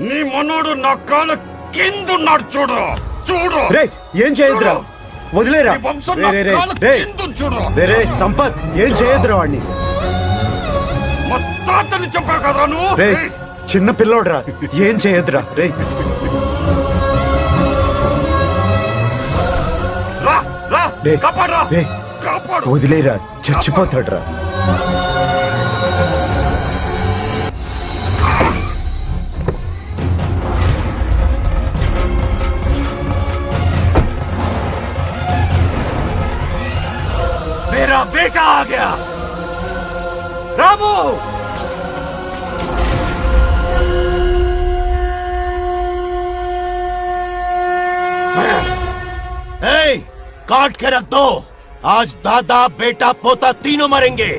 నీ మనోడు నా కాళ్ళ కిందున్నాడు చూడు చూడు రే ఏం చేయొద్దురా వదిలేరా ఈ వంశం రే, నా రే, రే, కాళ్ళ రే. కిందుంది చూడు రే రే సంపత్ ఏం చేయొద్దురా వాడిని మా తాతని చెప్పావు కదా నువ్వు రే చిన్న పిల్లోడ్రా ఏం చేయొద్దురా రే రా రా రే, కాపాడరా రే కాపాడు వదిలేరా చచ్చిపోతాడురా मेरा बेटा आ गया रामू काट के रख दो आज दादा बेटा पोता तीनों मरेंगे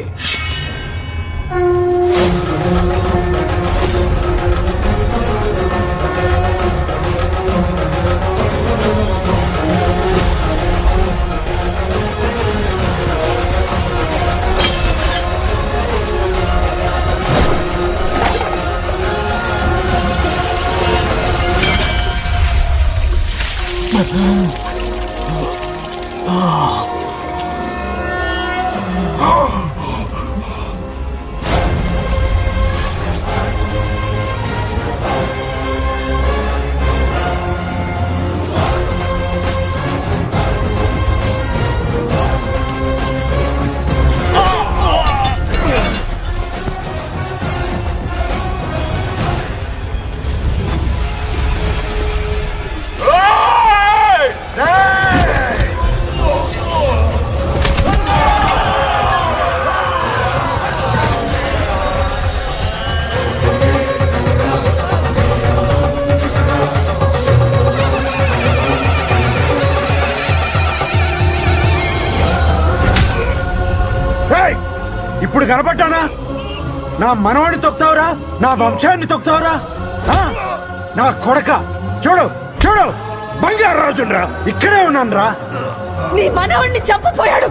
ఇప్పుడు కనపడ్డానా నా మనవాడిని తొక్తావురా నా వంశాన్ని తొక్తావురా నా కొడక చూడు చూడు బంగారాజురా ఇక్కడే ఉన్నాను రా నీ మనవణ్ణి చంపపోయాడు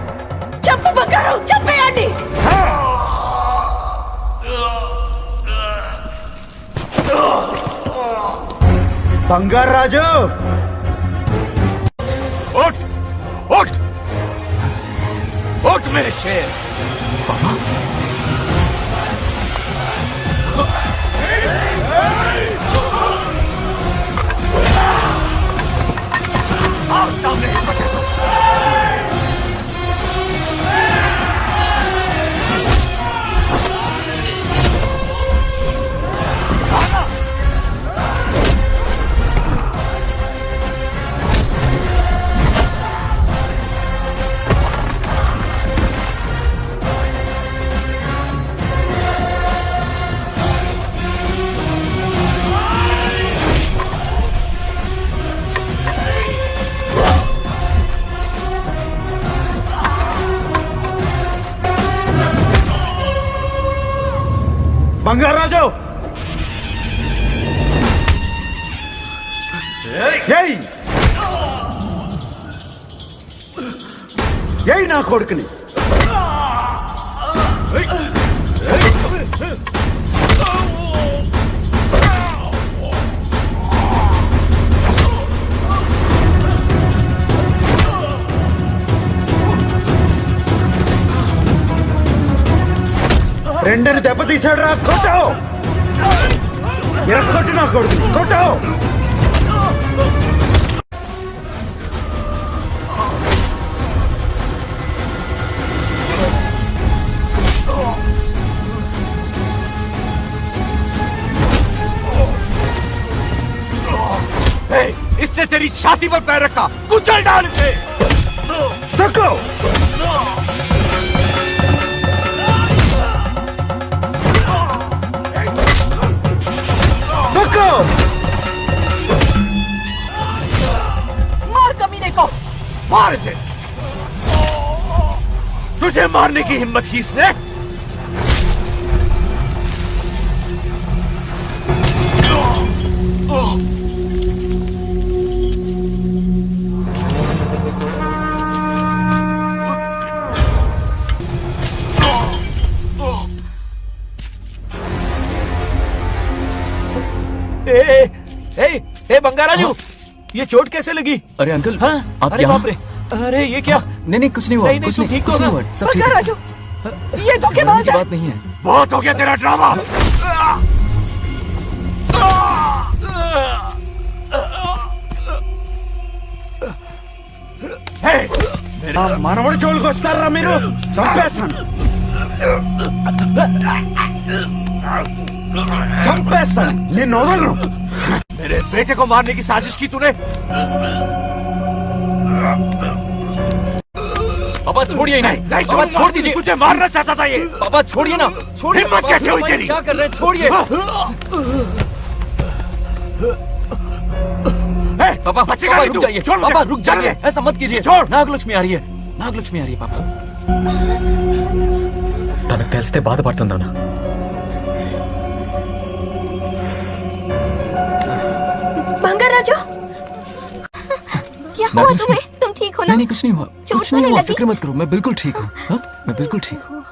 చంపు బంగారం చంపేయండి బంగారాజు उठ उठ उठ मेरे शेर आओ सामने బంగారాజు ఏయ్ ఏయ్ నా కొడుకుని రెండని దెబ్బతీశాడు రా కొట్టావు ఎరక్కొట్టు నా కొడుకు కొట్టావు इसने तेरी छाती पर पैर रखा कुचल डाल इसे देखो मार कमीने को मार इसे तुझे मारने की हिम्मत की इसने बंगाराजू, ये चोट कैसे लगी? अरे अंकल, हाँ? आप अरे यहाँ? बाप रे, अरे ये क्या? नहीं कुछ नहीं हुआ, नहीं, कुछ तुम नहीं, ठीक हो कुछ ना? नहीं हुआ, सब ठीक है। राजू, ये धोखेबाज की है। बात नहीं है। बहुत हो गया तेरा ड्रामा। మనవడు జోలికి వస్తారా మీరు? చంపేస్తాను, చంపేస్తాను, నిన్ను వదలను. मेरे बेटे को मारने की साजिश की तूने? पापा छोड़िए इन्हें। नहीं पापा छोड़ दीजिए। तुझे मारना चाहता था ये। पापा छोड़िए ना, छोड़िए। हिम्मत पापा, कैसे हुई पापा, तेरी? क्या कर रहे हैं? छोड़िए। पापा बचेगा पापा नहीं रुक तू। जाइए, छोड़ मुझे। पापा रुक जाइए, छोड़। ऐसा मत कीजिए। छोड़। नागलक्ष्मी आ रही है, नागलक्ष्मी आ रही है पापा। తనకు తెలిస్తే బాధపడుతుందన్నా. बंगाराजू, क्या हुआ नागलक्ष्मी। तुम्हें? तुम ठीक हो ना? नहीं कुछ नहीं हुआ, चोट कुछ तो नहीं नहीं हुआ, लगी? फिक्र मत करो, मैं बिल्कुल ठीक हूँ। हाँ? मैं बिल्कुल ठीक हूँ,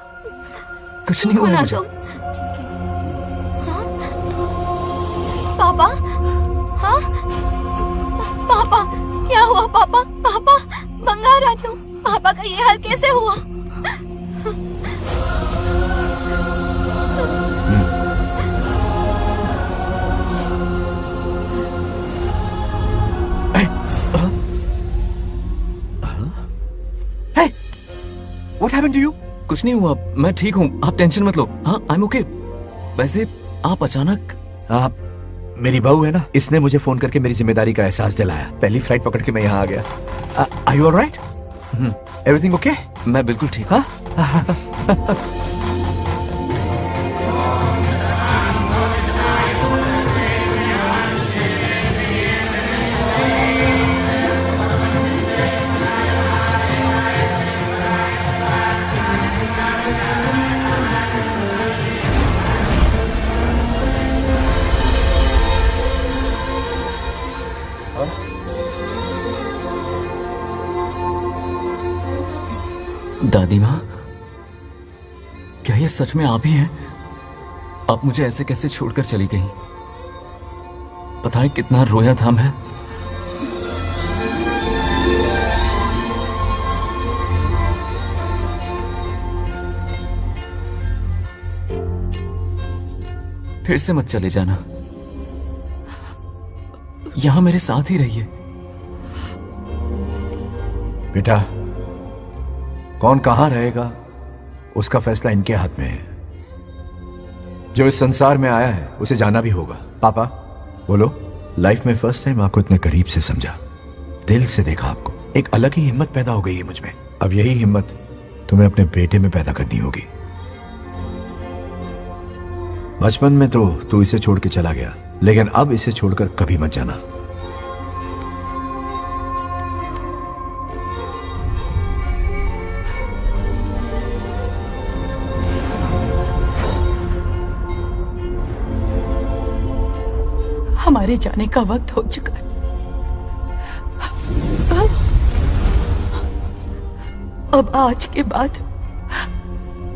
कुछ नहीं ठीक हो हुआ ना मुझे। तुम? हाँ? पापा, हाँ? पापा, क्या हुआ पापा? पापा, बंगाराजू, पापा का ये हाल कैसे हुआ? What happened to you? कुछ नहीं हुआ, मैं ठीक हूँ, आप टेंशन मत लो। हाँ, I'm okay। वैसे आप अचानक आप मेरी बहू है ना, इसने मुझे फोन करके मेरी जिम्मेदारी का एहसास दिलाया। पहली फ्लाइट पकड़ के मैं यहाँ आ गया। Are you alright? Everything okay? मैं बिल्कुल ठीक। हाँ? दादी माँ, क्या ये सच में आप ही हैं? आप मुझे ऐसे कैसे छोड़कर चली गई? पता है कितना रोया था मैं। फिर से मत चले जाना, यहां मेरे साथ ही रहिए। बेटा, कौन कहां रहेगा उसका फैसला इनके हाथ में है। जो इस संसार में आया है उसे जाना भी होगा। पापा बोलो, लाइफ में फर्स्ट टाइम आपको इतने करीब से समझा, दिल से देखा आपको। एक अलग ही हिम्मत पैदा हो गई है मुझ में। अब यही हिम्मत तुम्हें अपने बेटे में पैदा करनी होगी। बचपन में तो तू इसे छोड़ के चला गया, लेकिन अब इसे छोड़कर कभी मत जाना। हमारे जाने का वक्त हो चुका है। अब आज के बाद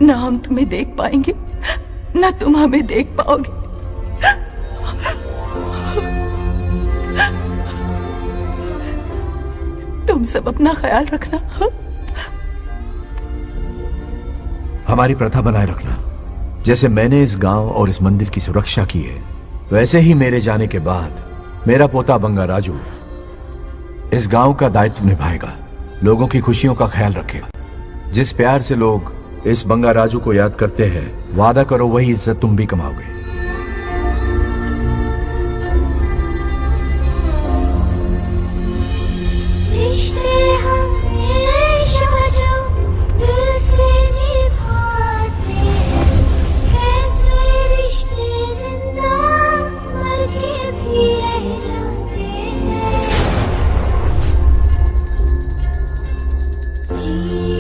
ना हम तुम्हें देख पाएंगे, ना तुम हमें देख पाओगे। तुम सब अपना ख्याल रखना। हमारी प्रथा बनाए रखना। जैसे मैंने इस गांव और इस मंदिर की सुरक्षा की है, वैसे ही मेरे जाने के बाद मेरा पोता बंगाराजू इस गांव का दायित्व निभाएगा, लोगों की खुशियों का ख्याल रखेगा। जिस प्यार से लोग इस बंगाराजू को याद करते हैं, वादा करो वही इज्जत तुम भी कमाओगे। जी